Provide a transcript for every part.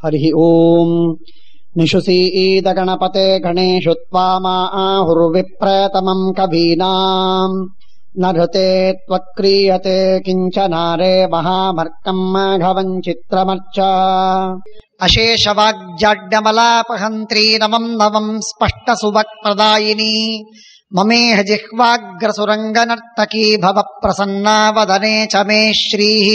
ಹರಿ ಓಂ. ನಿಶುಸೀದ ಗಣಪತೆ ಗಣೇಶು ತ್ವಾಮಾಹುರ್ವಿಪ್ರತಮಂ ಕವೀನಾಂ ನೃತೆ ತ್ವಕ್ರಿಯತೆ ಕಿಂಚನಾರೇ ಮಹಾಮರ್ಕಂ ಮಾಘವಂ ಚಿತ್ರಮರ್ಚ. ಅಶೇಷವಾಗ್ಜಾಡ್ಯಮಲಾಪಹಂತ್ರೀ ನವಂ ನವಂ ಸ್ಪಷ್ಟ ಸುವಕ್ಪ್ರದಾಯಿನಿ ಮಮೇಹ ಜಿಹ್ವಾಗ್ರಸುರಂಗನರ್ತಕೀ ಭವ ಪ್ರಸನ್ನಾ ವದನೆ ಚ ಮೇ ಶ್ರೀಃ.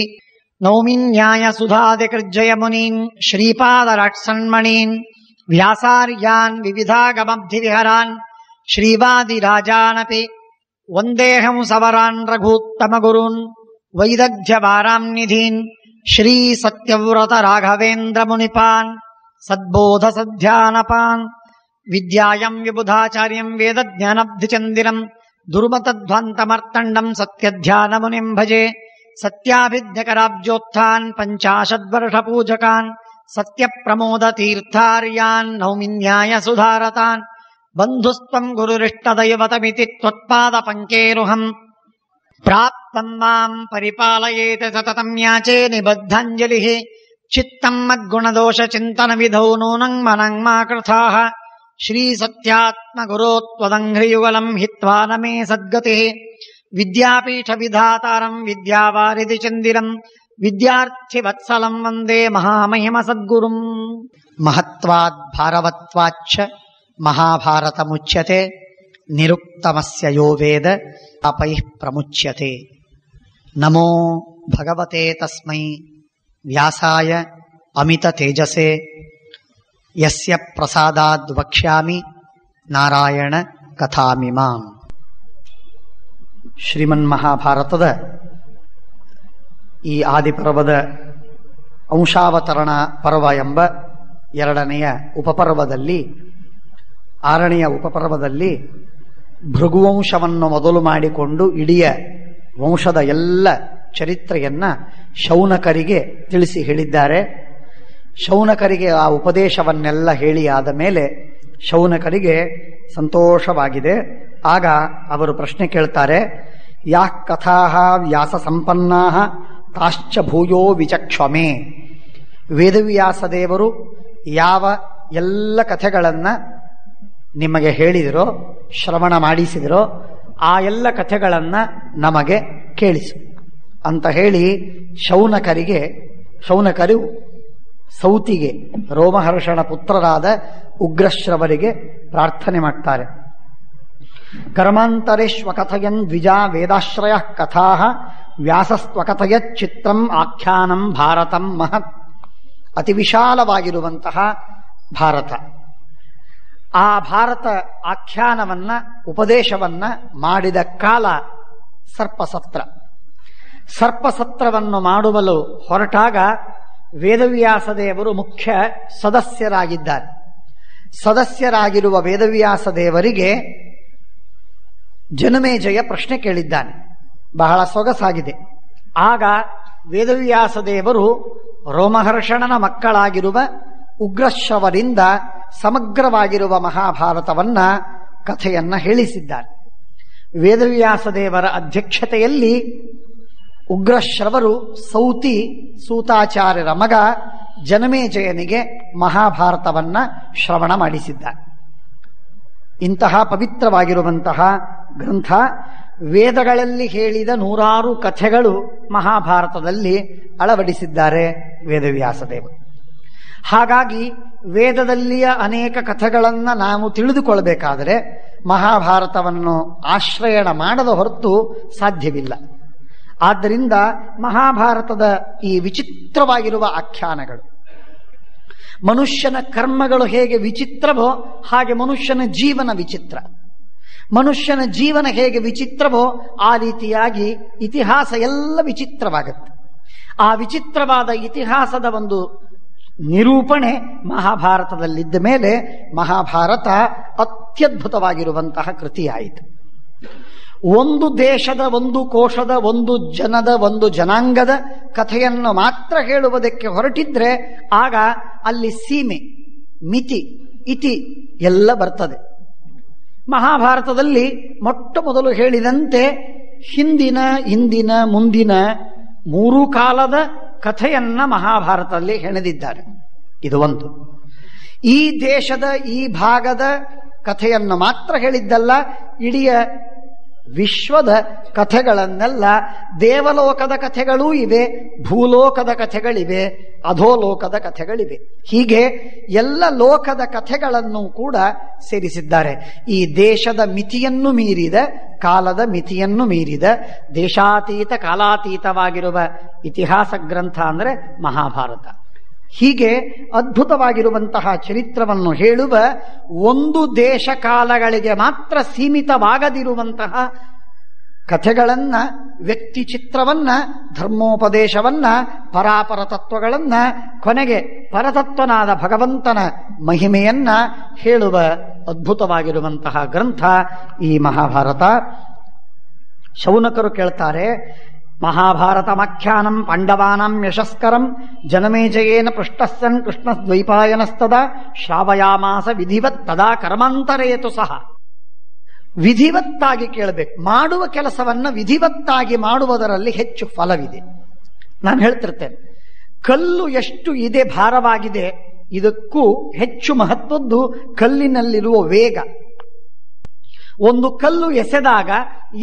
ನೌಮಿ ನ್ಯಾಯ ಸುಧಾದಿಕೃಜ್ಜಯ ಮುನೀನ್ ಶ್ರೀಪಾದರಾಟ್ಸನ್ಮಣೀನ್ ವ್ಯಾಸಾರ್ಯಾನ್ ವಿವಿಧಾಗಮಬ್ಧಿವಿಹರಾನ್ ಶ್ರೀವಾದಿರಾಜಾನಪಿ ವಂದೇಹಂ ಸವರಾನ್ ರಘೂತ್ತಮ ಗುರೂನ್ ವೈದಗ್ಧ್ಯವಾರಾಂ ನಿಧೀನ್ ಶ್ರೀ ಸತ್ಯವ್ರತ ರಾಘವೇಂದ್ರ ಮುನಿಪಾನ್ ಸದ್ಬೋಧ ಸಧ್ಯಾನಪಾನ್. ವಿದ್ಯಾಯಂ ವಿಬುಧಾಚಾರ್ಯಂ ವೇದಜ್ಞಾನಬ್ಧಿಚಂದಿರಂ ದುರ್ಮತಧ್ವಂತಮರ್ತಂಡಂ ಸತ್ಯಧ್ಯಾನ ಮುನಿಂ ಭಜೆ. ಸತ್ಯಾಭಿಧ್ಯಕರಾಬ್ಜೋತ್ಥಾನ್ ಪಂಚಾಶದ್ವರ್ಷ ಪೂಜಕಾನ್ ಸತ್ಯ ಪ್ರಮೋದ ತೀರ್ಥಾರ್ಯಾನ್ ನೌಮಿ ನ್ಯಾಯ ಸುಧಾರತಾನ್. ಬಂಧುಸ್ತ್ವಂ ಗುರುರಿಷ್ಟದೈವತಮಿತಿ ತ್ವತ್ಪಾದ ಪಂಕೇರುಹಂ ಪ್ರಾಪ್ತಂ ಮಾಂ ಪರಿಪಾಲಯೇತ ಸತತಂ ಯಾಚೇ ನಿಬದ್ಧಾಂಜಲಿಃ. ಚಿತ್ತಂ ಮದ್ಗುಣದೋಷ ಚಿಂತನ ವಿಧೌ ನೂನಂ ಮನಂ ಮಾ ಕೃತಾಃ. ಶ್ರೀ ಸತ್ಯಾತ್ಮ ಗುರೋ ತ್ವದಂಘ್ರಿಯುಗಲಂ ಹಿತ್ವಾ ನ ಮೇ ಸದ್ಗತಿಃ. ವಿದ್ಯಾಪೀಠ ವಿಧಾತಾರಂ ವಿದ್ಯಾವಾರಿಧಿ ಚಂದಿರಂ ವಿದ್ಯಾರ್ಥಿ ವತ್ಸಲಂ ವಂದೇ ಮಹಾಮಹಿಮ ಸದ್ಗುರುಂ. ಮಹತ್ವಾದ್ ಭಾರವತ್ವಾಚ್ಚ ಮಹಾಭಾರತ ಮುಚ್ಯತೆ ನಿರುಕ್ತಮಸ್ಯ ಯೋ ವೇದ ಪಾಪೈಃ ಪ್ರಮುಚ್ಯತೆ. ನಮೋ ಭಗವತೆ ತಸ್ಮೈ ವ್ಯಾಸಾಯ ಅಮಿತ ತೇಜಸೆ ಯಸ್ಯ ಪ್ರಸಾದಾದ್ ವಕ್ಷ್ಯಾಮಿ ನಾರಾಯಣ ಕಥಾಮಿಮಾಂ. ಶ್ರೀಮನ್ಮಹಾಭಾರತದ ಈ ಆದಿಪರ್ವದ ಅಂಶಾವತರಣ ಪರ್ವ ಎಂಬ ಎರಡನೆಯ ಉಪಪರ್ವದಲ್ಲಿ 6ನೆಯ ಉಪಪರ್ವದಲ್ಲಿ ಭೃಗುವಂಶವನ್ನು ಮೊದಲು ಮಾಡಿಕೊಂಡು ಇಡೀ ವಂಶದ ಎಲ್ಲ ಚರಿತ್ರೆಯನ್ನ ಶೌನಕರಿಗೆ ತಿಳಿಸಿ ಹೇಳಿದ್ದಾರೆ. ಶೌನಕರಿಗೆ ಆ ಉಪದೇಶವನ್ನೆಲ್ಲ ಹೇಳಿ ಆದ ಮೇಲೆ ಶೌನಕರಿಗೆ ಸಂತೋಷವಾಗಿದೆ. ಆಗ ಅವರು ಪ್ರಶ್ನೆ ಕೇಳ್ತಾರೆ, ಯಾಃ ಕಥಾಃ ವ್ಯಾಸ ಸಂಪನ್ನಾಃ ತಾಶ್ಚ ಭೂಯೋ ವಿಚಕ್ಷ್ವಮೇ. ವೇದವ್ಯಾಸದೇವರು ಯಾವ ಎಲ್ಲ ಕಥೆಗಳನ್ನ ನಿಮಗೆ ಹೇಳಿದಿರೋ, ಶ್ರವಣ ಮಾಡಿಸಿದಿರೋ ಆ ಎಲ್ಲ ಕಥೆಗಳನ್ನ ನಮಗೆ ಕೇಳಿಸು ಅಂತ ಹೇಳಿ ಶೌನಕರು ಸೌತಿಗೆ ರೋಮಹರ್ಷಣ ಪುತ್ರರಾದ ಉಗ್ರಶ್ರವರಿಗೆ ಪ್ರಾರ್ಥನೆ ಮಾಡ್ತಾರೆ. ಕರ್ಮಾಂತರೇಶ್ವಕಥಯನ್ ದ್ವಿಜಾ ವೇದಾಶ್ರಯ ಕಥಾ ವ್ಯಾಸಸ್ತ್ವಕಥಯ ಚಿತ್ರಂ ಆಖ್ಯಾನಂ ಭಾರತಂ ಮಹತ್. ಅತಿ ವಿಶಾಲವಾಗಿರುವಂತಹ ಭಾರತ. ಆ ಭಾರತ ಆಖ್ಯಾನವನ್ನ ಉಪದೇಶವನ್ನ ಮಾಡಿದ ಕಾಲ ಸರ್ಪಸತ್ರವನ್ನು ಮಾಡುವಲು ಹೊರಟಾಗ ವೇದವ್ಯಾಸದೇವರು ಮುಖ್ಯ ಸದಸ್ಯರಾಗಿದ್ದಾರೆ. ಸದಸ್ಯರಾಗಿರುವ ವೇದವ್ಯಾಸದೇವರಿಗೆ ಜನಮೇಜಯ ಪ್ರಶ್ನೆ ಕೇಳಿದ್ದಾನೆ. ಬಹಳ ಸೊಗಸಾಗಿದೆ. ಆಗ ವೇದವ್ಯಾಸದೇವರು ರೋಮಹರ್ಷಣನ ಮಕ್ಕಳಾಗಿರುವ ಉಗ್ರಶ್ರವರಿಂದ ಸಮಗ್ರವಾಗಿರುವ ಮಹಾಭಾರತವನ್ನ ಕಥೆಯನ್ನ ಹೇಳಿಸಿದ್ದಾರೆ. ವೇದವ್ಯಾಸದೇವರ ಅಧ್ಯಕ್ಷತೆಯಲ್ಲಿ ಉಗ್ರಶ್ರವರು ಸೂತಾಚಾರ್ಯರ ಮಗ ಜನಮೇಜಯನಿಗೆ ಮಹಾಭಾರತವನ್ನ ಶ್ರವಣ ಮಾಡಿಸಿದ್ದಾರೆ. ಇಂತಹ ಪವಿತ್ರವಾಗಿರುವಂತಹ ಗ್ರಂಥ. ವೇದಗಳಲ್ಲಿ ಹೇಳಿದ 100 ಕಥೆಗಳು ಮಹಾಭಾರತದಲ್ಲಿ ಅಳವಡಿಸಿದ್ದಾರೆ ವೇದವ್ಯಾಸದೇವರು. ಹಾಗಾಗಿ ವೇದದಲ್ಲಿಯ ಅನೇಕ ಕಥೆಗಳನ್ನ ನಾವು ತಿಳಿದುಕೊಳ್ಳಬೇಕಾದರೆ ಮಹಾಭಾರತವನ್ನು ಆಶ್ರಯಣ ಮಾಡದ ಹೊರತು ಸಾಧ್ಯವಿಲ್ಲ. ಆದ್ದರಿಂದ ಮಹಾಭಾರತದ ಈ ವಿಚಿತ್ರವಾಗಿರುವ ಆಖ್ಯಾನಗಳು, ಮನುಷ್ಯನ ಕರ್ಮಗಳು ಹೇಗೆ ವಿಚಿತ್ರವೋ ಹಾಗೆ ಮನುಷ್ಯನ ಜೀವನ ವಿಚಿತ್ರ. ಮನುಷ್ಯನ ಜೀವನ ಹೇಗೆ ವಿಚಿತ್ರವೋ ಆ ರೀತಿಯಾಗಿ ಇತಿಹಾಸ ಎಲ್ಲ ವಿಚಿತ್ರವಾಗುತ್ತೆ. ಆ ವಿಚಿತ್ರವಾದ ಇತಿಹಾಸದ ಒಂದು ನಿರೂಪಣೆ ಮಹಾಭಾರತದಲ್ಲಿದ್ದ ಮೇಲೆ ಮಹಾಭಾರತ ಅತ್ಯದ್ಭುತವಾಗಿರುವಂತಹ ಕೃತಿಯಾಯಿತು. ಒಂದು ದೇಶದ, ಒಂದು ಕೋಶದ, ಒಂದು ಜನದ, ಒಂದು ಜನಾಂಗದ ಕಥೆಯನ್ನು ಮಾತ್ರ ಹೇಳುವುದಕ್ಕೆ ಹೊರಟಿದ್ರೆ ಆಗ ಅಲ್ಲಿ ಸೀಮೆ, ಮಿತಿ, ಇತಿ ಎಲ್ಲ ಬರ್ತದೆ. ಮಹಾಭಾರತದಲ್ಲಿ ಮೊಟ್ಟ ಮೊದಲು ಹೇಳಿದಂತೆ ಹಿಂದಿನ, ಇಂದಿನ, ಮುಂದಿನ 3 ಕಾಲದ ಕಥೆಯನ್ನ ಮಹಾಭಾರತದಲ್ಲಿ ಹೆಣೆದಿದ್ದಾರೆ. ಇದು ಒಂದು. ಈ ದೇಶದ ಈ ಭಾಗದ ಕಥೆಯನ್ನು ಮಾತ್ರ ಹೇಳಿದ್ದಲ್ಲ, ಇಡೀ ವಿಶ್ವದ ಕಥೆಗಳನ್ನೆಲ್ಲ, ದೇವಲೋಕದ ಕಥೆಗಳೂ ಇವೆ, ಭೂಲೋಕದ ಕಥೆಗಳಿವೆ, ಅಧೋಲೋಕದ ಕಥೆಗಳಿವೆ. ಹೀಗೆ ಎಲ್ಲ ಲೋಕದ ಕಥೆಗಳನ್ನು ಕೂಡ ಸೇರಿಸಿದ್ದಾರೆ. ಈ ದೇಶದ ಮಿತಿಯನ್ನು ಮೀರಿದ, ಕಾಲದ ಮಿತಿಯನ್ನು ಮೀರಿದ, ದೇಶಾತೀತ ಕಾಲಾತೀತವಾಗಿರುವ ಇತಿಹಾಸ ಗ್ರಂಥ ಅಂದರೆ ಮಹಾಭಾರತ. ಹೀಗೆ ಅದ್ಭುತವಾಗಿರುವಂತಹ ಚರಿತ್ರವನ್ನು ಹೇಳುವ, ಒಂದು ದೇಶ ಕಾಲಗಳಿಗೆ ಮಾತ್ರ ಸೀಮಿತವಾಗದಿರುವಂತಹ ಕಥೆಗಳನ್ನ, ವ್ಯಕ್ತಿ ಚಿತ್ರವನ್ನ, ಧರ್ಮೋಪದೇಶವನ್ನ, ಪರಾಪರ ತತ್ವಗಳನ್ನ, ಕೊನೆಗೆ ಪರತತ್ವನಾದ ಭಗವಂತನ ಮಹಿಮೆಯನ್ನ ಹೇಳುವ ಅದ್ಭುತವಾಗಿರುವಂತಹ ಗ್ರಂಥ ಈ ಮಹಾಭಾರತ. ಶೌನಕರು ಕೇಳ್ತಾರೆ, ಮಹಾಭಾರತಮಾಖ್ಯಾನಂ ಪಾಂಡವಾನಾಂ ಯಶಸ್ಕರಂ ಜನಮೇಜಯೇನ ಪೃಷ್ಟಸ್ಸನ್ ಕೃಷ್ಣದ್ವೈಪಾಯನಸ್ತದ ಶ್ರಾವಯಾಮಾಸ ವಿಧಿವತ್ ತದಾ ಕರ್ಮಾಂತರೇತು ಸಹ. ವಿಧಿವತ್ತಾಗಿ ಕೇಳಬೇಕು. ಮಾಡುವ ಕೆಲಸವನ್ನ ವಿಧಿವತ್ತಾಗಿ ಮಾಡುವುದರಲ್ಲಿ ಹೆಚ್ಚು ಫಲವಿದೆ. ನಾನು ಹೇಳ್ತಿರ್ತೇನೆ, ಕಲ್ಲು ಎಷ್ಟು ಇದೆ ಭಾರವಾಗಿದೆ, ಇದಕ್ಕೂ ಹೆಚ್ಚು ಮಹತ್ವದ್ದು ಕಲ್ಲಿನಲ್ಲಿರುವ ವೇಗ. ಒಂದು ಕಲ್ಲು ಎಸೆದಾಗ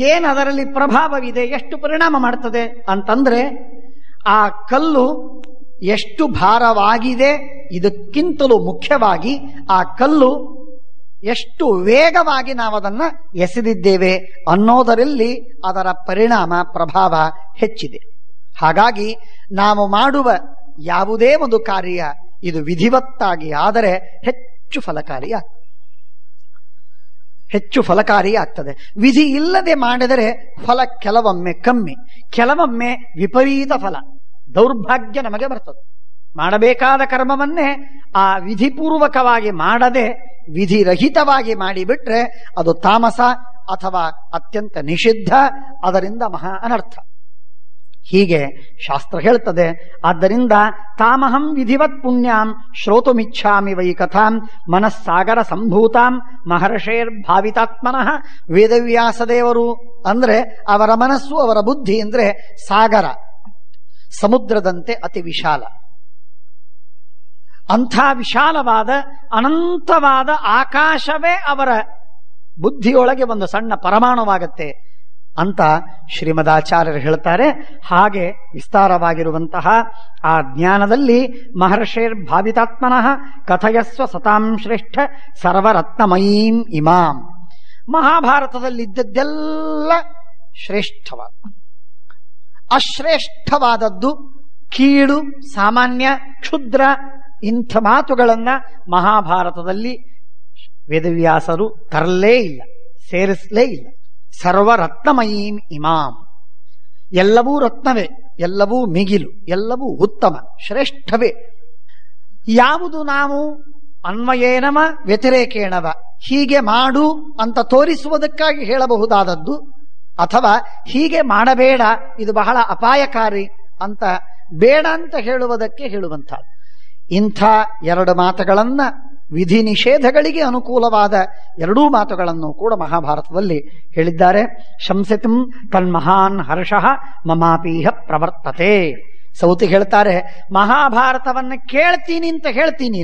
ಏನದರಲ್ಲಿ ಪ್ರಭಾವವಿದೆ, ಎಷ್ಟು ಪರಿಣಾಮ ಮಾಡ್ತದೆ ಅಂತಂದ್ರೆ, ಆ ಕಲ್ಲು ಎಷ್ಟು ಭಾರವಾಗಿದೆ, ಇದಕ್ಕಿಂತಲೂ ಮುಖ್ಯವಾಗಿ ಆ ಕಲ್ಲು ಎಷ್ಟು ವೇಗವಾಗಿ ನಾವು ಅದನ್ನ ಎಸೆದಿದ್ದೇವೆ ಅನ್ನೋದರಲ್ಲಿ ಅದರ ಪರಿಣಾಮ, ಪ್ರಭಾವ ಹೆಚ್ಚಿದೆ. ಹಾಗಾಗಿ ನಾವು ಮಾಡುವ ಯಾವುದೇ ಒಂದು ಕಾರ್ಯ ಇದು ವಿಧಿವತ್ತಾಗಿ ಆದರೆ ಹೆಚ್ಚು ಫಲಕಾರಿ ಆಗ್ತದೆ. ವಿಧಿ ಇಲ್ಲದೆ ಮಾಡಿದರೆ ಫಲ ಕೆಲವೊಮ್ಮೆ ಕಮ್ಮಿ, ಕೆಲವೊಮ್ಮೆ ವಿಪರೀತ ಫಲ, ದೌರ್ಭಾಗ್ಯ ನಮಗೆ ಬರ್ತದೆ. ಮಾಡಬೇಕಾದ ಕರ್ಮವನ್ನೇ ಆ ವಿಧಿಪೂರ್ವಕವಾಗಿ ಮಾಡದೆ ವಿಧಿರಹಿತವಾಗಿ ಮಾಡಿಬಿಟ್ರೆ ಅದು ತಾಮಸ ಅಥವಾ ಅತ್ಯಂತ ನಿಷಿದ್ಧ, ಅದರಿಂದ ಮಹಾ ಅನರ್ಥ. ಹೀಗೆ ಶಾಸ್ತ್ರ ಹೇಳ್ತದೆ. ಆದ್ದರಿಂದ ತಾಮಹಂ ವಿಧಿವತ್ ಪುಣ್ಯಾಂ ಶ್ರೋತುಮಿಚ್ಛಾಮಿ ವೈ ಕಥಾಂ ಮನಸ್ಸಾಗರ ಸಂಭೂತಾಂ ಮಹರ್ಷೇರ್ ಭಾವಿತಾತ್ಮನಃ. ವೇದವ್ಯಾಸದೇವರು ಅಂದ್ರೆ ಅವರ ಮನಸ್ಸು, ಅವರ ಬುದ್ಧಿ ಅಂದ್ರೆ ಸಾಗರ, ಸಮುದ್ರದಂತೆ ಅತಿ ವಿಶಾಲ. ಅಂಥ ವಿಶಾಲವಾದ ಅನಂತವಾದ ಆಕಾಶವೇ ಅವರ ಬುದ್ಧಿಯೊಳಗೆ ಒಂದು ಸಣ್ಣ ಪರಮಾಣುವಾಗತ್ತೆ ಅಂತ ಶ್ರೀಮದಾಚಾರ್ಯರು ಹೇಳ್ತಾರೆ. ಹಾಗೆ ವಿಸ್ತಾರವಾಗಿರುವಂತಹ ಆ ಜ್ಞಾನದಲ್ಲಿ ಮಹರ್ಷೇರ್ ಭಾವಿತಾತ್ಮನಃ ಕಥಯಸ್ವ ಸತಾಂ ಶ್ರೇಷ್ಠ ಸರ್ವರತ್ನಮಯೀಂ ಇಮಾಂ. ಮಹಾಭಾರತದಲ್ಲಿದ್ದದ್ದೆಲ್ಲ ಶ್ರೇಷ್ಠವಾದ, ಅಶ್ರೇಷ್ಠವಾದದ್ದು ಕೀಳು, ಸಾಮಾನ್ಯ, ಕ್ಷುದ್ರ, ಇಂಥ ಮಾತುಗಳನ್ನ ಮಹಾಭಾರತದಲ್ಲಿ ವೇದವ್ಯಾಸರು ತರಲೇ ಇಲ್ಲ, ಸೇರಿಸಲೇ ಇಲ್ಲ. ಸರ್ವರತ್ನಮಯೀಂ ಇಮಾಂ. ಎಲ್ಲವೂ ರತ್ನವೇ, ಎಲ್ಲವೂ ಮಿಗಿಲು, ಎಲ್ಲವೂ ಉತ್ತಮ, ಶ್ರೇಷ್ಠವೇ. ಯಾವುದು ನಾವು ಅನ್ವಯೇನವ ವ್ಯತಿರೇಕೇಣವ, ಹೀಗೆ ಮಾಡು ಅಂತ ತೋರಿಸುವುದಕ್ಕಾಗಿ ಹೇಳಬಹುದಾದದ್ದು, ಅಥವಾ ಹೀಗೆ ಮಾಡಬೇಡ, ಇದು ಬಹಳ ಅಪಾಯಕಾರಿ ಅಂತ ಬೇಡ ಅಂತ ಹೇಳುವುದಕ್ಕೆ ಹೇಳುವಂಥದ್ದು. ಇಂಥ ಎರಡು ಮಾತುಗಳನ್ನ, ವಿಧಿ ನಿಷೇಧಗಳಿಗೆ ಅನುಕೂಲವಾದ ಎರಡೂ ಮಾತುಗಳನ್ನು ಕೂಡ ಮಹಾಭಾರತದಲ್ಲಿ ಹೇಳಿದ್ದಾರೆ. ಶಂಸಿತಂ ತನ್ಮಹಾನ್ ಹರ್ಷಃ ಮಮಾಪೀಹ ಪ್ರವರ್ತತೆ. ಸೌತಿ ಹೇಳ್ತಾರೆ, ಮಹಾಭಾರತವನ್ನು ಕೇಳ್ತೀನಿ ಅಂತ ಹೇಳ್ತೀನಿ,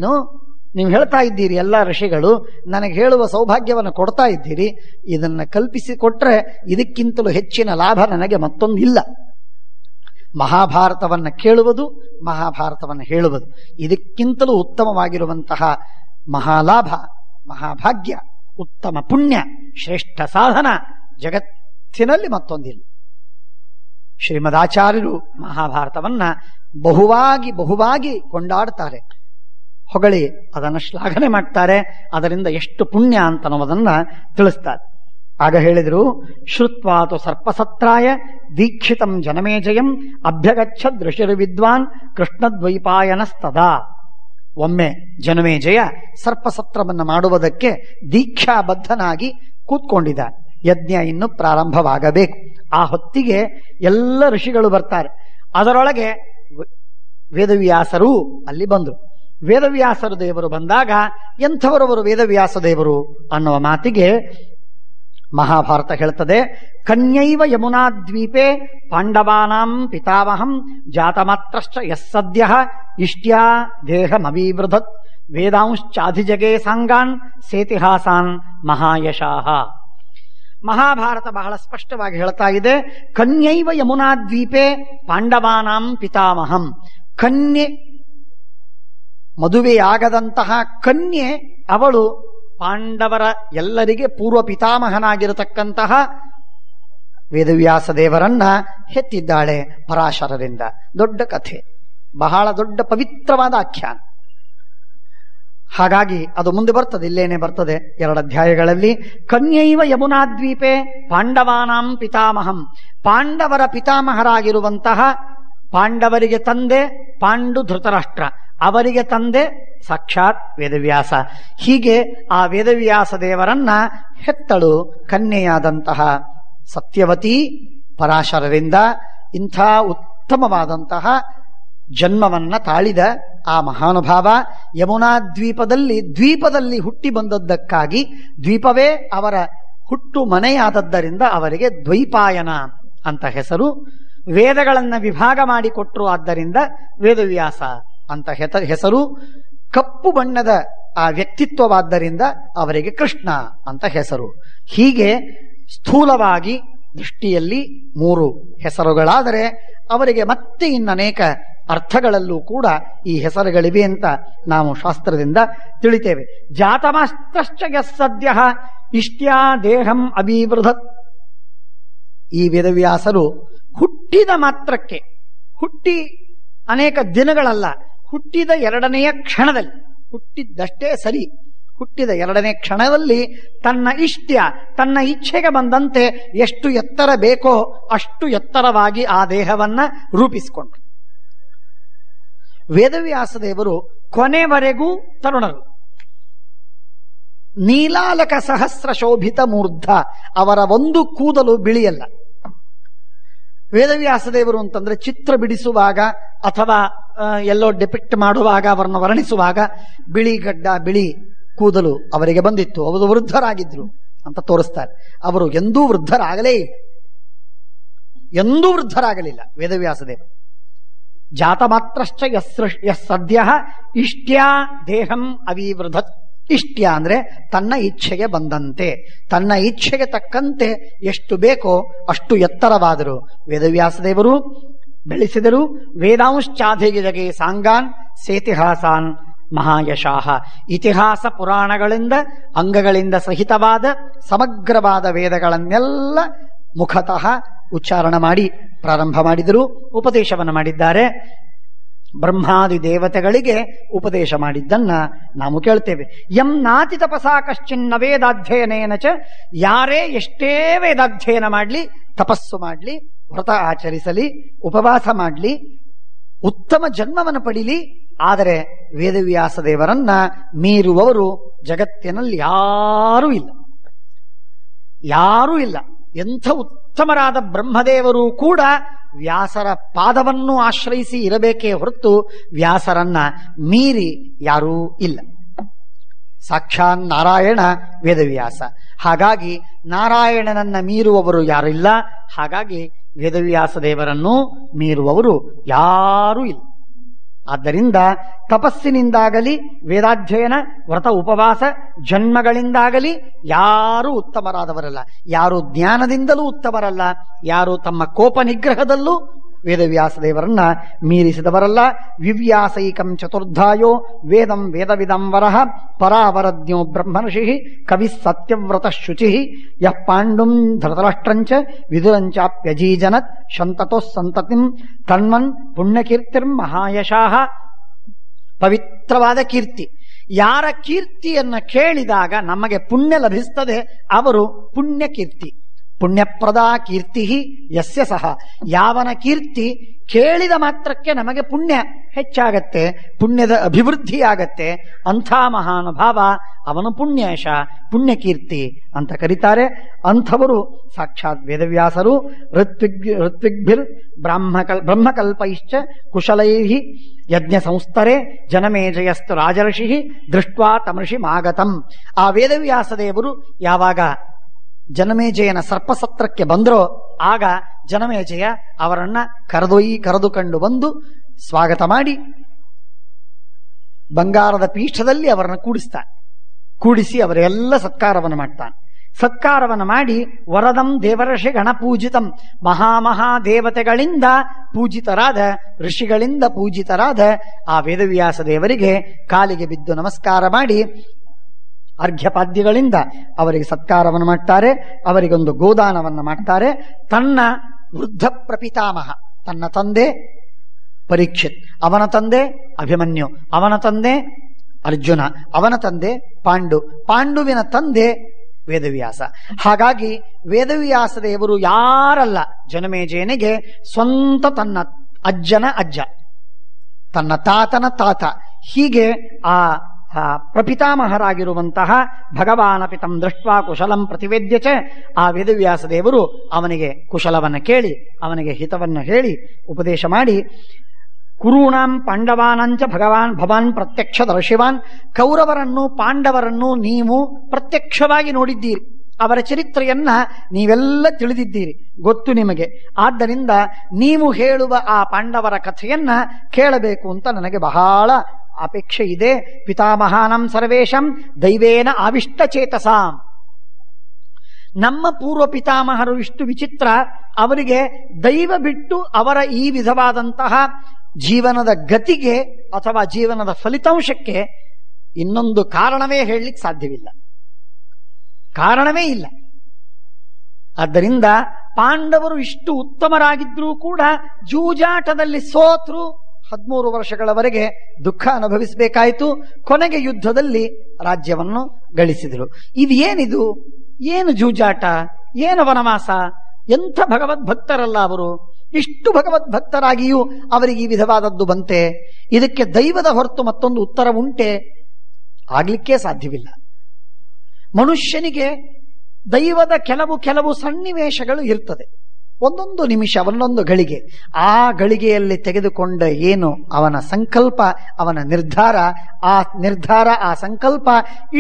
ನೀವು ಹೇಳ್ತಾ ಇದ್ದೀರಿ, ಎಲ್ಲ ಋಷಿಗಳು ನನಗೆ ಹೇಳುವ ಸೌಭಾಗ್ಯವನ್ನು ಕೊಡ್ತಾ ಇದ್ದೀರಿ, ಇದನ್ನ ಕಲ್ಪಿಸಿಕೊಟ್ರೆ ಇದಕ್ಕಿಂತಲೂ ಹೆಚ್ಚಿನ ಲಾಭ ನನಗೆ ಮತ್ತೊಂದಿಲ್ಲ. ಮಹಾಭಾರತವನ್ನು ಕೇಳುವುದು, ಮಹಾಭಾರತವನ್ನು ಹೇಳುವುದು, ಇದಕ್ಕಿಂತಲೂ ಉತ್ತಮವಾಗಿರುವಂತಹ ಮಹಾಲಾಭ, ಮಹಾಭಾಗ್ಯ, ಉತ್ತಮ ಪುಣ್ಯ, ಶ್ರೇಷ್ಠ ಸಾಧನ ಜಗತ್ತಿನಲ್ಲಿ ಮತ್ತೊಂದಿಲ್ಲ. ಶ್ರೀಮದಾಚಾರ್ಯರು ಮಹಾಭಾರತವನ್ನ ಬಹುವಾಗಿ ಕೊಂಡಾಡ್ತಾರೆ, ಹೊಗಳಿ ಅದನ್ನು ಶ್ಲಾಘನೆ ಮಾಡ್ತಾರೆ. ಅದರಿಂದ ಎಷ್ಟು ಪುಣ್ಯ ಅಂತನ್ನುವುದನ್ನ ತಿಳಿಸ್ತಾರೆ. ಆಗ ಹೇಳಿದರು, ಶ್ರುತ್ವಾತು ಸರ್ಪಸತ್ರಾಯ ದೀಕ್ಷಿತಂ ಜನಮೇಜಯಂ ಅಭ್ಯಗಚ್ಚದ್ ಋಷಿರ್ವಿದ್ವಾನ್ ಕೃಷ್ಣದ್ವೈಪಾಯನಸ್ತದಾ. ಒಮ್ಮೆ ಜನಮೇಜಯ ಸರ್ಪಸತ್ರವನ್ನು ಮಾಡುವುದಕ್ಕೆ ದೀಕ್ಷಾಬದ್ಧನಾಗಿ ಕೂತ್ಕೊಂಡಿದ್ದ. ಯಜ್ಞ ಇನ್ನು ಪ್ರಾರಂಭವಾಗಬೇಕು. ಆ ಹೊತ್ತಿಗೆ ಎಲ್ಲ ಋಷಿಗಳು ಬರ್ತಾರೆ. ಅದರೊಳಗೆ ವೇದವ್ಯಾಸರು ಅಲ್ಲಿ ಬಂದರು. ವೇದವ್ಯಾಸರು ದೇವರು ಬಂದಾಗ ಎಂಥವರವರು ವೇದವ್ಯಾಸ ದೇವರು ಅನ್ನುವ ಮಾತಿಗೆ ಮಹಾಭಾರತ ಹೇಳ್ತದೆ, ಕನ್ಯೈವ ಯಮುನಾ ದ್ವೀಪೆ ಪಾಂಡವಾನಾಂ ಪಿತಾಮಹಂ ಜಾತಮಾತ್ರಶ್ಚ ಯಸ್ಸದ್ಯಃ ಇಷ್ಟ್ಯಾ ದೇಹಮವೀವೃಧತ್ ವೇದಾಂಶ್ಚಾಧಿಜಗೆ ಸಾಂಗಾನ್ ಸೇತಿಹಾಸಾನ್ ಮಹಾಯಶಾಹ. ಮಹಾಭಾರತ ಬಹಳ ಸ್ಪಷ್ಟವಾಗಿ ಹೇಳ್ತಾ ಇದೆ, ಕನ್ಯೈವ ಯಮುನಾ ದ್ವೀಪೆ ಪಾಂಡವಾನಾಂ ಪಿತಾಮಹಂ. ಕನ್ಯೆ, ಮದುವೆಯಾಗದಂತಹ ಕನ್ಯೆ ಅವಳು ಪಾಂಡವರ ಎಲ್ಲರಿಗೆ ಪೂರ್ವ ಪಿತಾಮಹನಾಗಿರತಕ್ಕಂತಹ ವೇದವ್ಯಾಸ ದೇವರನ್ನ ಹೆತ್ತಿದ್ದಾಳೆ ಪರಾಶರರಿಂದ. ದೊಡ್ಡ ಕಥೆ, ಬಹಳ ದೊಡ್ಡ ಪವಿತ್ರವಾದ ಆಖ್ಯಾನ. ಹಾಗಾಗಿ ಅದು ಮುಂದೆ ಬರ್ತದೆ, ಇಲ್ಲೇನೆ ಬರ್ತದೆ 2 ಅಧ್ಯಾಯಗಳಲ್ಲಿ. ಕನ್ಯೈವ ಯಮುನಾ ದ್ವೀಪೆ ಪಾಂಡವಾನಾಂ ಪಿತಾಮಹಂ. ಪಾಂಡವರ ಪಿತಾಮಹರಾಗಿರುವಂತಹ, ಪಾಂಡವರಿಗೆ ತಂದೆ ಪಾಂಡು ಧೃತರಾಷ್ಟ್ರ, ಅವರಿಗೆ ತಂದೆ ಸಾಕ್ಷಾತ್ ವೇದವ್ಯಾಸ. ಹೀಗೆ ಆ ವೇದವ್ಯಾಸ ದೇವರನ್ನ ಹೆತ್ತಳು ಕನ್ಯೆಯಾದಂತಹ ಸತ್ಯವತಿ ಪರಾಶರರಿಂದ. ಇಂಥ ಉತ್ತಮವಾದಂತಹ ಜನ್ಮವನ್ನ ತಾಳಿದ ಆ ಮಹಾನುಭಾವ ಯಮುನಾ ದ್ವೀಪದಲ್ಲಿ ಹುಟ್ಟಿ ಬಂದದ್ದಕ್ಕಾಗಿ, ದ್ವೀಪವೇ ಅವರ ಹುಟ್ಟು ಮನೆಯಾದದ್ದರಿಂದ ಅವರಿಗೆ ದ್ವೈಪಾಯನ ಅಂತ ಹೆಸರು. ವೇದಗಳನ್ನ ವಿಭಾಗ ಮಾಡಿಕೊಟ್ರು, ಆದ್ದರಿಂದ ವೇದವ್ಯಾಸ ಅಂತ ಹೆಸರು. ಕಪ್ಪು ಬಣ್ಣದ ಆ ವ್ಯಕ್ತಿತ್ವವಾದ್ದರಿಂದ ಅವರಿಗೆ ಕೃಷ್ಣ ಅಂತ ಹೆಸರು. ಹೀಗೆ ಸ್ಥೂಲವಾಗಿ ದೃಷ್ಟಿಯಲ್ಲಿ 3 ಹೆಸರುಗಳಾದರೆ ಅವರಿಗೆ ಮತ್ತೆ ಇನ್ನನೇಕ ಅರ್ಥಗಳಲ್ಲೂ ಕೂಡ ಈ ಹೆಸರುಗಳಿವೆ ಅಂತ ನಾವು ಶಾಸ್ತ್ರದಿಂದ ತಿಳಿತೇವೆ. ಜಾತಮಾಸ್ತ್ರಶ್ಚ ಯಸ್ಸದ್ಯಃ ಇಷ್ಟ್ಯಾ ದೇಹಂ ಅವಿವೃಧತ್. ಈ ವೇದವ್ಯಾಸರು ಹುಟ್ಟಿದ ಮಾತ್ರಕ್ಕೆ, ಹುಟ್ಟಿ ಅನೇಕ ದಿನಗಳಲ್ಲ, ಹುಟ್ಟಿದ 2ನೆಯ ಕ್ಷಣದಲ್ಲಿ, ಹುಟ್ಟಿದ್ದಷ್ಟೇ ಸರಿ, ಹುಟ್ಟಿದ 2ನೇ ಕ್ಷಣದಲ್ಲಿ ತನ್ನ ಇಷ್ಟ್ಯ, ತನ್ನ ಇಚ್ಛೆಗೆ ಬಂದಂತೆ ಎಷ್ಟು ಎತ್ತರ ಬೇಕೋ ಅಷ್ಟು ಎತ್ತರವಾಗಿ ಆ ದೇಹವನ್ನ ರೂಪಿಸಿಕೊಂಡ್ರು. ವೇದವ್ಯಾಸದೇವರು ಕೊನೆವರೆಗೂ ತರುಣರು. ನೀಲಾಲಕ ಸಹಸ್ರ ಶೋಭಿತ ಮೂರ್ಧ, ಅವರ ಒಂದು ಕೂದಲು ಬಿಳಿಯಲ್ಲ. ವೇದವ್ಯಾಸದೇವರು ಅಂತಂದ್ರೆ ಚಿತ್ರ ಬಿಡಿಸುವಾಗ ಅಥವಾ ಎಲ್ಲೋ ಡಿಪಿಕ್ಟ್ ಮಾಡುವಾಗ, ಅವರನ್ನು ವರ್ಣಿಸುವಾಗ ಬಿಳಿ ಗಡ್ಡ, ಬಿಳಿ ಕೂದಲು ಅವರಿಗೆ ಬಂದಿತ್ತು, ಅವರು ವೃದ್ಧರಾಗಿದ್ರು ಅಂತ ತೋರಿಸ್ತಾರೆ. ಅವರು ಎಂದೂ ವೃದ್ಧರಾಗಲಿಲ್ಲ ವೇದವ್ಯಾಸದೇವರು. ಜಾತಮಾತ್ರಶ್ಚ ಯಸ್ಸದ್ಯ ಇಷ್ಟ್ಯಾ ದೇಹಂ ಅವಿವೃಧತ್. ಇಷ್ಟ್ಯ ಅಂದ್ರೆ ತನ್ನ ಇಚ್ಛೆಗೆ ಬಂದಂತೆ, ತನ್ನ ಇಚ್ಛೆಗೆ ತಕ್ಕಂತೆ ಎಷ್ಟು ಬೇಕೋ ಅಷ್ಟು ಎತ್ತರವಾದರು ವೇದವ್ಯಾಸದೇವರು. ಬೆಳೆಸಿದರು. ವೇದಾಂಶ್ಚಾಧಿಜಗೆ ಸಾಂಗಾನ್ ಸೇತಿಹಾಸಾನ್ ಮಹಾಯಶಾಹ. ಇತಿಹಾಸ ಪುರಾಣಗಳಿಂದ ಅಂಗಗಳಿಂದ ಸಹಿತವಾದ ಸಮಗ್ರವಾದ ವೇದಗಳನ್ನೆಲ್ಲ ಮುಖತಃ ಉಚ್ಚಾರಣ ಮಾಡಿ ಪ್ರಾರಂಭ ಮಾಡಿದರು, ಉಪದೇಶವನ್ನು ಮಾಡಿದ್ದಾರೆ. ಬ್ರಹ್ಮಾದಿ ದೇವತೆಗಳಿಗೆ ಉಪದೇಶ ಮಾಡಿದ್ದನ್ನ ನಾವು ಕೇಳ್ತೇವೆ. ಯಂ ನಾತಿ ತಪಸಾ ಕಶ್ಚಿನ್ನ ವೇದಾಧ್ಯಯನೇನ ಚ. ಯಾರೇ ಎಷ್ಟೇ ವೇದಾಧ್ಯಯನ ಮಾಡಲಿ, ತಪಸ್ಸು ಮಾಡಲಿ, ವ್ರತ ಆಚರಿಸಲಿ, ಉಪವಾಸ ಮಾಡಲಿ, ಉತ್ತಮ ಜನ್ಮವನ್ನು ಪಡೀಲಿ, ಆದರೆ ವೇದವ್ಯಾಸ ದೇವರನ್ನ ಮೀರುವವರು ಜಗತ್ತಿನಲ್ಲಿ ಯಾರೂ ಇಲ್ಲ. ಎಂಥ ಉತ್ತಮರಾದ ಬ್ರಹ್ಮದೇವರು ಕೂಡ ವ್ಯಾಸರ ಪಾದವನ್ನು ಆಶ್ರಯಿಸಿ ಇರಬೇಕೇ ಹೊರತು ವ್ಯಾಸರನ್ನ ಮೀರಿ ಯಾರೂ ಇಲ್ಲ. ಸಾಕ್ಷಾತ್ ನಾರಾಯಣ ವೇದವ್ಯಾಸ. ಹಾಗಾಗಿ ನಾರಾಯಣನನ್ನ ಮೀರುವವರು ಯಾರು ಇಲ್ಲ. ಹಾಗಾಗಿ ವೇದವ್ಯಾಸ ದೇವರನ್ನು ಮೀರುವವರು ಯಾರೂ ಇಲ್ಲ. ಆದ್ದರಿಂದ ತಪಸ್ಸಿನಿಂದಾಗಲಿ, ವೇದಾಧ್ಯಯನ, ವ್ರತ ಉಪವಾಸ, ಜನ್ಮಗಳಿಂದಾಗಲಿ ಯಾರೂ ಉತ್ತಮರಾದವರಲ್ಲ. ಯಾರು ಜ್ಞಾನದಿಂದಲೂ ಉತ್ತಮರಲ್ಲ, ಯಾರು ತಮ್ಮ ಕೋಪ ನಿಗ್ರಹದಲ್ಲೂ ವೇದವ್ಯಾಸದೇವರನ್ನ ಮೀರಿಸಿದವರಲ್ಲ. ವಿವ್ಯಾಸೈಕಂ ಚತುರ್ಧಾಯೋ ವೇದಂ ವೇದವಿದಂ ವರಃ ಪರಾವರಜ್ಞೋ ಬ್ರಹ್ಮರ್ಷಿ ಕವಿ ಸತ್ಯವ್ರತ ಶುಚಿ ಯಃ ಪಾಂಡುಂ ಧೃತರಾಷ್ಟ್ರಂಚ ವಿದುರಂಚಾಪ್ಯಜೀಜನತ್ ಶಂತತೋ ಸಂತತಿಂ ತನ್ಮನ್ ಪುಣ್ಯಕೀರ್ತಿರ್ ಮಹಾಯಶಾಹ. ಪವಿತ್ರವಾದ ಕೀರ್ತಿ. ಯಾರ ಕೀರ್ತಿಯನ್ನ ಕೇಳಿದಾಗ ನಮಗೆ ಪುಣ್ಯ ಲಭಿಸ್ತದೆ, ಅವರು ಪುಣ್ಯಕೀರ್ತಿ. ಪುಣ್ಯಪ್ರದ ಕೀರ್ತಿ ಯಸ್ಯ ಸಹ. ಯಾವನ ಕೀರ್ತಿ ಕೇಳಿದ ಮಾತ್ರಕ್ಕೆ ನಮಗೆ ಪುಣ್ಯ ಹೆಚ್ಚಾಗತ್ತೆ, ಪುಣ್ಯದ ಅಭಿವೃದ್ಧಿಯಾಗತ್ತೆ, ಅಂಥ ಮಹಾನುಭಾವ ಅವನು ಪುಣ್ಯೇಶ, ಪುಣ್ಯಕೀರ್ತಿ ಅಂತ ಕರೀತಾರೆ. ಅಂಥವರು ಸಾಕ್ಷಾತ್ ವೇದವ್ಯಾಸರು. ಋತ್ವಿಗ್ಭಿರ್ ಬ್ರಹ್ಮಕಲ್ಪೈಶ್ಚ ಕುಶಲೈಃ ಯಜ್ಞ ಸಂಸ್ತರೆ ಜನಮೇಜಯಸ್ತು ರಾಜರ್ಷಿ ದೃಷ್ಟ್ವಾ ತಮೃಷಿ ಮಾಗತಂ. ಆ ವೇದವ್ಯಾಸದೇವರು ಯಾವಾಗ ಜನಮೇಜಯನ ಸರ್ಪಸತ್ರಕ್ಕೆ ಬಂದರೋ ಆಗ ಜನಮೇಜಯ ಅವರನ್ನ ಕರೆದುಕೊಂಡು ಬಂದು ಸ್ವಾಗತ ಮಾಡಿ ಬಂಗಾರದ ಪೀಠದಲ್ಲಿ ಅವರನ್ನು ಕೂಡಿಸಿ ಅವರೆಲ್ಲ ಸತ್ಕಾರವನ್ನು ಮಾಡ್ತಾನೆ. ಸತ್ಕಾರವನ್ನು ಮಾಡಿ ವರದಂ ದೇವರ್ಷಿ ಗಣಪೂಜಿತಂ, ಮಹಾದೇವತೆಗಳಿಂದ ಪೂಜಿತರಾದ, ಋಷಿಗಳಿಂದ ಪೂಜಿತರಾದ ಆ ವೇದವ್ಯಾಸ ದೇವರಿಗೆ ಕಾಲಿಗೆ ಬಿದ್ದು ನಮಸ್ಕಾರ ಮಾಡಿ ಅರ್ಘ್ಯಪಾದ್ಯಗಳಿಂದ ಅವರಿಗೆ ಸತ್ಕಾರವನ್ನು ಮಾಡ್ತಾರೆ. ಅವರಿಗೊಂದು ಗೋದಾನವನ್ನು ಮಾಡ್ತಾರೆ. ತನ್ನ ವೃದ್ಧ ಪ್ರಪಿತಾಮಹ, ತನ್ನ ತಂದೆ ಪರೀಕ್ಷಿತ್, ಅವನ ತಂದೆ ಅಭಿಮನ್ಯು, ಅವನ ತಂದೆ ಅರ್ಜುನ, ಅವನ ತಂದೆ ಪಾಂಡುವಿನ ತಂದೆ ವೇದವ್ಯಾಸ. ಹಾಗಾಗಿ ವೇದವ್ಯಾಸ ದೇವರು ಯಾರಲ್ಲ, ಜನಮೇಜಯನಿಗೆ ಸ್ವಂತ ತನ್ನ ಅಜ್ಜನ ಅಜ್ಜ, ತನ್ನ ತಾತನ ತಾತ, ಹೀಗೆ ಆ ಪ್ರಪಿತಾಮಹರಾಗಿರುವಂತಹ ಭಗವಾನಪಿ ತಂ ದೃಷ್ಟ್ವಾ ಕುಶಲಂ ಪ್ರತಿವೇದ್ಯ ಚ, ಆ ವೇದವ್ಯಾಸ ದೇವರು ಅವನಿಗೆ ಕುಶಲವನ್ನು ಕೇಳಿ ಅವನಿಗೆ ಹಿತವನ್ನು ಹೇಳಿ ಉಪದೇಶ ಮಾಡಿ, ಕುರುಣಾಂ ಪಾಂಡವಾನಂಚ ಭವಾನ್ ಪ್ರತ್ಯಕ್ಷ ದರ್ಶಿವಾನ್, ಕೌರವರನ್ನು ಪಾಂಡವರನ್ನು ನೀವು ಪ್ರತ್ಯಕ್ಷವಾಗಿ ನೋಡಿದ್ದೀರಿ, ಅವರ ಚರಿತ್ರೆಯನ್ನ ನೀವೆಲ್ಲ ತಿಳಿದಿದ್ದೀರಿ, ಗೊತ್ತು ನಿಮಗೆ. ಆದ್ದರಿಂದ ನೀವು ಹೇಳುವ ಆ ಪಾಂಡವರ ಕಥೆಯನ್ನ ಕೇಳಬೇಕು ಅಂತ ನನಗೆ ಬಹಳ ಅಪೇಕ್ಷೆ ಇದೆ. ಪಿತಾಮಹಾನಂ ಸರ್ವೇಶಂ ದೈವೇನ ಆವಿಷ್ಟ ಚೇತಸಾಂ, ನಮ್ಮ ಪೂರ್ವ ಪಿತಾಮಹರು ಇಷ್ಟು ವಿಚಿತ್ರ, ಅವರಿಗೆ ದೈವ ಬಿಟ್ಟು ಅವರ ಈ ವಿಧವಾದಂತಹ ಜೀವನದ ಗತಿಗೆ ಅಥವಾ ಜೀವನದ ಫಲಿತಾಂಶಕ್ಕೆ ಇನ್ನೊಂದು ಕಾರಣವೇ ಹೇಳಲಿಕ್ಕೆ ಸಾಧ್ಯವಿಲ್ಲ, ಕಾರಣವೇ ಇಲ್ಲ. ಆದ್ದರಿಂದ ಪಾಂಡವರು ಇಷ್ಟು ಉತ್ತಮರಾಗಿದ್ರೂ ಕೂಡ ಜೂಜಾಟದಲ್ಲಿ ಸೋತ್ರು, 13 ವರ್ಷಗಳವರೆಗೆ ದುಃಖ ಅನುಭವಿಸಬೇಕಾಯಿತು. ಕೊನೆಗೆ ಯುದ್ಧದಲ್ಲಿ ರಾಜ್ಯವನ್ನು ಗಳಿಸಿದರು. ಇದೇನಿದು? ಏನು ಜೂಜಾಟ, ಏನು ವನವಾಸ? ಎಂಥ ಭಗವದ್ಭಕ್ತರಲ್ಲ ಅವರು. ಇಷ್ಟು ಭಗವದ್ಭಕ್ತರಾಗಿಯೂ ಅವರಿಗೆ ಈ ವಿಧವಾದದ್ದು ಬಂತೆ. ಇದಕ್ಕೆ ದೈವದ ಹೊರತು ಮತ್ತೊಂದು ಉತ್ತರ ಉಂಟೆ? ಆಗ್ಲಿಕ್ಕೆ ಸಾಧ್ಯವಿಲ್ಲ. ಮನುಷ್ಯನಿಗೆ ದೈವದ ಕೆಲವು ಸನ್ನಿವೇಶಗಳು ಇರ್ತದೆ, ಒಂದೊಂದು ನಿಮಿಷ, ಒಂದೊಂದು ಗಳಿಗೆ. ಆ ಗಳಿಗೆಯಲ್ಲಿ ತೆಗೆದುಕೊಂಡ ಏನು ಅವನ ಸಂಕಲ್ಪ, ಅವನ ನಿರ್ಧಾರ, ಆ ಸಂಕಲ್ಪ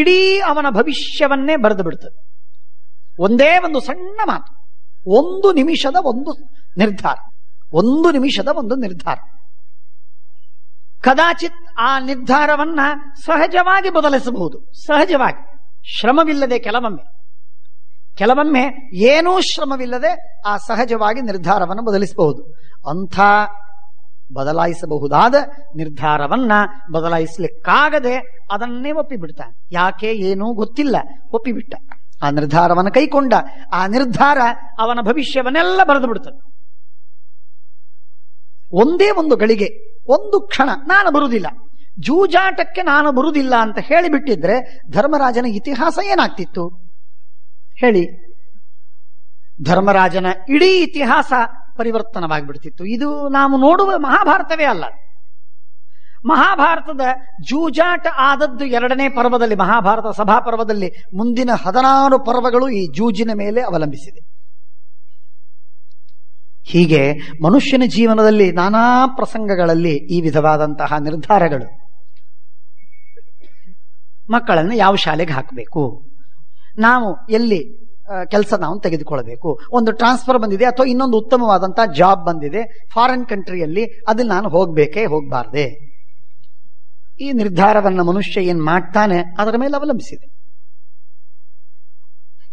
ಇಡೀ ಅವನ ಭವಿಷ್ಯವನ್ನೇ ಬರೆದು ಬಿಡ್ತದೆ. ಒಂದೇ ಒಂದು ಸಣ್ಣ ಮಾತು, ಒಂದು ನಿಮಿಷದ ಒಂದು ನಿರ್ಧಾರ, ಕದಾಚಿತ್ ಆ ನಿರ್ಧಾರವನ್ನ ಸಹಜವಾಗಿ ಬದಲಿಸಬಹುದು. ಸಹಜವಾಗಿ, ಶ್ರಮವಿಲ್ಲದೆ, ಕೆಲವೊಮ್ಮೆ ಏನೂ ಶ್ರಮವಿಲ್ಲದೆ ಆ ಸಹಜವಾಗಿ ನಿರ್ಧಾರವನ್ನು ಬದಲಿಸಬಹುದು. ಅಂಥ ಬದಲಾಯಿಸಬಹುದಾದ ನಿರ್ಧಾರವನ್ನ ಬದಲಾಯಿಸಲಿಕ್ಕಾಗದೆ ಅದನ್ನೇ ಒಪ್ಪಿಬಿಡ್ತಾನೆ. ಯಾಕೆ, ಏನೂ ಗೊತ್ತಿಲ್ಲ, ಒಪ್ಪಿಬಿಟ್ಟ. ಆ ನಿರ್ಧಾರವನ್ನು ಕೈಕೊಂಡ. ಆ ನಿರ್ಧಾರ ಅವನ ಭವಿಷ್ಯವನ್ನೆಲ್ಲ ಬರೆದು ಬಿಡ್ತದೆ. ಒಂದೇ ಒಂದು ಗಳಿಗೆ, ಒಂದು ಕ್ಷಣ ನಾನು ಬರುವುದಿಲ್ಲ, ಜೂಜಾಟಕ್ಕೆ ನಾನು ಬರುವುದಿಲ್ಲ ಅಂತ ಹೇಳಿಬಿಟ್ಟಿದ್ರೆ ಧರ್ಮರಾಜನ ಇತಿಹಾಸ ಏನಾಗ್ತಿತ್ತು ಹೇಳಿ? ಧರ್ಮರಾಜನ ಇಡೀ ಇತಿಹಾಸ ಪರಿವರ್ತನವಾಗಿಬಿಡ್ತಿತ್ತು. ಇದು ನಾವು ನೋಡುವ ಮಹಾಭಾರತವೇ ಅಲ್ಲ. ಮಹಾಭಾರತದ ಜೂಜಾಟ ಆದದ್ದು 2ನೇ ಪರ್ವದಲ್ಲಿ, ಮಹಾಭಾರತ ಸಭಾ ಪರ್ವದಲ್ಲಿ. ಮುಂದಿನ 16 ಪರ್ವಗಳು ಈ ಜೂಜಿನ ಮೇಲೆ ಅವಲಂಬಿಸಿದೆ. ಹೀಗೆ ಮನುಷ್ಯನ ಜೀವನದಲ್ಲಿ ನಾನಾ ಪ್ರಸಂಗಗಳಲ್ಲಿ ಈ ವಿಧವಾದಂತಹ ನಿರ್ಧಾರಗಳು. ಮಕ್ಕಳನ್ನು ಯಾವ ಶಾಲೆಗೆ ಹಾಕಬೇಕು, ನಾವು ಎಲ್ಲಿ ಕೆಲಸ ನಾವು ತೆಗೆದುಕೊಳ್ಬೇಕು, ಒಂದು ಟ್ರಾನ್ಸ್ಫರ್ ಬಂದಿದೆ ಅಥವಾ ಇನ್ನೊಂದು ಉತ್ತಮವಾದಂತಹ ಜಾಬ್ ಬಂದಿದೆ ಫಾರಿನ್ ಕಂಟ್ರಿಯಲ್ಲಿ, ಅದಲ್ಲಿ ನಾನು ಹೋಗಬಾರ್ದೆ, ಈ ನಿರ್ಧಾರವನ್ನ ಮನುಷ್ಯ ಏನ್ ಮಾಡ್ತಾನೆ ಅದರ ಮೇಲೆ ಅವಲಂಬಿಸಿದೆ.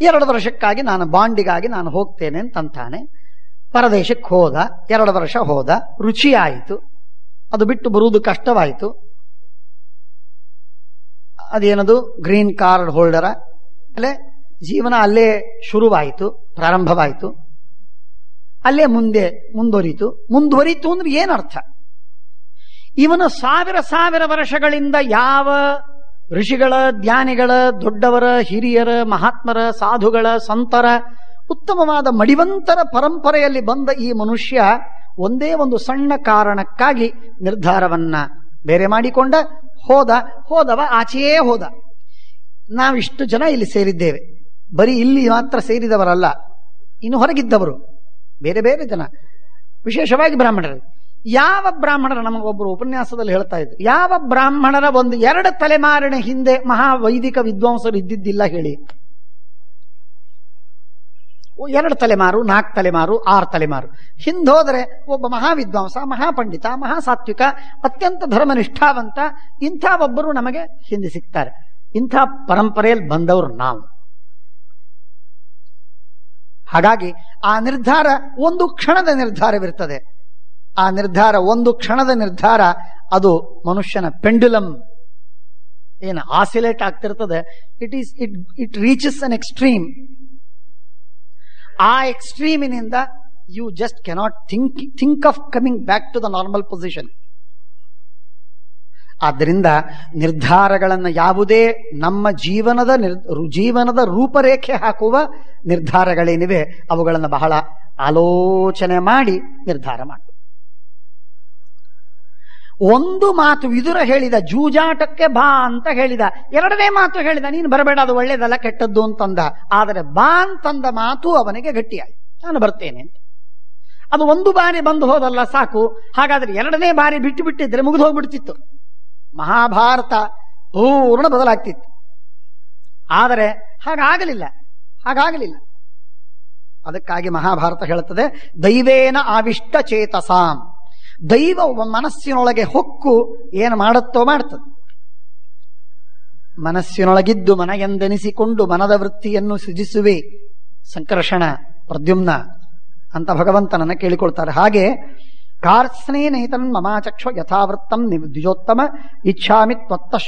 2 ವರ್ಷಕ್ಕಾಗಿ ನಾನು ಬಾಂಡಿಗಾಗಿ ನಾನು ಹೋಗ್ತೇನೆ ಅಂತಂತಾನೆ. ಪರದೇಶಕ್ಕೆ ಹೋದ, 2 ವರ್ಷ ಹೋದ, ರುಚಿ ಆಯಿತು, ಅದು ಬಿಟ್ಟು ಬರುವುದು ಕಷ್ಟವಾಯಿತು. ಅದೇನದು ಗ್ರೀನ್ ಕಾರ್ಡ್ ಹೋಲ್ಡರ ಅಲ್ಲೇ ಜೀವನ ಅಲ್ಲೇ ಶುರುವಾಯಿತು, ಪ್ರಾರಂಭವಾಯಿತು, ಅಲ್ಲೇ ಮುಂದುವರಿತು ಅಂದ್ರೆ ಏನರ್ಥ? ಇವನು ಸಾವಿರ ವರ್ಷಗಳಿಂದ ಯಾವ ಋಷಿಗಳ, ಜ್ಞಾನಿಗಳ, ದೊಡ್ಡವರ, ಹಿರಿಯರ, ಮಹಾತ್ಮರ, ಸಾಧುಗಳ, ಸಂತರ, ಉತ್ತಮವಾದ ಮಡಿವಂತರ ಪರಂಪರೆಯಲ್ಲಿ ಬಂದ ಈ ಮನುಷ್ಯ ಒಂದೇ ಒಂದು ಸಣ್ಣ ಕಾರಣಕ್ಕಾಗಿ ನಿರ್ಧಾರವನ್ನ ಬೇರೆ ಮಾಡಿಕೊಂಡ, ಹೋದವ ಆಚೆಯೇ ಹೋದ. ನಾವಿಷ್ಟು ಜನ ಇಲ್ಲಿ ಸೇರಿದ್ದೇವೆ, ಬರೀ ಇಲ್ಲಿ ಮಾತ್ರ ಸೇರಿದವರಲ್ಲ, ಇನ್ನು ಹೊರಗಿದ್ದವರು ಬೇರೆ ಬೇರೆ ಜನ, ವಿಶೇಷವಾಗಿ ಬ್ರಾಹ್ಮಣರು. ಯಾವ ಬ್ರಾಹ್ಮಣರ, ನಮಗೊಬ್ಬರು ಉಪನ್ಯಾಸದಲ್ಲಿ ಹೇಳ್ತಾ ಇದ್ರು, ಯಾವ ಬ್ರಾಹ್ಮಣರ 1-2 ತಲೆಮಾರಿನ ಹಿಂದೆ ಮಹಾವೈದಿಕ ವಿದ್ವಾಂಸರು ಇದ್ದಿದ್ದಿಲ್ಲ ಹೇಳಿ? 2 ತಲೆಮಾರು, 4 ತಲೆಮಾರು, 6 ತಲೆಮಾರು ಹಿಂದೋದ್ರೆ ಒಬ್ಬ ಮಹಾವಿದ್ವಾಂಸ, ಮಹಾಪಂಡಿತ, ಮಹಾಸಾತ್ವಿಕ, ಅತ್ಯಂತ ಧರ್ಮನಿಷ್ಠಾವಂತ ಇಂಥ ಒಬ್ಬರು ನಮಗೆ ಹಿಂದೆ ಸಿಗ್ತಾರೆ. ಇಂಥ ಪರಂಪರೆಯಲ್ಲಿ ಬಂದವರು ನಾವು. ಹಾಗಾಗಿ ಆ ನಿರ್ಧಾರ ಒಂದು ಕ್ಷಣದ ನಿರ್ಧಾರವಿರ್ತದೆ. ಆ ನಿರ್ಧಾರ ಒಂದು ಕ್ಷಣದ ನಿರ್ಧಾರ, ಅದು ಮನುಷ್ಯನ ಪೆಂಡುಲಮ್ ಏನು ಆಸಿಲೇಟ್ ಆಗ್ತಿರ್ತದೆ. It reaches an extreme. ಆ ಎಕ್ಸ್ಟ್ರೀಮಿನಿಂದ you just cannot think of coming back to the normal position. ಆದ್ದರಿಂದ ನಿರ್ಧಾರಗಳನ್ನು ಯಾವುದೇ ನಮ್ಮ ಜೀವನದ ರೂಪರೇಖೆ ಹಾಕುವ ನಿರ್ಧಾರಗಳೇನಿವೆ ಅವುಗಳನ್ನು ಬಹಳ ಆಲೋಚನೆ ಮಾಡಿ ನಿರ್ಧಾರ ಮಾಡಿ. ಒಂದು ಮಾತು ವಿದುರ ಹೇಳಿದ, ಜೂಜಾಟಕ್ಕೆ ಬಾ ಅಂತ ಹೇಳಿದ. 2ನೇ ಮಾತು ಹೇಳಿದ, ನೀನು ಬರಬೇಡ, ಅದು ಒಳ್ಳೇದಲ್ಲ, ಕೆಟ್ಟದ್ದು ಅಂತಂದ. ಆದರೆ ಬಾ ಅಂತಂದ ಮಾತು ಅವನಿಗೆ ಗಟ್ಟಿಯಾಗಿ, ನಾನು ಬರ್ತೇನೆ ಅಂತ. ಅದು ಒಂದು ಬಾರಿ ಬಂದು ಹೋದಲ್ಲ ಸಾಕು. ಹಾಗಾದ್ರೆ 2ನೇ ಬಾರಿ ಬಿಟ್ಟು ಬಿಟ್ಟಿದ್ರೆ ಮುಗಿದು ಹೋಗ್ಬಿಡ್ತಿತ್ತು, ಮಹಾಭಾರತ ಪೂರ್ಣ ಬದಲಾಗ್ತಿತ್ತು. ಆದರೆ ಹಾಗಾಗಲಿಲ್ಲ. ಅದಕ್ಕಾಗಿ ಮಹಾಭಾರತ ಹೇಳುತ್ತದೆ, ದೈವೇನ ಆವಿಷ್ಟ ಚೇತಸಾಂ. ದೈವ ಮನಸ್ಸಿನೊಳಗೆ ಹೊಕ್ಕು ಏನು ಮಾಡುತ್ತೋ ಮಾಡ್ತದೆ. ಮನಸ್ಸಿನೊಳಗಿದ್ದು ಮನಗೆಂದೆನಿಸಿಕೊಂಡು ಮನದ ವೃತ್ತಿಯನ್ನು ಸೃಜಿಸುವೆ ಸಂಕರ್ಷಣ ಪ್ರದ್ಯುಮ್ನ ಅಂತ ಭಗವಂತನನ್ನ ಕೇಳಿಕೊಳ್ತಾರೆ. ಹಾಗೆ ಕಾರ್ಸ್ನೇನೈತನ್ ಮಮಾಚಕ್ಷ ಯಥಾವೃತ್ತಂ ದ್ವಿಜೋತ್ತಮ ಇಚ್ಛಾಮಿ ತ್ವತ್ತಃ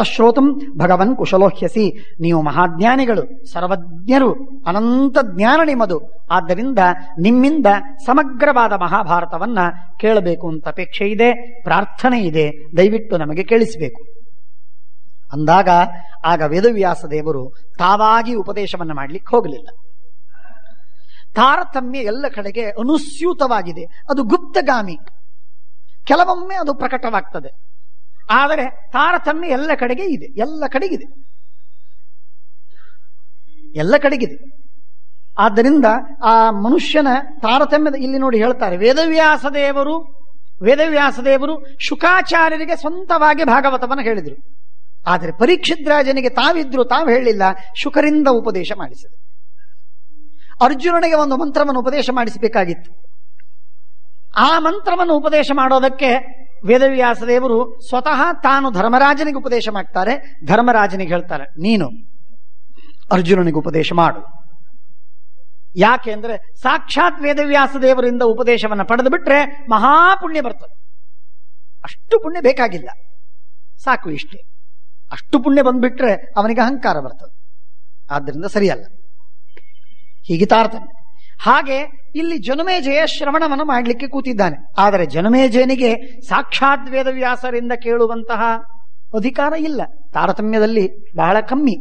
ಶ್ರೋತುಂ ಭಗವನ್ ಕುಶಲೋಹ್ಯಸಿ. ನೀವು ಮಹಾಜ್ಞಾನಿಗಳು, ಸರ್ವಜ್ಞರು, ಅನಂತ ಜ್ಞಾನ ನಿಮ್ಮದು. ಆದ್ದರಿಂದ ನಿಮ್ಮಿಂದ ಸಮಗ್ರವಾದ ಮಹಾಭಾರತವನ್ನ ಕೇಳಬೇಕು ಅಂತ ಅಪೇಕ್ಷೆ ಇದೆ, ಪ್ರಾರ್ಥನೆ ಇದೆ. ದಯವಿಟ್ಟು ನಮಗೆ ಕೇಳಿಸಬೇಕು ಅಂದಾಗ ಆಗ ವೇದವ್ಯಾಸ ದೇವರು ತಾವಾಗಿ ಉಪದೇಶವನ್ನ ಮಾಡಲಿಕ್ಕೆ ಹೋಗಲಿಲ್ಲ. ತಾರತಮ್ಯ ಎಲ್ಲ ಕಡೆಗೆ ಅನುಸ್ಯೂತವಾಗಿದೆ, ಅದು ಗುಪ್ತಗಾಮಿ. ಕೆಲವೊಮ್ಮೆ ಅದು ಪ್ರಕಟವಾಗ್ತದೆ, ಆದರೆ ತಾರತಮ್ಯ ಎಲ್ಲ ಕಡೆಗಿದೆ. ಆದ್ದರಿಂದ ಆ ಮನುಷ್ಯನ ತಾರತಮ್ಯದ ಇಲ್ಲಿ ನೋಡಿ ಹೇಳ್ತಾರೆ, ವೇದವ್ಯಾಸ ದೇವರು ಶುಕಾಚಾರ್ಯರಿಗೆ ಸ್ವಂತವಾಗಿ ಭಾಗವತವನ್ನು ಹೇಳಿದರು. ಆದರೆ ಪರೀಕ್ಷಿತ್ ರಾಜನಿಗೆ ತಾವು ಹೇಳಿಲ್ಲ, ಶುಕರಿಂದ ಉಪದೇಶ ಮಾಡಿಸಿದರು. ಅರ್ಜುನನಿಗೆ ಒಂದು ಮಂತ್ರವನ್ನು ಉಪದೇಶ ಮಾಡಿಸಬೇಕಾಗಿತ್ತು. ಆ ಮಂತ್ರವನ್ನು ಉಪದೇಶ ಮಾಡೋದಕ್ಕೆ ವೇದವ್ಯಾಸ ದೇವರು ಸ್ವತಃ ತಾನು ಧರ್ಮರಾಜನಿಗೆ ಉಪದೇಶ ಮಾಡ್ತಾರೆ. ಧರ್ಮರಾಜನಿಗೆ ಹೇಳ್ತಾರೆ, ನೀನು ಅರ್ಜುನನಿಗೆ ಉಪದೇಶ ಮಾಡು. ಯಾಕೆ ಅಂದ್ರೆ ಸಾಕ್ಷಾತ್ ವೇದವ್ಯಾಸ ದೇವರಿಂದ ಉಪದೇಶವನ್ನು ಪಡೆದು ಬಿಟ್ರೆ ಮಹಾಪುಣ್ಯ ಬರ್ತದೆ. ಅಷ್ಟು ಪುಣ್ಯ ಬೇಕಾಗಿಲ್ಲ, ಸಾಕು ಇಷ್ಟೇ. ಅಷ್ಟು ಪುಣ್ಯ ಬಂದ್ಬಿಟ್ರೆ ಅವನಿಗೆ ಅಹಂಕಾರ ಬರ್ತದೆ. ಆದ್ದರಿಂದ ಸರಿಯಲ್ಲ. ಹೀಗೆ ತಾರತಮ್ಯ. ಹಾಗೆ ಇಲ್ಲಿ ಜನಮೇಜಯ ಶ್ರವಣವನ್ನು ಮಾಡಲಿಕ್ಕೆ ಕೂತಿದ್ದಾನೆ. ಆದರೆ ಜನಮೇಜಯನಿಗೆ ಸಾಕ್ಷಾತ್ ವೇದವ್ಯಾಸರಿಂದ ಕೇಳುವಂತಹ ಅಧಿಕಾರ ಇಲ್ಲ, ತಾರತಮ್ಯದಲ್ಲಿ ಬಹಳ ಕಮ್ಮಿ.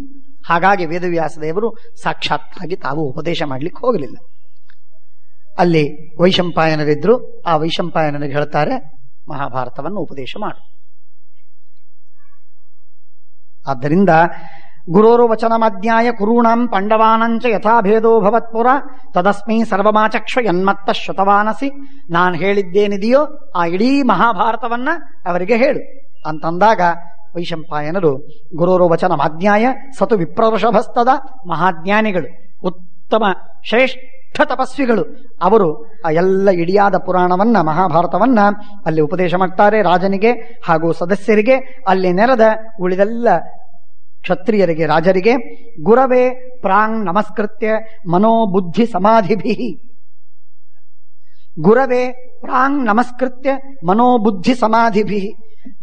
ಹಾಗಾಗಿ ವೇದವ್ಯಾಸ ದೇವರು ಸಾಕ್ಷಾತ್ತಾಗಿ ತಾವು ಉಪದೇಶ ಮಾಡಲಿಕ್ಕೆ ಹೋಗಲಿಲ್ಲ. ಅಲ್ಲಿ ವೈಶಂಪಾಯನರಿದ್ರು, ಆ ವೈಶಂಪಾಯನನಿಗೆ ಹೇಳ್ತಾರೆ, ಮಹಾಭಾರತವನ್ನು ಉಪದೇಶ ಮಾಡು. ಆದ್ದರಿಂದ ಗುರೋರು ವಚನಮಜ್ಞಾಯ ಕುರುಣಾಂ ಪಾಂಡವಾನಂಚ ಯಥಾಭೇದೋ ಭವತ್ಪುರ ತದಸ್ಮೈ ಸರ್ವಮಾಚಕ್ಷ ಯನ್ಮತ್ತ ಶ್ರುತವಾನಸಿ. ನಾನು ಹೇಳಿದ್ದೇನಿದೆಯೋ ಆ ಇಡೀ ಮಹಾಭಾರತವನ್ನ ಅವರಿಗೆ ಹೇಳು ಅಂತಂದಾಗ ವೈಶಂಪಾಯನರು ಗುರೋರು ವಚನಮಜ್ಞಾಯ ಸತು ವಿಪ್ರವೃಷಭಸ್ತದ, ಮಹಾಜ್ಞಾನಿಗಳು, ಉತ್ತಮ ಶ್ರೇಷ್ಠ ತಪಸ್ವಿಗಳು, ಅವರು ಆ ಎಲ್ಲ ಇಡಿಯಾದ ಪುರಾಣವನ್ನ ಮಹಾಭಾರತವನ್ನ ಅಲ್ಲಿ ಉಪದೇಶ ಮಾಡ್ತಾರೆ ರಾಜನಿಗೆ ಹಾಗೂ ಸದಸ್ಯರಿಗೆ, ಅಲ್ಲಿ ನೆರೆದ ಉಳಿದೆಲ್ಲ ಕ್ಷತ್ರಿಯರಿಗೆ, ರಾಜರಿಗೆ. ಗುರವೇ ಪ್ರಾಂಗ್ ನಮಸ್ಕೃತ್ಯ ಮನೋಬುದ್ಧಿ ಸಮಾಧಿಭಿ. ಗುರವೇ ಪ್ರಾಂಗ್ ನಮಸ್ಕೃತ್ಯ ಮನೋಬುದ್ಧಿ ಸಮಾಧಿಭಿ.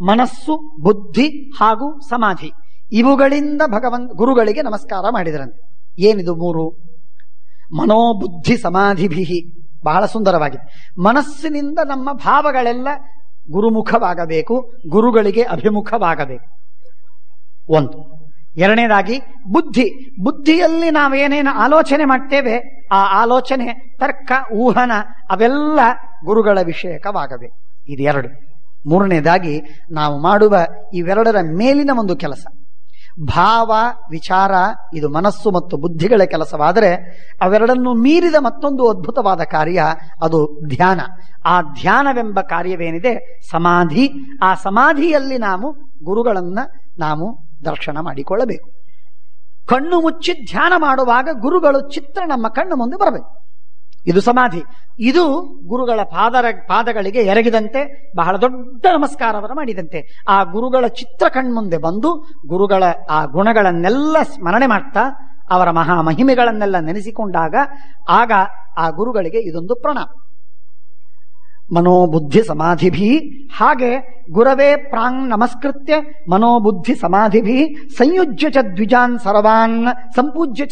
ಮನಸ್ಸು, ಬುದ್ಧಿ ಹಾಗೂ ಸಮಾಧಿ ಇವುಗಳಿಂದ ಗುರುಗಳಿಗೆ ನಮಸ್ಕಾರ ಮಾಡಿದರಂತೆ. ಏನಿದು 3? ಮನೋಬುದ್ಧಿ ಸಮಾಧಿಭಿ. ಬಹಳ ಸುಂದರವಾಗಿದೆ. ಮನಸ್ಸಿನಿಂದ ನಮ್ಮ ಭಾವಗಳೆಲ್ಲ ಗುರುಮುಖವಾಗಬೇಕು, ಗುರುಗಳಿಗೆ ಅಭಿಮುಖವಾಗಬೇಕು. ಒಂದು. ಎರಡನೇದಾಗಿ ಬುದ್ಧಿಯಲ್ಲಿ ನಾವೇನೇನು ಆಲೋಚನೆ ಮಾಡ್ತೇವೆ ಆ ಆಲೋಚನೆ, ತರ್ಕ, ಊಹನ ಅವೆಲ್ಲ ಗುರುಗಳ ವಿಷಯಕವಾಗಬೇಕು. ಇದು 2. ಮೂರನೇದಾಗಿ ನಾವು ಮಾಡುವ ಇವೆರಡರ ಮೇಲಿನ ಒಂದು ಕೆಲಸ, ಭಾವ ವಿಚಾರ, ಇದು ಮನಸ್ಸು ಮತ್ತು ಬುದ್ಧಿಗಳ ಕೆಲಸವಾದರೆ ಅವೆರಡನ್ನು ಮೀರಿದ ಮತ್ತೊಂದು ಅದ್ಭುತವಾದ ಕಾರ್ಯ, ಅದು ಧ್ಯಾನ. ಆ ಧ್ಯಾನವೆಂಬ ಕಾರ್ಯವೇನಿದೆ ಸಮಾಧಿ, ಆ ಸಮಾಧಿಯಲ್ಲಿ ನಾವು ಗುರುಗಳನ್ನ ನಾವು ದರ್ಶನ ಮಾಡಿಕೊಳ್ಳಬೇಕು. ಕಣ್ಣು ಮುಚ್ಚಿ ಧ್ಯಾನ ಮಾಡುವಾಗ ಗುರುಗಳು ಚಿತ್ರ ನಮ್ಮ ಕಣ್ಣು ಮುಂದೆ ಬರಬೇಕು. ಇದು ಸಮಾಧಿ. ಇದು ಗುರುಗಳ ಪಾದಗಳಿಗೆ ಎರಗಿದಂತೆ ಬಹಳ ದೊಡ್ಡ ನಮಸ್ಕಾರವನ್ನು ಮಾಡಿದಂತೆ. ಆ ಗುರುಗಳ ಚಿತ್ರ ಕಣ್ಮುಂದೆ ಬಂದು ಗುರುಗಳ ಆ ಗುಣಗಳನ್ನೆಲ್ಲ ಸ್ಮರಣೆ ಮಾಡ್ತಾ ಅವರ ಮಹಿಮೆಗಳನ್ನೆಲ್ಲ ನೆನೆಸಿಕೊಂಡಾಗ ಆಗ ಆ ಗುರುಗಳಿಗೆ ಇದೊಂದು ಪ್ರಣಾಮ. ಮನೋಬುದ್ಧಿ ಸಮಾಧಿಭಿ, ಹಾಗೆ ಗುರವೇ ಪ್ರಾಂಗ್ ನಮಸ್ಕೃತ್ಯ ಮನೋಬುದ್ಧಿ ಸಮಾಧಿಭಿ ಸಂಪೂಜ್ಯ ಚ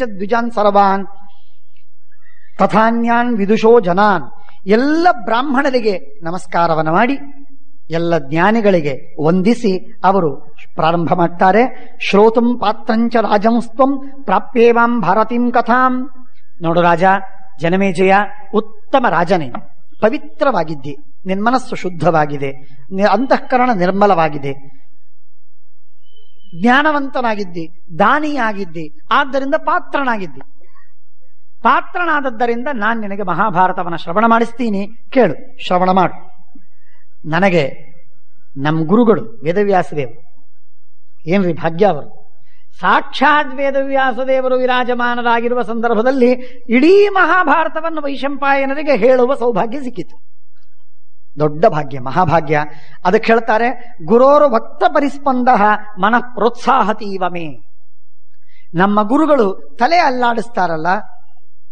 ದ್ವಿಜಾನ್ ಸರ್ವಾನ್ ತಥಾನ್ಯಾನ್ ವಿದುಷೋ ಜನಾನ್. ಎಲ್ಲ ಬ್ರಾಹ್ಮಣರಿಗೆ ನಮಸ್ಕಾರವನ್ನು ಮಾಡಿ ಎಲ್ಲ ಜ್ಞಾನಿಗಳಿಗೆ ವಂದಿಸಿ ಅವರು ಪ್ರಾರಂಭ ಮಾಡ್ತಾರೆ. ಶ್ರೋತುಂ ಪಾತ್ರಂಚ ರಾಜಂಸ್ತ್ವಂ ಪ್ರಾಪ್ಯೇವಾಂ ಭಾರತೀಂ ಕಥಾಂ. ನೋಡು ರಾಜ ಜನಮೇಜಯ, ಉತ್ತಮ ರಾಜನೇ, ಪವಿತ್ರವಾಗಿದ್ದಿ, ನಿನ್ಮನಸ್ಸು ಶುದ್ಧವಾಗಿದೆ, ಅಂತಃಕರಣ ನಿರ್ಮಲವಾಗಿದೆ, ಜ್ಞಾನವಂತನಾಗಿದ್ದಿ, ದಾನಿಯಾಗಿದ್ದಿ, ಆದ್ದರಿಂದ ಪಾತ್ರನಾಗಿದ್ದಿ. ಪಾತ್ರನಾದದ್ದರಿಂದ ನಾನು ನಿನಗೆ ಮಹಾಭಾರತವನ್ನು ಶ್ರವಣ ಮಾಡಿಸ್ತೀನಿ, ಕೇಳು, ಶ್ರವಣ ಮಾಡು. ನನಗೆ ನಮ್ಮ ಗುರುಗಳು ವೇದವ್ಯಾಸದೇವರು, ಏನ್ರಿ ಭಾಗ್ಯ ಅವರು, ಸಾಕ್ಷಾತ್ ವೇದವ್ಯಾಸದೇವರು ವಿರಾಜಮಾನರಾಗಿರುವ ಸಂದರ್ಭದಲ್ಲಿ ಇಡೀ ಮಹಾಭಾರತವನ್ನು ವೈಶಂಪಾಯನರಿಗೆ ಹೇಳುವ ಸೌಭಾಗ್ಯ ಸಿಕ್ಕಿತು. ದೊಡ್ಡ ಭಾಗ್ಯ, ಮಹಾಭಾಗ್ಯ. ಅದಕ್ಕೆ ಹೇಳ್ತಾರೆ, ಗುರೋರು ಭಕ್ತ ಪರಿಸ್ಪಂದ ಮನಃ ಪ್ರೋತ್ಸಾಹತೀವಮೇ. ನಮ್ಮ ಗುರುಗಳು ತಲೆ ಅಲ್ಲಾಡಿಸ್ತಾರಲ್ಲ,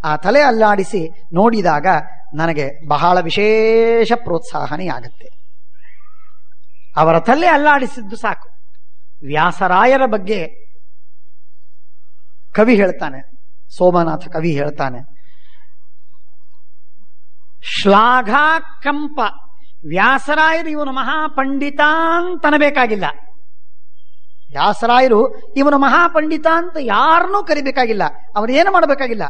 ಆ ತಲೆ ಅಲ್ಲಾಡಿಸಿ ನೋಡಿದಾಗ ನನಗೆ ಬಹಳ ವಿಶೇಷ ಪ್ರೋತ್ಸಾಹನೆ ಆಗುತ್ತೆ. ಅವರ ತಲೆ ಅಲ್ಲಾಡಿಸಿದ್ದು ಸಾಕು. ವ್ಯಾಸರಾಯರ ಬಗ್ಗೆ ಕವಿ ಹೇಳ್ತಾನೆ, ಸೋಮನಾಥ ಕವಿ ಹೇಳ್ತಾನೆ, ಶ್ಲಾಘಾಕಂಪ. ವ್ಯಾಸರಾಯರು ಇವನು ಮಹಾಪಂಡಿತ ಅಂತನಬೇಕಾಗಿಲ್ಲ. ವ್ಯಾಸರಾಯರು ಇವನು ಮಹಾಪಂಡಿತ ಅಂತ ಯಾರನ್ನೂ ಕರಿಬೇಕಾಗಿಲ್ಲ. ಅವರೇನು ಮಾಡಬೇಕಾಗಿಲ್ಲ.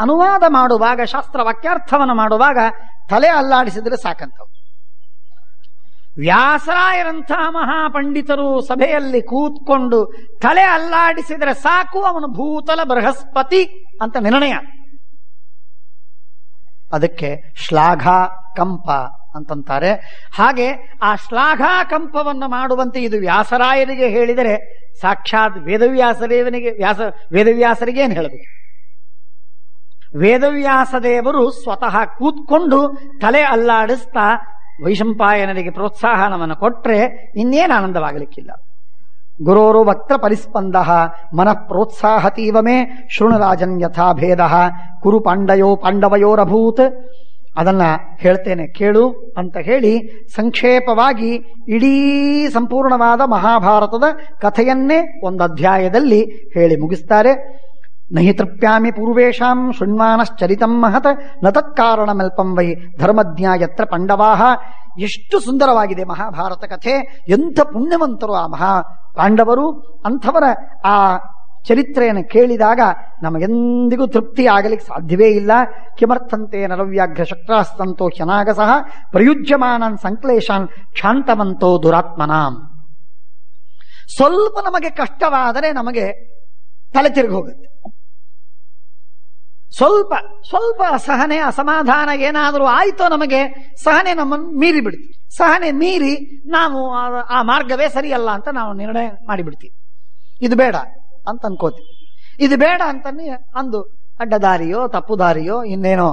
ಅನುವಾದ ಮಾಡುವಾಗ, ಶಾಸ್ತ್ರ ವಾಕ್ಯಾರ್ಥವನ್ನು ಮಾಡುವಾಗ ತಲೆ ಅಲ್ಲಾಡಿಸಿದ್ರೆ ಸಾಕಂತವು. ವ್ಯಾಸರಾಯರಂಥ ಮಹಾಪಂಡಿತರು ಸಭೆಯಲ್ಲಿ ಕೂತ್ಕೊಂಡು ತಲೆ ಅಲ್ಲಾಡಿಸಿದರೆ ಸಾಕು, ಅವನು ಭೂತಲ ಬೃಹಸ್ಪತಿ ಅಂತ ನಿರ್ಣಯ. ಅದಕ್ಕೆ ಶ್ಲಾಘಾ ಕಂಪ ಅಂತಂತಾರೆ. ಹಾಗೆ ಆ ಶ್ಲಾಘಾ ಕಂಪವನ್ನು ಮಾಡುವಂತೆ ಇದು ವ್ಯಾಸರಾಯರಿಗೆ ಹೇಳಿದರೆ ಸಾಕ್ಷಾತ್ ವೇದವ್ಯಾಸರಿಗೆ ಏನು ಹೇಳಬೇಕು? ವೇದವ್ಯಾಸದೇವರು ಸ್ವತಃ ಕೂತ್ಕೊಂಡು ತಲೆ ಅಲ್ಲಾಡಿಸ್ತಾ ವೈಶಂಪಾಯನರಿಗೆ ಪ್ರೋತ್ಸಾಹನವನ್ನು ಕೊಟ್ರೆ ಇನ್ನೇನು ಆನಂದವಾಗಲಿಕ್ಕಿಲ್ಲ. ಗುರೋರು ವಕ್ತ ಪರಿಸ್ಪಂದ ಮನಃ ಪ್ರೋತ್ಸಾಹತೀವಮೇ ಶೃಣುರಾಜನ್ ಯಥಾ ಭೇದ ಕುರು ಪಾಂಡವಯೋರಭೂತ್. ಅದನ್ನ ಹೇಳ್ತೇನೆ ಕೇಳು ಅಂತ ಹೇಳಿ ಸಂಕ್ಷೇಪವಾಗಿ ಇಡೀ ಸಂಪೂರ್ಣವಾದ ಮಹಾಭಾರತದ ಕಥೆಯನ್ನೇ ಒಂದು ಅಧ್ಯಾಯದಲ್ಲಿ ಹೇಳಿ ಮುಗಿಸ್ತಾರೆ. ನಹಿ ತೃಪ್ಯಾಮಿ ಪೂರ್ವೇಶಾಂ ಶೃಣ್ವಾನಶ್ಚರಿತಂ ಮಹತ್ ನ ತತ್ಕಾರಣಮಲ್ಪಂ ವೈ ಧರ್ಮಜ್ಞ ಯತ್ರ ಪಾಂಡವಾಹ. ಎಷ್ಟು ಸುಂದರವಾಗಿದೆ ಮಹಾಭಾರತ ಕಥೆ. ಎಂಥ ಪುಣ್ಯವಂತರು ಆ ಪಾಂಡವರು. ಅಂಥವರ ಆ ಚರಿತ್ರೆಯನ್ನು ಕೇಳಿದಾಗ ನಮಗೆಂದಿಗೂ ತೃಪ್ತಿ ಆಗಲಿಕ್ಕೆ ಸಾಧ್ಯವೇ ಇಲ್ಲ. ಕಿಮರ್ಥಂತೆ ನರವ್ಯಾಘ್ರ ಶಕ್ರಾಸ್ತಂತೋ ಹ್ಯನಾಗಸಃ ಪ್ರಯುಜ್ಯಮಾನನ್ ಸಂಕ್ಲೇಶಾನ್ ಕ್ಷಾಂತವಂತೋ ದುರಾತ್ಮನಾಂ. ಸ್ವಲ್ಪ ನಮಗೆ ಕಷ್ಟವಾದರೆ ನಮಗೆ ತಲೆ ತಿರುಗಿ ಹೋಗುತ್ತೆ. ಸ್ವಲ್ಪ ಸ್ವಲ್ಪ ಅಸಹನೆ ಅಸಮಾಧಾನ ಏನಾದರೂ ಆಯ್ತೋ ನಮಗೆ ಸಹನೆ ನಮ್ಮನ್ನು ಮೀರಿ ಬಿಡ್ತೀವಿ. ಸಹನೆ ಮೀರಿ ನಾವು ಆ ಮಾರ್ಗವೇ ಸರಿಯಲ್ಲ ಅಂತ ನಾವು ನಿರ್ಣಯ ಮಾಡಿಬಿಡ್ತೀವಿ. ಇದು ಬೇಡ ಅಂತ ಅನ್ಕೋತೀವಿ. ಇದು ಬೇಡ ಅಂತನೇ ಅಂದು ಅಡ್ಡದಾರಿಯೋ ತಪ್ಪುದಾರಿಯೋ ಇನ್ನೇನೋ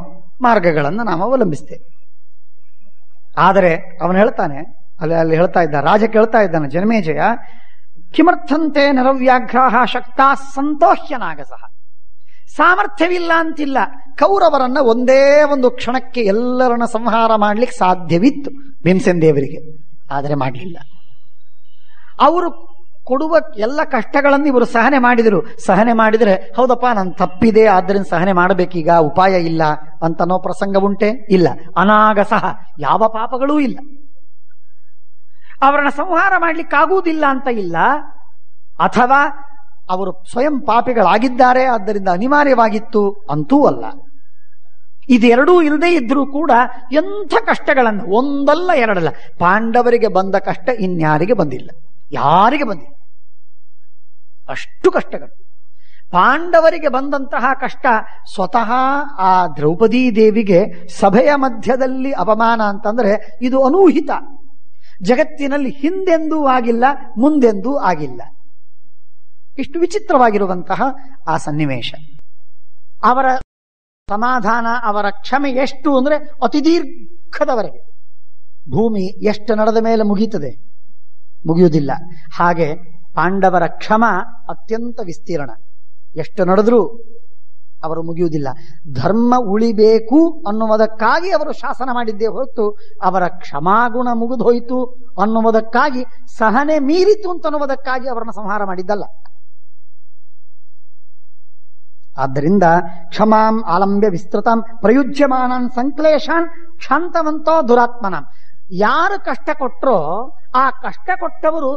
ಮಾರ್ಗಗಳನ್ನು ನಾವು ಅವಲಂಬಿಸ್ತೇವೆ. ಆದರೆ ಅವನು ಹೇಳ್ತಾನೆ, ಅಲ್ಲಿ ಹೇಳ್ತಾ ಇದ್ದ ರಾಜ ಕೇಳ್ತಾ ಇದ್ದಾನೆ ಜನಮೇಜಯ, ಕಿಮರ್ಥಂತೆ ನರವ್ಯಾಘ್ರಾಹ ಶಕ್ತಾ ಸಂತೋಹ್ಯನಾಗಸಃ. ಸಾಮರ್ಥ್ಯವಿಲ್ಲ ಅಂತಿಲ್ಲ. ಕೌರವರನ್ನ ಒಂದೇ ಒಂದು ಕ್ಷಣಕ್ಕೆ ಎಲ್ಲರನ್ನ ಸಂಹಾರ ಮಾಡ್ಲಿಕ್ಕೆ ಸಾಧ್ಯವಿತ್ತು ಭೀಮಸೇನ ದೇವರಿಗೆ, ಆದರೆ ಮಾಡಲಿಲ್ಲ. ಅವರು ಕೊಡುವ ಎಲ್ಲ ಕಷ್ಟಗಳನ್ನು ಇವರು ಸಹನೆ ಮಾಡಿದರು. ಸಹನೆ ಮಾಡಿದರೆ ಹೌದಪ್ಪ ನನ್ನ ತಪ್ಪಿದೆ ಆದ್ದರಿಂದ ಸಹನೆ ಮಾಡಬೇಕೀಗ, ಉಪಾಯ ಇಲ್ಲ ಅಂತನೋ ಪ್ರಸಂಗ ಉಂಟೆ? ಇಲ್ಲ. ಅನಾಗಸಃ, ಯಾವ ಪಾಪಗಳೂ ಇಲ್ಲ. ಅವರನ್ನ ಸಂಹಾರ ಮಾಡ್ಲಿಕ್ಕಾಗುವುದಿಲ್ಲ ಅಂತ ಇಲ್ಲ, ಅಥವಾ ಅವರು ಸ್ವಯಂ ಪಾಪಿಗಳಾಗಿದ್ದಾರೆ ಆದ್ದರಿಂದ ಅನಿವಾರ್ಯವಾಗಿತ್ತು ಅಂತೂ ಅಲ್ಲ. ಇದೆರಡೂ ಇಲ್ಲದೆ ಇದ್ರೂ ಕೂಡ ಎಂಥ ಕಷ್ಟಗಳನ್ನು, ಒಂದಲ್ಲ ಎರಡಲ್ಲ, ಪಾಂಡವರಿಗೆ ಬಂದ ಕಷ್ಟ ಇನ್ಯಾರಿಗೆ ಬಂದಿಲ್ಲ, ಯಾರಿಗೆ ಬಂದಿಲ್ಲ. ಅಷ್ಟು ಕಷ್ಟಗಳು ಪಾಂಡವರಿಗೆ ಬಂದಂತಹ ಕಷ್ಟ. ಸ್ವತಃ ಆ ದ್ರೌಪದೀ ದೇವಿಗೆ ಸಭೆಯ ಮಧ್ಯದಲ್ಲಿ ಅಪಮಾನ ಅಂತಂದ್ರೆ ಇದು ಅನೂಹಿತ. ಜಗತ್ತಿನಲ್ಲಿ ಹಿಂದೆಂದೂ ಆಗಿಲ್ಲ, ಮುಂದೆಂದೂ ಆಗಿಲ್ಲ. ಇಷ್ಟು ವಿಚಿತ್ರವಾಗಿರುವಂತಹ ಆ ಸನ್ನಿವೇಶ. ಅವರ ಸಮಾಧಾನ, ಅವರ ಕ್ಷಮೆ ಎಷ್ಟು ಅಂದ್ರೆ ಅತಿ ದೀರ್ಘದವರೆಗೆ. ಭೂಮಿ ಎಷ್ಟು ನಡೆದ ಮೇಲೆ ಮುಗೀತದೆ? ಮುಗಿಯುವುದಿಲ್ಲ. ಹಾಗೆ ಪಾಂಡವರ ಕ್ಷಮ ಅತ್ಯಂತ ವಿಸ್ತೀರ್ಣ. ಎಷ್ಟು ನಡೆದ್ರೂ ಅವರು ಮುಗಿಯುವುದಿಲ್ಲ. ಧರ್ಮ ಉಳಿಬೇಕು ಅನ್ನುವುದಕ್ಕಾಗಿ ಅವರು ಶಾಸನ ಮಾಡಿದ್ದೇ ಹೊರತು ಅವರ ಕ್ಷಮಾಗುಣ ಮುಗಿದು ಹೋಯಿತು ಅನ್ನುವುದಕ್ಕಾಗಿ, ಸಹನೆ ಮೀರಿತು ಅಂತನ್ನುವುದಕ್ಕಾಗಿ ಅವರನ್ನು ಸಂಹಾರ ಮಾಡಿದ್ದಲ್ಲ. ಆದ್ದರಿಂದ ಕ್ಷಮಾಂ ಆಲಂಬ್ಯ ವಿಸ್ತೃತಾಂ ಪ್ರಯುಜ್ಯಮಾನಾನ್ ಸಂಕ್ಲೇಶಾನ್ ಕ್ಷಾಂತವಂತೋ ದುರಾತ್ಮನಾಂ. ಯಾರು ಕಷ್ಟ ಕೊಟ್ಟರೋ ಆ ಕಷ್ಟ ಕೊಟ್ಟವರು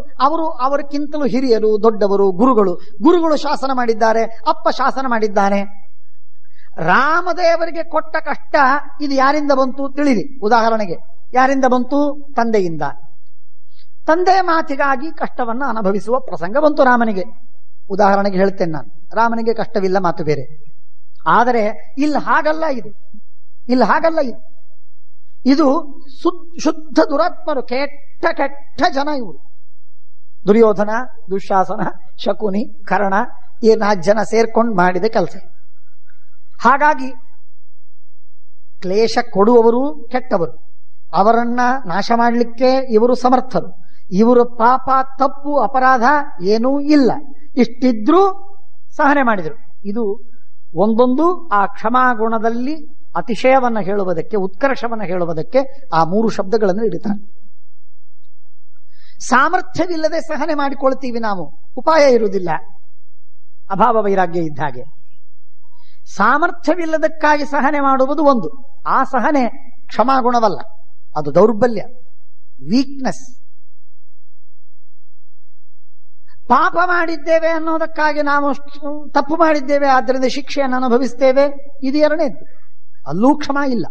ಅವರಿಗಿಂತಲೂ ಹಿರಿಯರು, ದೊಡ್ಡವರು, ಗುರುಗಳು ಶಾಸನ ಮಾಡಿದ್ದಾರೆ, ಅಪ್ಪ ಶಾಸನ ಮಾಡಿದ್ದಾನೆ. ರಾಮದೇವರಿಗೆ ಕೊಟ್ಟ ಕಷ್ಟ ಇದು ಯಾರಿಂದ ಬಂತು ತಿಳಿರಿ. ಉದಾಹರಣೆಗೆ ಯಾರಿಂದ ಬಂತು? ತಂದೆಯಿಂದ. ತಂದೆಯ ಮಾತಿಗಾಗಿ ಕಷ್ಟವನ್ನು ಅನುಭವಿಸುವ ಪ್ರಸಂಗ ಬಂತು ರಾಮನಿಗೆ. ಉದಾಹರಣೆಗೆ ಹೇಳ್ತೇನೆ ನಾನು, ರಾಮನಿಗೆ ಕಷ್ಟವಿಲ್ಲ, ಮಾತು ಬೇರೆ. ಆದರೆ ಇಲ್ಲಿ ಹಾಗಲ್ಲ. ಇದು ಶುದ್ಧ ದುರಾತ್ಮರು, ಕೆಟ್ಟ ಜನ ಇವರು. ದುರ್ಯೋಧನ, ದುಶ್ಯಾಸನ, ಶಕುನಿ, ಕರ್ಣ, ಈ 4 ಜನ ಸೇರ್ಕೊಂಡು ಮಾಡಿದ ಕೆಲಸ. ಹಾಗಾಗಿ ಕ್ಲೇಶ ಕೊಡುವವರು ಕೆಟ್ಟವರು, ಅವರನ್ನ ನಾಶ ಮಾಡಲಿಕ್ಕೆ ಇವರು ಸಮರ್ಥರು. ಇವರು ಪಾಪ, ತಪ್ಪು, ಅಪರಾಧ ಏನೂ ಇಲ್ಲ. ಇಷ್ಟಿದ್ರೂ ಸಹನೆ ಮಾಡಿದರು. ಇದು ಒಂದೊಂದು ಆ ಕ್ಷಮಾಗುಣದಲ್ಲಿ ಅತಿಶಯವನ್ನು ಹೇಳುವುದಕ್ಕೆ, ಉತ್ಕರ್ಷವನ್ನು ಹೇಳುವುದಕ್ಕೆ ಆ 3 ಶಬ್ದಗಳನ್ನು ಇಡುತ್ತಾರೆ. ಸಾಮರ್ಥ್ಯವಿಲ್ಲದೆ ಸಹನೆ ಮಾಡಿಕೊಳ್ತೀವಿ ನಾವು, ಉಪಾಯ ಇರುವುದಿಲ್ಲ. ಅಭಾವ ವೈರಾಗ್ಯ ಇದ್ದ ಹಾಗೆ. ಸಾಮರ್ಥ್ಯವಿಲ್ಲದಕ್ಕಾಗಿ ಸಹನೆ ಮಾಡುವುದು ಒಂದು. ಆ ಸಹನೆ ಕ್ಷಮಾಗುಣವಲ್ಲ, ಅದು ದೌರ್ಬಲ್ಯ, ವೀಕ್ನೆಸ್. ಪಾಪ ಮಾಡಿದ್ದೇವೆ ಅನ್ನೋದಕ್ಕಾಗಿ ನಾವು ತಪ್ಪು ಮಾಡಿದ್ದೇವೆ, ಆದ್ದರಿಂದ ಶಿಕ್ಷೆಯನ್ನು ಅನುಭವಿಸ್ತೇವೆ, ಇದು ಎರಡನೇದು. ಅಲ್ಲೂ ಕ್ಷಮ ಇಲ್ಲ.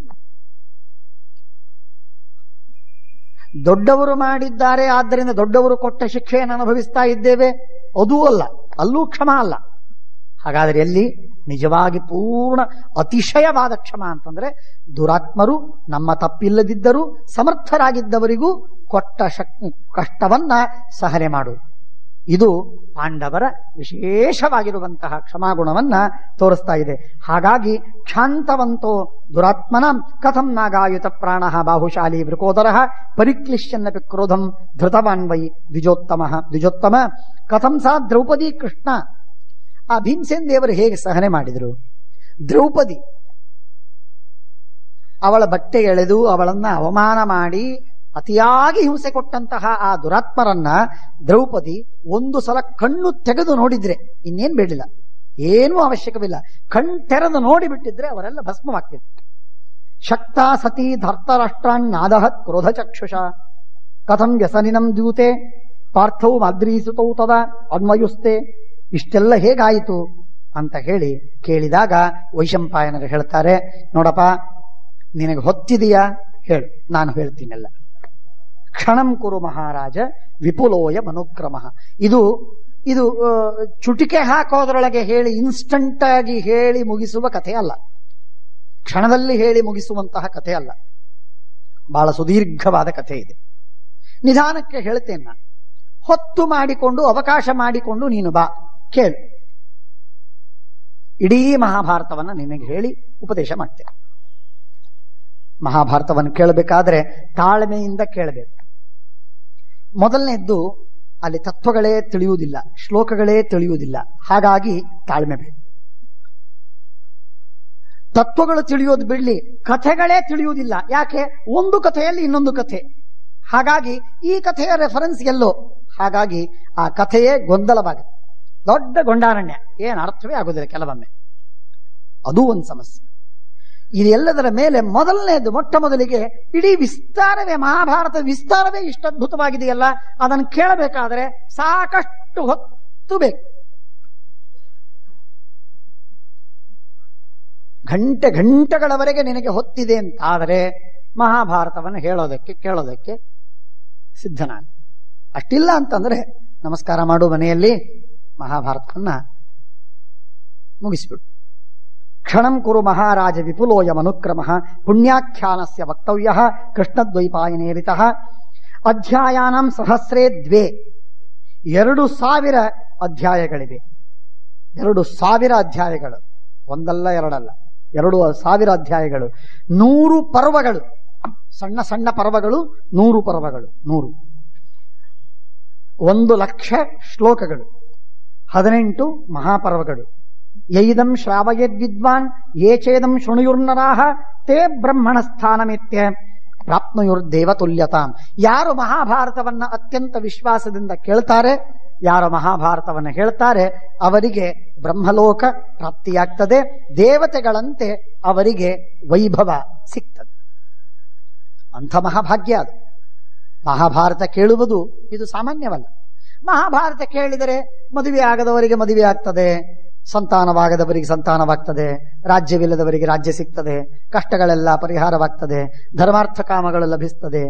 ದೊಡ್ಡವರು ಮಾಡಿದ್ದಾರೆ, ಆದ್ದರಿಂದ ದೊಡ್ಡವರು ಕೊಟ್ಟ ಶಿಕ್ಷೆಯನ್ನು ಅನುಭವಿಸ್ತಾ ಇದ್ದೇವೆ, ಅದೂ ಅಲ್ಲ, ಅಲ್ಲೂ ಕ್ಷಮ ಅಲ್ಲ. ಹಾಗಾದರೆ ಎಲ್ಲಿ ನಿಜವಾಗಿ ಪೂರ್ಣ ಅತಿಶಯವಾದ ಕ್ಷಮ ಅಂತಂದ್ರೆ ದುರಾತ್ಮರು ನಮ್ಮ ತಪ್ಪಿಲ್ಲದಿದ್ದರೂ ಸಮರ್ಥರಾಗಿದ್ದವರಿಗೂ ಕೊಟ್ಟ ಕಷ್ಟವನ್ನ ಸಹನೆ ಮಾಡು. ಇದು ಪಾಂಡವರ ವಿಶೇಷವಾಗಿರುವಂತಹ ಕ್ಷಮಾಗುಣವನ್ನ ತೋರಿಸ್ತಾ ಇದೆ. ಹಾಗಾಗಿ ಕ್ಷಾಂತವಂತೋ ದುರಾತ್ಮನ ಕಥಂ ನಾಗಾಯುತ ಪ್ರಾಣ ಬಾಹುಶಾಲಿ ವೃಕೋದರ ಪರಿಕ್ಲಿಶ್ಯನ್ನಪಿ ಕ್ರೋಧಂ ಧೃತವಾನ್ ವೈ ದ್ವಿಜೋತ್ತಮ ಕಥಂ ಸಾ ದ್ರೌಪದಿ ಕೃಷ್ಣ. ಆ ಭೀಮಸೇನ್ ದೇವರು ಹೇಗೆ ಸಹನೆ ಮಾಡಿದರು? ದ್ರೌಪದಿ ಅವಳ ಬಟ್ಟೆ ಎಳೆದು ಅವಳನ್ನ ಅವಮಾನ ಮಾಡಿ ಅತಿಯಾಗಿ ಹಿಂಸೆ ಕೊಟ್ಟಂತಹ ಆ ದುರಾತ್ಮರನ್ನ ದ್ರೌಪದಿ ಒಂದು ಸಲ ಕಣ್ಣು ತೆಗೆದು ನೋಡಿದ್ರೆ ಇನ್ನೇನ್ ಬೇಡಿಲ್ಲ, ಏನೂ ಅವಶ್ಯಕವಿಲ್ಲ. ಕಣ್ ತೆರೆದು ನೋಡಿಬಿಟ್ಟಿದ್ರೆ ಅವರೆಲ್ಲ ಭಸ್ಮವಾಗ್ತಿದ್ರು. ಶಕ್ತ ಸತಿ ಧರ್ತರಾಷ್ಟ್ರಾನ್ನಾದಹತ್ ಕ್ರೋಧ ಚಕ್ಷುಷ ಕಥಂ ವ್ಯಸನಿನಂ ದ್ಯೂತೆ ಪಾರ್ಥೌ ಮಾದ್ರೀಸುತೌ ತದ ಅನ್ವಯುಸ್ತೆ. ಇಷ್ಟೆಲ್ಲ ಹೇಗಾಯಿತು ಅಂತ ಹೇಳಿ ಕೇಳಿದಾಗ ವೈಶಂಪಾಯನರು ಹೇಳ್ತಾರೆ, ನೋಡಪ್ಪ, ನಿನಗೆ ಹೊತ್ತಿದೆಯಾ ಹೇಳು, ನಾನು ಹೇಳ್ತೀನೆಲ್ಲ. ಕ್ಷಣಂ ಕುರು ಮಹಾರಾಜ ವಿಪುಲೋಯ ಮನುಕ್ರಮ. ಇದು ಚುಟಿಕೆ ಹಾಕೋದ್ರೊಳಗೆ ಹೇಳಿ ಇನ್ಸ್ಟಂಟ್ ಆಗಿ ಹೇಳಿ ಮುಗಿಸುವ ಕಥೆ ಅಲ್ಲ, ಕ್ಷಣದಲ್ಲಿ ಹೇಳಿ ಮುಗಿಸುವಂತಹ ಕಥೆ ಅಲ್ಲ. ಬಹಳ ಸುದೀರ್ಘವಾದ ಕಥೆ ಇದೆ. ನಿಧಾನಕ್ಕೆ ಹೇಳ್ತೇನೆ ನಾನು. ಹೊತ್ತು ಮಾಡಿಕೊಂಡು ಅವಕಾಶ ಮಾಡಿಕೊಂಡು ನೀನು ಬಾ, ಕೇಳು. ಇಡೀ ಮಹಾಭಾರತವನ್ನು ನಿನಗೆ ಹೇಳಿ ಉಪದೇಶ ಮಾಡ್ತೇನೆ. ಮಹಾಭಾರತವನ್ನು ಕೇಳಬೇಕಾದ್ರೆ ತಾಳ್ಮೆಯಿಂದ ಕೇಳಬೇಕು. ಮೊದಲನೇದ್ದು, ಅಲ್ಲಿ ತತ್ವಗಳೇ ತಿಳಿಯುವುದಿಲ್ಲ, ಶ್ಲೋಕಗಳೇ ತಿಳಿಯುವುದಿಲ್ಲ. ಹಾಗಾಗಿ ತಾಳ್ಮೆ ಬೇಕು. ತತ್ವಗಳು ತಿಳಿಯೋದು ಬಿಡ್ಲಿ, ಕಥೆಗಳೇ ತಿಳಿಯುವುದಿಲ್ಲ. ಯಾಕೆ? ಒಂದು ಕಥೆಯಲ್ಲಿ ಇನ್ನೊಂದು ಕಥೆ. ಹಾಗಾಗಿ ಈ ಕಥೆಯ ರೆಫರೆನ್ಸ್ ಎಲ್ಲೋ, ಹಾಗಾಗಿ ಆ ಕಥೆಯೇ ಗೊಂದಲವಾಗುತ್ತೆ. ದೊಡ್ಡ ಗೊಂಡಾರಣ್ಯ, ಏನು ಅರ್ಥವೇ ಆಗುದಿಲ್ಲ ಕೆಲವೊಮ್ಮೆ. ಅದು ಒಂದು ಸಮಸ್ಯೆ. ಇದೆಲ್ಲದರ ಮೇಲೆ ಮೊದಲನೇದು, ಮೊಟ್ಟ ಮೊದಲಿಗೆ ಇಡೀ ವಿಸ್ತಾರವೇ, ಮಹಾಭಾರತದ ವಿಸ್ತಾರವೇ ಇಷ್ಟು ಅದ್ಭುತವಾಗಿದೆಯಲ್ಲ, ಅದನ್ನು ಕೇಳಬೇಕಾದ್ರೆ ಸಾಕಷ್ಟು ಹೊತ್ತು ಬೇಕು. ಗಂಟೆಗಳವರೆಗೆ ನಿನಗೆ ಹೊತ್ತಿದೆ ಅಂತಾದರೆ ಮಹಾಭಾರತವನ್ನು ಕೇಳೋದಕ್ಕೆ ಸಿದ್ಧನಾಗ. ಅಷ್ಟಿಲ್ಲ ಅಂತಂದ್ರೆ ನಮಸ್ಕಾರ ಮಾಡು, ಮನೆಯಲ್ಲಿ ಮಹಾಭಾರತವನ್ನ ಮುಗಿಸ್ಬಿಡು. ಕ್ಷಣಂ ಕುರು ಮಹಾರಾಜ ವಿಪುಲೋಯ ಮನುಕ್ರಮ ಪುಣ್ಯಾಖ್ಯಾನಸ್ಯ ವಕ್ತವ್ಯ ಕೃಷ್ಣದ್ವೈಪಾಯನೇರಿತಃ ಅಧ್ಯಾಯಾನಾಂ ಸಹಸ್ರೇ 2. 2000 ಅಧ್ಯಾಯಗಳಿವೆ. 2,000 ಅಧ್ಯಾಯಗಳು, ಒಂದಲ್ಲ ಎರಡಲ್ಲ, 2,000 ಅಧ್ಯಾಯಗಳು, 100 ಪರ್ವಗಳು, ಸಣ್ಣ ಸಣ್ಣ ಪರ್ವಗಳು, 100 ಪರ್ವಗಳು, 100, 1,00,000 ಶ್ಲೋಕಗಳು, 18 ಮಹಾಪರ್ವಗಳು. ಯೈದಂ ಶ್ರಾವಯೇದ್ವಿದ್ವಾನ್ ಯೇ ಚೇದಂ ಶೃಣುಯುರ್ನರಾಹ ತೇ ಬ್ರಹ್ಮಣ ಸ್ಥಾನಮಿತ್ಯ ಪ್ರಾಪ್ನುಯುರ್ದೇವತುಲ್ಯತಾಂ. ಯಾರು ಮಹಾಭಾರತವನ್ನ ಅತ್ಯಂತ ವಿಶ್ವಾಸದಿಂದ ಕೇಳ್ತಾರೆ, ಯಾರು ಮಹಾಭಾರತವನ್ನು ಹೇಳ್ತಾರೆ, ಅವರಿಗೆ ಬ್ರಹ್ಮಲೋಕ ಪ್ರಾಪ್ತಿಯಾಗ್ತದೆ, ದೇವತೆಗಳಂತೆ ಅವರಿಗೆ ವೈಭವ ಸಿಗ್ತದೆ. ಅಂಥ ಮಹಾಭಾಗ್ಯ ಅದು. ಮಹಾಭಾರತ ಕೇಳುವುದು ಇದು ಸಾಮಾನ್ಯವಲ್ಲ. ಮಹಾಭಾರತ ಕೇಳಿದರೆ ಮದುವೆ ಆಗದವರಿಗೆ ಮದುವೆ ಆಗ್ತದೆ, ಸಂತಾನವಾಗದವರಿಗೆ ಸಂತಾನವಾಗ್ತದೆ, ರಾಜ್ಯವಿಲ್ಲದವರಿಗೆ ರಾಜ್ಯ ಸಿಗ್ತದೆ, ಕಷ್ಟಗಳೆಲ್ಲ ಪರಿಹಾರವಾಗ್ತದೆ, ಧರ್ಮಾರ್ಥ ಕಾಮಗಳು ಲಭಿಸ್ತದೆ.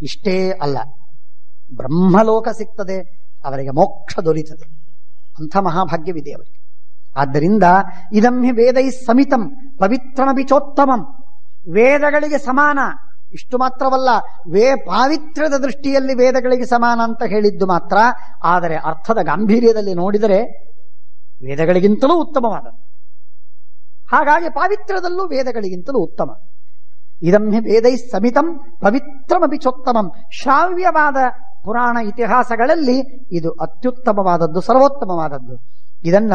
ಇಷ್ಟೇ ಅಲ್ಲ, ಬ್ರಹ್ಮಲೋಕ ಸಿಗ್ತದೆ, ಅವರಿಗೆ ಮೋಕ್ಷ ದೊರೀತದೆ. ಅಂಥ ಮಹಾಭಾಗ್ಯವಿದೆ ಅವರಿಗೆ. ಆದ್ದರಿಂದ ಇದಂ ಹಿ ವೇದೈ ಸಮಿತಂ ಪವಿತ್ರಮಭಿಚೋತ್ತಮಂ. ವೇದಗಳಿಗೆ ಸಮಾನ. ಇಷ್ಟು ಮಾತ್ರವಲ್ಲ, ಪಾವಿತ್ರ್ಯದ ದೃಷ್ಟಿಯಲ್ಲಿ ವೇದಗಳಿಗೆ ಸಮಾನ ಅಂತ ಹೇಳಿದ್ದು ಮಾತ್ರ, ಆದರೆ ಅರ್ಥದ ಗಾಂಭೀರ್ಯದಲ್ಲಿ ನೋಡಿದರೆ ವೇದಗಳಿಗಿಂತಲೂ ಉತ್ತಮವಾದದ್ದು. ಹಾಗಾಗಿ ಪಾವಿತ್ರ್ಯದಲ್ಲೂ ವೇದಗಳಿಗಿಂತಲೂ ಉತ್ತಮ. ಇದಂ ಹಿ ವೇದೈ ಸಮಿತಂ ಪವಿತ್ರಮಭಿಚೋತ್ತಮಂ. ಶ್ರಾವ್ಯವಾದ ಪುರಾಣ ಇತಿಹಾಸಗಳಲ್ಲಿ ಇದು ಅತ್ಯುತ್ತಮವಾದದ್ದು, ಸರ್ವೋತ್ತಮವಾದದ್ದು. ಇದನ್ನ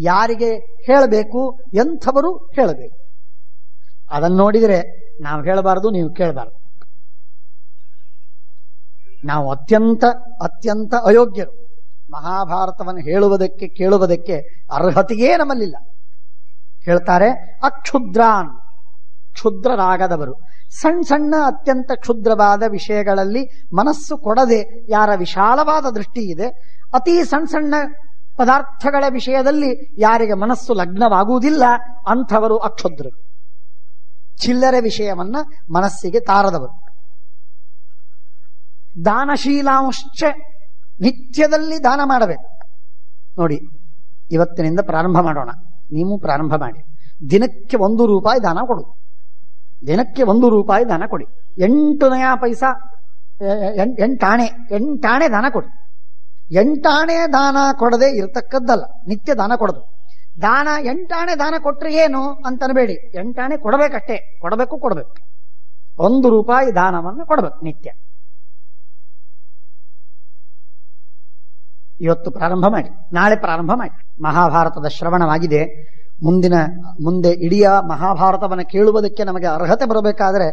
ಯಾರಿಗೆ ಹೇಳಬೇಕು, ಎಂಥವರು ಹೇಳಬೇಕು. ಅದನ್ನು ನೋಡಿದರೆ ನಾವು ಹೇಳಬಾರದು, ನೀವು ಕೇಳಬಾರದು. ನಾವು ಅತ್ಯಂತ ಅತ್ಯಂತ ಅಯೋಗ್ಯರು. ಮಹಾಭಾರತವನ್ನು ಹೇಳುವುದಕ್ಕೆ ಕೇಳುವುದಕ್ಕೆ ಅರ್ಹತೆಯೇ ನಮ್ಮಲ್ಲಿಲ್ಲ. ಹೇಳ್ತಾರೆ ಅಕ್ಷುದ್ರಾನ್, ಕ್ಷುದ್ರರಾಗದವರು. ಸಣ್ಣ ಸಣ್ಣ ಅತ್ಯಂತ ಕ್ಷುದ್ರವಾದ ವಿಷಯಗಳಲ್ಲಿ ಮನಸ್ಸು ಕೊಡದೆ ಯಾರ ವಿಶಾಲವಾದ ದೃಷ್ಟಿ ಇದೆ, ಅತಿ ಸಣ್ಣ ಸಣ್ಣ ಪದಾರ್ಥಗಳ ವಿಷಯದಲ್ಲಿ ಯಾರಿಗೆ ಮನಸ್ಸು ಲಗ್ನವಾಗುವುದಿಲ್ಲ, ಅಂಥವರು ಅಕ್ಷುದ್ರರು. ಚಿಲ್ಲರೆ ವಿಷಯವನ್ನ ಮನಸ್ಸಿಗೆ ತಾರದವರು. ದಾನಶೀಲಾಂಶ್ಚ, ನಿತ್ಯದಲ್ಲಿ ದಾನ ಮಾಡಬೇಕು. ನೋಡಿ, ಇವತ್ತಿನಿಂದ ಪ್ರಾರಂಭ ಮಾಡೋಣ. ನೀವು ಪ್ರಾರಂಭ ಮಾಡಿ. ದಿನಕ್ಕೆ 1 ರೂಪಾಯಿ ದಾನ ಕೊಡು. ದಿನಕ್ಕೆ 1 ರೂಪಾಯಿ ದಾನ ಕೊಡಿ. 8 ನಯಾ ಪೈಸಾ, 8 ಆಣೆ ದಾನ ಕೊಡಿ. 8 ಆಣೆ ದಾನ ಕೊಡದೆ ಇರತಕ್ಕದ್ದಲ್ಲ, ನಿತ್ಯ ದಾನ ಕೊಡದು. ದಾನ 8 ಆಣೆ ದಾನ ಕೊಟ್ರೆ ಏನು ಅಂತ ಅನ್ಬೇಡಿ. 8 ಆಣೆ ಕೊಡಬೇಕಷ್ಟೇ, ಕೊಡಬೇಕು. 1 ರೂಪಾಯಿ ದಾನವನ್ನು ಕೊಡಬೇಕು ನಿತ್ಯ. ಇವತ್ತು ಪ್ರಾರಂಭ ಮಾಡಿ, ನಾಳೆ ಪ್ರಾರಂಭ ಮಾಡಿ. ಮಹಾಭಾರತದ ಶ್ರವಣವಾಗಿದೆ. ಮುಂದೆ ಇಡೀ ಮಹಾಭಾರತವನ್ನು ಕೇಳುವುದಕ್ಕೆ ನಮಗೆ ಅರ್ಹತೆ ಬರಬೇಕಾದ್ರೆ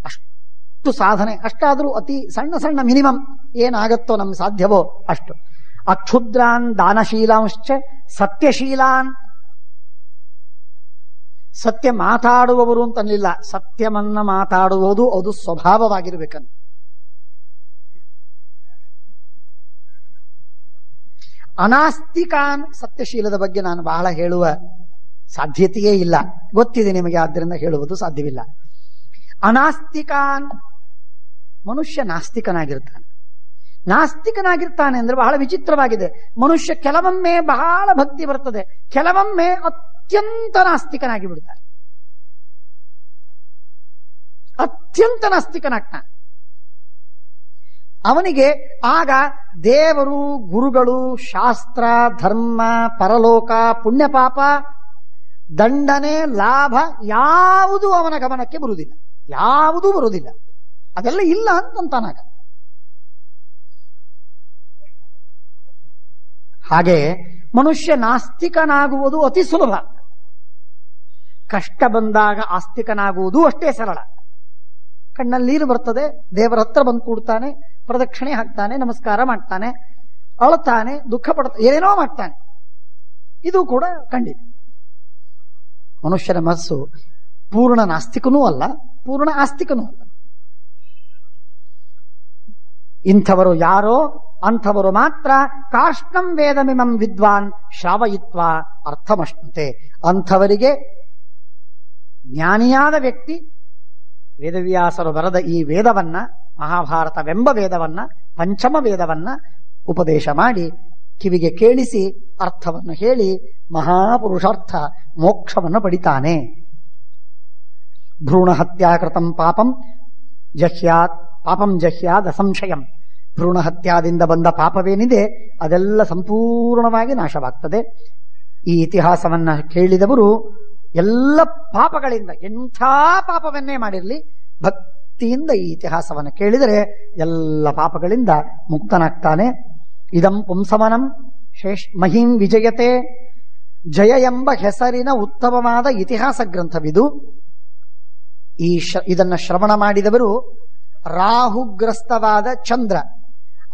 ಅಷ್ಟು ಸಾಧನೆ, ಅಷ್ಟಾದರೂ ಅತಿ ಸಣ್ಣ ಸಣ್ಣ ಮಿನಿಮಮ್ ಏನಾಗತ್ತೋ ನಮ್ಗೆ ಸಾಧ್ಯವೋ ಅಷ್ಟು. ಅಕ್ಷುದ್ರಾನ್ ದಾನಶೀಲಾಂಶ್ಚ ಸತ್ಯಶೀಲಾನ್. ಸತ್ಯ ಮಾತಾಡುವವರು ಅಂತನ್ನಿಲ್ಲ, ಸತ್ಯವನ್ನ ಮಾತಾಡುವುದು ಅದು ಸ್ವಭಾವವಾಗಿರ್ಬೇಕಂತ. ಅನಾಸ್ತಿಕಾನ್, ಸತ್ಯಶೀಲದ ಬಗ್ಗೆ ನಾನು ಬಹಳ ಹೇಳುವ ಸಾಧ್ಯತೆಯೇ ಇಲ್ಲ, ಗೊತ್ತಿದೆ ನಿಮಗೆ, ಆದ್ದರಿಂದ ಹೇಳುವುದು ಸಾಧ್ಯವಿಲ್ಲ. ಅನಾಸ್ತಿಕಾನ್, ಮನುಷ್ಯ ನಾಸ್ತಿಕನಾಗಿರ್ತಾನೆ. ನಾಸ್ತಿಕನಾಗಿರ್ತಾನೆ ಅಂದ್ರೆ ಬಹಳ ವಿಚಿತ್ರವಾಗಿದೆ. ಮನುಷ್ಯ ಕೆಲವೊಮ್ಮೆ ಬಹಳ ಭಕ್ತಿ ಬರ್ತದೆ, ಕೆಲವೊಮ್ಮೆ ಅತ್ಯಂತ ನಾಸ್ತಿಕನಾಗಿ ಬಿಡ್ತಾನೆ. ಅತ್ಯಂತ ನಾಸ್ತಿಕನಾಗ್ತಾನೆ. ಅವನಿಗೆ ಆಗ ದೇವರು, ಗುರುಗಳು, ಶಾಸ್ತ್ರ, ಧರ್ಮ, ಪರಲೋಕ, ಪುಣ್ಯಪಾಪ, ದಂಡನೆ, ಲಾಭ ಯಾವುದೂ ಅವನ ಗಮನಕ್ಕೆ ಬರುವುದಿಲ್ಲ. ಯಾವುದೂ ಬರುವುದಿಲ್ಲ. ಅದೆಲ್ಲ ಇಲ್ಲ ಅಂತಂತಾನಾಗ. ಹಾಗೆ ಮನುಷ್ಯ ನಾಸ್ತಿಕನಾಗುವುದು ಅತಿ ಸುಲಭ. ಕಷ್ಟ ಬಂದಾಗ ಆಸ್ತಿಕನಾಗುವುದು ಅಷ್ಟೇ ಸರಳ. ಕಣ್ಣಲ್ಲಿ ನೀರು ಬರ್ತದೆ, ದೇವರ ಹತ್ರ ಬಂದು ಕೂಡ್ತಾನೆ, ಪ್ರದಕ್ಷಿಣೆ ಹಾಕ್ತಾನೆ, ನಮಸ್ಕಾರ ಮಾಡ್ತಾನೆ, ಅಳ್ತಾನೆ, ದುಃಖ ಪಡ್ತಾನೆ, ಏನೇನೋ ಮಾಡ್ತಾನೆ. ಇದು ಕೂಡ ಖಂಡಿತ. ಮನುಷ್ಯನ ಮನಸ್ಸು ಪೂರ್ಣ ನಾಸ್ತಿಕನೂ ಅಲ್ಲ, ಪೂರ್ಣ ಆಸ್ತಿಕನೂ ಅಲ್ಲ. ಇಂಥವರು ಯಾರೋ ಅಂಥವರು ಮಾತ್ರ ಕಾರ್ಷ್ಣಂ ವೇದಮಿಮಂ ವಿದ್ವಾನ್ ಶ್ರಾವಯಿತ್ವ ಅರ್ಥಮಶ್ನುತೆ. ಅಂಥವರಿಗೆ ಜ್ಞಾನಿಯಾದ ವ್ಯಕ್ತಿ ವೇದವ್ಯಾಸರು ಬರೆದ ಈ ವೇದವನ್ನ, ಮಹಾಭಾರತವೆಂಬ ವೇದವನ್ನ, ಪಂಚಮ ವೇದವನ್ನ ಉಪದೇಶ ಮಾಡಿ ಕಿವಿಗೆ ಕೇಳಿಸಿ ಅರ್ಥವನ್ನು ಹೇಳಿ ಮಹಾಪುರುಷಾರ್ಥ ಮೋಕ್ಷವನ್ನು ಪಡಿತಾನೆ. ಭ್ರೂಣ ಹತ್ಯಾಕೃತಂ ಪಾಪಂ ಜಹ್ಯಾತ್ ಅಸಂಶಯಂ. ಭ್ರೂಣ ಹತ್ಯಾದಿಂದ ಬಂದ ಪಾಪವೇನಿದೆ ಅದೆಲ್ಲ ಸಂಪೂರ್ಣವಾಗಿ ನಾಶವಾಗ್ತದೆ. ಈ ಇತಿಹಾಸವನ್ನ ಕೇಳಿದವರು ಎಲ್ಲ ಪಾಪಗಳಿಂದ, ಎಂಥ ಪಾಪವನ್ನೇ ಮಾಡಿರಲಿ, ಭಕ್ತಿಯಿಂದ ಈ ಇತಿಹಾಸವನ್ನು ಕೇಳಿದರೆ ಎಲ್ಲ ಪಾಪಗಳಿಂದ ಮುಕ್ತನಾಗ್ತಾನೆ. ಇದಂ ಪುಂಸಮನಂ ಮಹಿಂ ವಿಜಯತೆ, ಜಯ ಎಂಬ ಹೆಸರಿನ ಉತ್ತಮವಾದ ಇತಿಹಾಸ ಗ್ರಂಥವಿದು. ಇದನ್ನ ಶ್ರವಣ ಮಾಡಿದವರು ರಾಹುಗ್ರಸ್ತವಾದ ಚಂದ್ರ,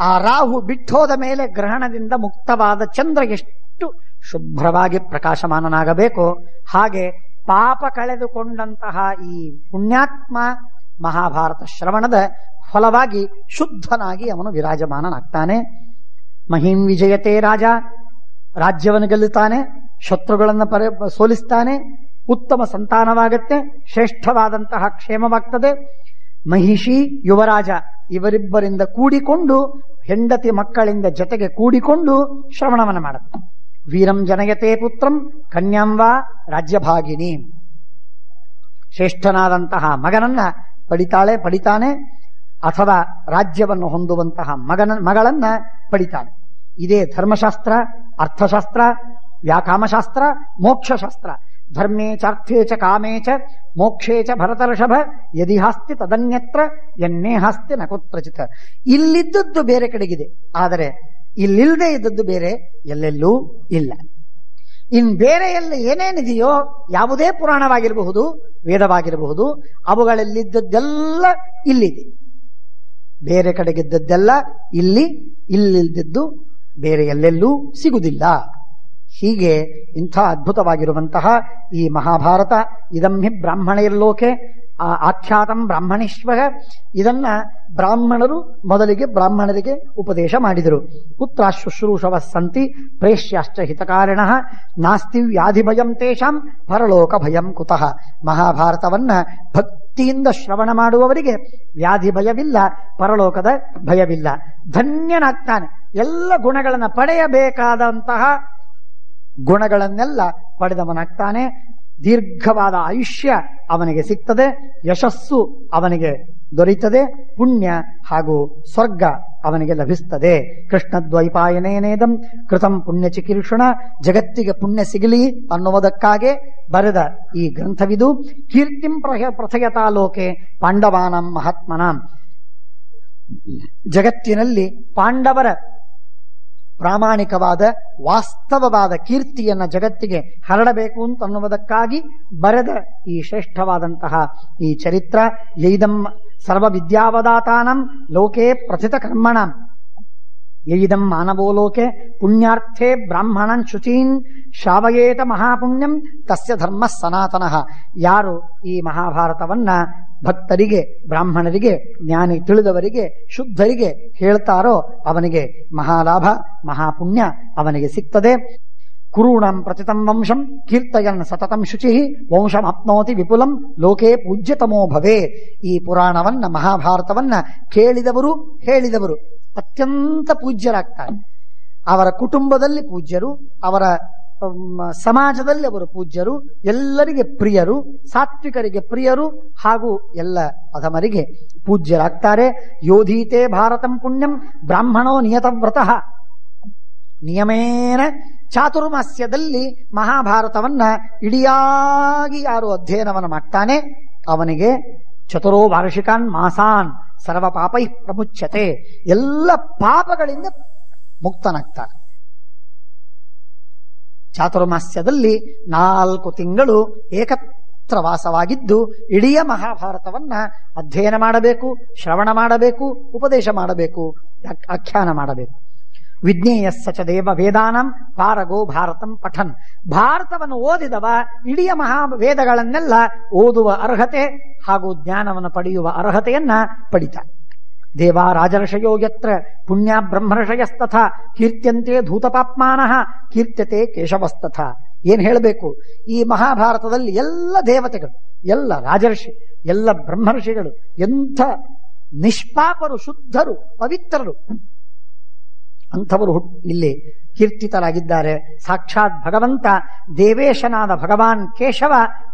ಆ ರಾಹು ಬಿಟ್ಟೋದ ಮೇಲೆ ಗ್ರಹಣದಿಂದ ಮುಕ್ತವಾದ ಚಂದ್ರ ಎಷ್ಟು ಶುಭ್ರವಾಗಿ ಪ್ರಕಾಶಮಾನನಾಗಬೇಕು, ಹಾಗೆ ಪಾಪ ಕಳೆದುಕೊಂಡಂತಹ ಈ ಪುಣ್ಯಾತ್ಮ ಮಹಾಭಾರತ ಶ್ರವಣದ ಫಲವಾಗಿ ಶುದ್ಧನಾಗಿ ಅವನು ವಿರಾಜಮಾನನಾಗ್ತಾನೆ. ಮಹಿಂ ವಿಜಯತೆ, ರಾಜ ರಾಜ್ಯವನ್ನು ಗೆಲ್ಲುತ್ತಾನೆ, ಶತ್ರುಗಳನ್ನು ಸೋಲಿಸ್ತಾನೆ, ಉತ್ತಮ ಸಂತಾನವಾಗತ್ತೆ, ಶ್ರೇಷ್ಠವಾದಂತಹ ಕ್ಷೇಮವಾಗ್ತದೆ. ಮಹಿಷಿ ಯುವರಾಜ ಇವರಿಬ್ಬರಿಂದ ಕೂಡಿಕೊಂಡು, ಹೆಂಡತಿ ಮಕ್ಕಳಿಂದ ಜೊತೆಗೆ ಕೂಡಿಕೊಂಡು ಶ್ರವಣವನ್ನು ಮಾಡುತ್ತೆ. ವೀರಂ ಜನಯತೆ ಪುತ್ರಂ ಕನ್ಯಾಂವಾ ರಾಜ್ಯಭಾಗಿನಿ, ಶ್ರೇಷ್ಠನಾದಂತಹ ಮಗನನ್ನ ಪಡಿತಾನೆ, ಅಥವಾ ರಾಜ್ಯವನ್ನು ಹೊಂದುವಂತಹ ಮಗಳನ್ನ ಪಡಿತಾನೆ. ಇದೇ ಧರ್ಮಶಾಸ್ತ್ರ, ಅರ್ಥಶಾಸ್ತ್ರ, ವ್ಯಾಕಾಮಶಾಸ್ತ್ರ, ಮೋಕ್ಷಶಾಸ್ತ್ರ. ಧರ್ಮೇ ಚಾರ್ಥೇ ಚ ಕಾಮೇ ಚ ಮೋಕ್ಷೇ ಚ ಭರತರ್ಷಭ ಯದಿ ಹಾಸ್ತಿ ತದನ್ಯತ್ರ ಎನ್ನೇ ಹಾಸ್ತಿ ನ ಕುತ್ರಚಿತ್. ಇಲ್ಲಿದ್ದದ್ದು ಬೇರೆ ಕಡೆಗಿದೆ, ಆದರೆ ಇಲ್ಲಿಲ್ಲದೆ ಇದ್ದದ್ದು ಬೇರೆ ಎಲ್ಲೆಲ್ಲೂ ಇಲ್ಲ. ಇನ್ ಬೇರೆ ಎಲ್ಲ ಏನೇನಿದೆಯೋ, ಯಾವುದೇ ಪುರಾಣವಾಗಿರಬಹುದು, ವೇದವಾಗಿರಬಹುದು, ಅವುಗಳಲ್ಲಿದ್ದದ್ದೆಲ್ಲ ಇಲ್ಲಿದೆ. ಬೇರೆ ಕಡೆಗಿದ್ದದ್ದೆಲ್ಲ ಇಲ್ಲಿ, ಇಲ್ಲಿದ್ದದ್ದು ಬೇರೆ ಎಲ್ಲೆಲ್ಲೂ ಸಿಗುವುದಿಲ್ಲ. ಹೀಗೆ ಇಂಥ ಅದ್ಭುತವಾಗಿರುವಂತಹ ಈ ಮಹಾಭಾರತ, ಇದಂ ಹಿ ಬ್ರಾಹ್ಮಣೈರ್ಲೋಕೆ ಆಖ್ಯಾತಂ ಬ್ರಾಹ್ಮಣೇಶ್ವರ, ಇದನ್ನ ಬ್ರಾಹ್ಮಣರು ಮೊದಲಿಗೆ ಬ್ರಾಹ್ಮಣರಿಗೆ ಉಪದೇಶ ಮಾಡಿದರು. ಪುತ್ರ ಶುಶ್ರೂಷವ ಸಂತಿ ಪ್ರೇಷ್ಯಾಶ್ಚ ಹಿತಕಾರಿಣ ನಾಸ್ತಿ ವ್ಯಾಧಿ ಭಯಂ ತೇಷಾಂ ಪರಲೋಕ ಭಯಂ ಕುತಃ. ಮಹಾಭಾರತವನ್ನ ಭಕ್ತಿಯಿಂದ ಶ್ರವಣ ಮಾಡುವವರಿಗೆ ವ್ಯಾಧಿ ಭಯವಿಲ್ಲ, ಪರಲೋಕದ ಭಯವಿಲ್ಲ, ಧನ್ಯನಾಗ್ತಾನೆ. ಎಲ್ಲ ಗುಣಗಳನ್ನು ಪಡೆಯಬೇಕಾದಂತಹ ಗುಣಗಳನ್ನೆಲ್ಲ ಪಡೆದವನಾಗ್ತಾನೆ. ದೀರ್ಘವಾದ ಆಯುಷ್ಯ ಅವನಿಗೆ ಸಿಗ್ತದೆ, ಯಶಸ್ಸು ಅವನಿಗೆ ದೊರೆಯುತ್ತದೆ, ಪುಣ್ಯ ಹಾಗೂ ಸ್ವರ್ಗ ಅವನಿಗೆ ಲಭಿಸ್ತದೆ. ಕೃಷ್ಣದ್ವೈಪಾಯನೇನೇದಂ ಕೃತಂ ಪುಣ್ಯ ಚಿಕೀರ್ಷಣ, ಜಗತ್ತಿಗೆ ಪುಣ್ಯ ಸಿಗಲಿ ಅನ್ನುವುದಕ್ಕಾಗೆ ಬರೆದ ಈ ಗ್ರಂಥವಿದು. ಕೀರ್ತಿಂ ಪ್ರಥಯತಾ ಲೋಕೆ ಪಾಂಡವಾನಾಂ ಮಹಾತ್ಮನಾಂ, ಜಗತ್ತಿನಲ್ಲಿ ಪಾಂಡವರ ಪ್ರಾಮಾಣಿಕವಾದ ವಾಸ್ತವವಾದ ಕೀರ್ತಿಯನ್ನ ಜಗತ್ತಿಗೆ ಹರಡಬೇಕು ಅಂತನ್ನುವುದಕ್ಕಾಗಿ ಬರೆದ ಈ ಶ್ರೇಷ್ಠವಾದಂತಹ ಈ ಚರಿತ್ರ. ಯೈದಂ ಸರ್ವವಿದ್ಯಾವದಾತಾನಂ ಲೋಕೆ ಪ್ರಥಿತ ಕರ್ಮಣಾಂ ಯೈದಂ ಮಾನವೋ ಲೋಕೆ ಪುಣ್ಯಾರ್ಥೇ ಬ್ರಾಹ್ಮಣನ್ ಶುಚೀನ್ ಶ್ರಾವಯೇತ ಮಹಾಪುಣ್ಯಂ ತಸ್ಯ ಧರ್ಮ ಸನಾತನಃ. ಯಾರು ಈ ಮಹಾಭಾರತವನ್ನ ಭಕ್ತರಿಗೆ, ಬ್ರಾಹ್ಮಣರಿಗೆ, ಜ್ಞಾನಿ ತಿಳಿದವರಿಗೆ, ಶುದ್ಧರಿಗೆ ಹೇಳ್ತಾರೋ ಅವನಿಗೆ ಮಹಾಲಾಭ, ಮಹಾಪುಣ್ಯ ಅವನಿಗೆ ಸಿಗ್ತದೆ. ಕುರುಣಂ ಪ್ರತಿತಂ ವಂಶಂ ಕೀರ್ತಯನ್ ಸತತಂ ಶುಚಿ ವಂಶಂ ಅಪ್ನೋತಿ ವಿಪುಲಂ ಲೋಕೆ ಪೂಜ್ಯತಮೋ ಭವೇ. ಈ ಪುರಾಣವನ್ನ, ಮಹಾಭಾರತವನ್ನ ಕೇಳಿದವರು, ಹೇಳಿದವರು ಅತ್ಯಂತ ಪೂಜ್ಯರಾಗ್ತಾರೆ. ಅವರ ಕುಟುಂಬದಲ್ಲಿ ಪೂಜ್ಯರು, ಅವರ ಸಮಾಜದಲ್ಲಿ ಅವರು ಪೂಜ್ಯರು, ಎಲ್ಲರಿಗೆ ಪ್ರಿಯರು, ಸಾತ್ವಿಕರಿಗೆ ಪ್ರಿಯರು, ಹಾಗೂ ಎಲ್ಲ ಅಧಮರಿಗೆ ಪೂಜ್ಯರಾಗ್ತಾರೆ. ಯೋಧೀತೆ ಭಾರತಂ ಪುಣ್ಯಂ ಬ್ರಾಹ್ಮಣೋ ನಿಯತವ್ರತಃ. ನಿಯಮೇನ ಚಾತುರ್ಮಾಸ್ಯದಲ್ಲಿ ಮಹಾಭಾರತವನ್ನ ಇಡಿಯಾಗಿ ಯಾರು ಅಧ್ಯಯನವನ್ನು ಮಾಡ್ತಾನೆ ಅವನಿಗೆ ಚತುರೋ ವಾರ್ಷಿಕಾನ್ ಮಾಸಾನ್ ಸರ್ವ ಪಾಪೈ ಪ್ರಮುಚ್ಯತೆ, ಎಲ್ಲ ಪಾಪಗಳಿಂದ ಮುಕ್ತನಾಗ್ತಾನೆ. ಚಾತುರ್ಮಾಸ್ಯದಲ್ಲಿ 4 ತಿಂಗಳು ಏಕತ್ರ ವಾಸವಾಗಿದ್ದು ಇಡೀ ಮಹಾಭಾರತವನ್ನ ಅಧ್ಯಯನ ಮಾಡಬೇಕು, ಶ್ರವಣ ಮಾಡಬೇಕು, ಉಪದೇಶ ಮಾಡಬೇಕು, ಆಖ್ಯಾನ ಮಾಡಬೇಕು. ವಿಜ್ಞೇಯಸ್ಸ ದೇವ ವೇದಾನಂ ಪಾರಗೋ ಭಾರತಂ ಪಠನ್. ಭಾರತವನ್ನು ಓದಿದವ ಇಡೀ ಮಹಾವೇದಗಳನ್ನೆಲ್ಲ ಓದುವ ಅರ್ಹತೆ ಹಾಗೂ ಜ್ಞಾನವನ್ನು ಪಡೆಯುವ ಅರ್ಹತೆಯನ್ನ ಪಡಿತಾನೆ. ದೇವಾ ರಾಜರ್ಷಯೋ ಯತ್ರ ಪುಣ್ಯ ಬ್ರಹ್ಮರ್ಷಯಸ್ತಥ ಕೀರ್ತ್ಯಂತೆ ಧೂತಪಾಪ್ಮಾನಃ ಕೀರ್ತ್ಯತೆ ಕೇಶವಸ್ತಥ. ಏನ್ ಹೇಳಬೇಕು, ಈ ಮಹಾಭಾರತದಲ್ಲಿ ಎಲ್ಲ ದೇವತೆಗಳು, ಎಲ್ಲ ರಾಜರ್ಷಿ, ಎಲ್ಲ ಬ್ರಹ್ಮರ್ಷಿಗಳು ಎಂಥ ನಿಷ್ಪಾಪರು, ಶುದ್ಧರು, ಪವಿತ್ರರು. ಅಂಥವರು ಇಲ್ಲಿ ಕೀರ್ತಿತರಾಗಿದ್ದಾರೆ. ಸಾಕ್ಷಾತ್ ಭಗವಂತ ದೇವೇಶನಾದ ಭಗವಾನ್ ಕೇಶವ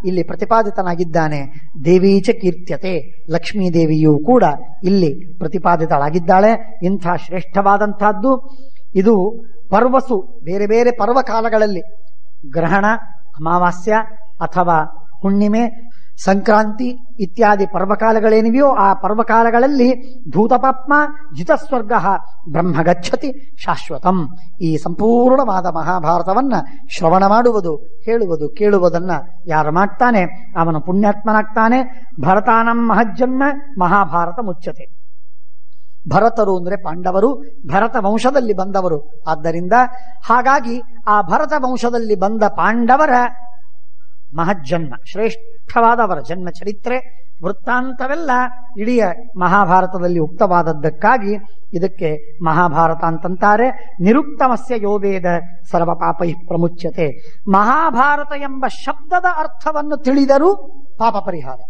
ಇಲ್ಲಿ ಪ್ರತಿಪಾದಿತನಾಗಿದ್ದಾನೆ. ದೇವೀಚ ಕೀರ್ತ್ಯತೆ, ಲಕ್ಷ್ಮೀದೇವಿಯೂ ಕೂಡ ಇಲ್ಲಿ ಪ್ರತಿಪಾದಿತಳಾಗಿದ್ದಾಳೆ. ಇಂಥ ಶ್ರೇಷ್ಠವಾದಂತಹದ್ದು ಇದು. ಪರ್ವಸು, ಬೇರೆ ಬೇರೆ ಪರ್ವಕಾಲಗಳಲ್ಲಿ ಗ್ರಹಣ, ಅಮಾವಾಸ್ಯ ಅಥವಾ ಹುಣ್ಣಿಮೆ, ಸಂಕ್ರಾಂತಿ ಇತ್ಯಾದಿ ಪರ್ವಕಾಲಗಳೇನಿವೆಯೋ ಆ ಪರ್ವಕಾಲಗಳಲ್ಲಿ ಧೂತಪಾತ್ಮ ಜಿತಸ್ವರ್ಗ ಬ್ರಹ್ಮ ಗಚ್ಚತಿ ಶಾಶ್ವತಂ. ಈ ಸಂಪೂರ್ಣವಾದ ಮಹಾಭಾರತವನ್ನ ಶ್ರವಣ ಮಾಡುವುದು, ಹೇಳುವುದು, ಕೇಳುವುದನ್ನ ಯಾರು ಮಾಡ್ತಾನೆ ಅವನು ಪುಣ್ಯಾತ್ಮನಾಗ್ತಾನೆ. ಭರತಾನಂ ಮಹಜ್ಜನ್ಮ ಮಹಾಭಾರತ ಮುಚ್ಚತೆ. ಭರತರು ಅಂದ್ರೆ ಪಾಂಡವರು, ಭರತ ವಂಶದಲ್ಲಿ ಬಂದವರು. ಆದ್ದರಿಂದ ಹಾಗಾಗಿ ಆ ಭರತ ವಂಶದಲ್ಲಿ ಬಂದ ಪಾಂಡವರ ಮಹಜ್ಜನ್ಮ, ಶ್ರೇಷ್ಠವಾದವರ ಜನ್ಮ ಚರಿತ್ರೆ ವೃತ್ತಾಂತವೆಲ್ಲ ಇಡೀ ಮಹಾಭಾರತದಲ್ಲಿ ಉಕ್ತವಾದದ್ದಕ್ಕಾಗಿ ಇದಕ್ಕೆ ಮಹಾಭಾರತ ಅಂತಂತಾರೆ. ನಿರುಕ್ತಮಸ್ಯ ಯೋ ವೇದ ಸರ್ವ ಪಾಪೈ ಪ್ರಮುಚ್ಯತೆ. ಮಹಾಭಾರತ ಎಂಬ ಶಬ್ದದ ಅರ್ಥವನ್ನು ತಿಳಿದರೂ ಪಾಪ ಪರಿಹಾರ.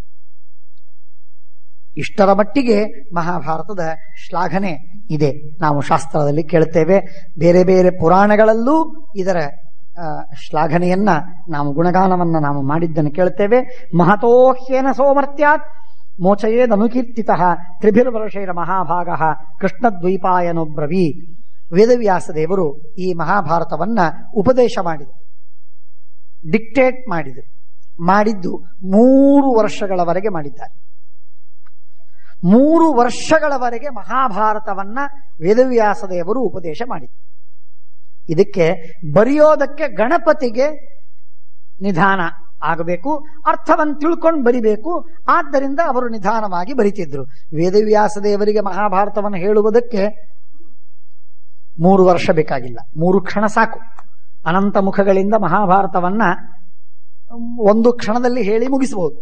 ಇಷ್ಟರ ಮಟ್ಟಿಗೆ ಮಹಾಭಾರತದ ಶ್ಲಾಘನೆ ಇದೆ. ನಾವು ಶಾಸ್ತ್ರದಲ್ಲಿ ಕೇಳ್ತೇವೆ, ಬೇರೆ ಬೇರೆ ಪುರಾಣಗಳಲ್ಲೂ ಇದರ ಶ್ಲಾಘನೆಯನ್ನ ನಾವು ಗುಣಗಾನವನ್ನ ನಾವು ಮಾಡಿದ್ದನ್ನು ಕೇಳ್ತೇವೆ. ಮಹತೋಹ್ಯೇನ ಸೋಮರ್ತ್ಯಾತ್ ಮೋಚಯೇದನುಕೀರ್ತಿತಃ ತ್ರಿಭಿರ್ವರ್ಷೈರ ಮಹಾಭಾಗ ಕೃಷ್ಣದ್ವೈಪಾಯನೊಬ್ರವೀ. ವೇದವ್ಯಾಸ ದೇವರು ಈ ಮಹಾಭಾರತವನ್ನ ಉಪದೇಶ ಮಾಡಿದರು, ಡಿಕ್ಟೇಟ್ ಮಾಡಿದ್ದು 3 ವರ್ಷಗಳವರೆಗೆ ಮಾಡಿದ್ದಾರೆ. 3 ವರ್ಷಗಳವರೆಗೆ ಮಹಾಭಾರತವನ್ನ ವೇದವ್ಯಾಸ ದೇವರು ಉಪದೇಶ ಮಾಡಿದರು. ಇದಕ್ಕೆ ಬರೆಯೋದಕ್ಕೆ ಗಣಪತಿಗೆ ನಿಧಾನ ಆಗಬೇಕು, ಅರ್ಥವನ್ನು ತಿಳ್ಕೊಂಡು ಬರಿಬೇಕು. ಆದ್ದರಿಂದ ಅವರು ನಿಧಾನವಾಗಿ ಬರಿತಿದ್ರು. ವೇದವ್ಯಾಸ ದೇವರಿಗೆ ಮಹಾಭಾರತವನ್ನು ಹೇಳುವುದಕ್ಕೆ 3 ವರ್ಷ ಬೇಕಾಗಿಲ್ಲ, 3 ಕ್ಷಣ ಸಾಕು. ಅನಂತ ಮುಖಗಳಿಂದ ಮಹಾಭಾರತವನ್ನ 1 ಕ್ಷಣದಲ್ಲಿ ಹೇಳಿ ಮುಗಿಸಬಹುದು,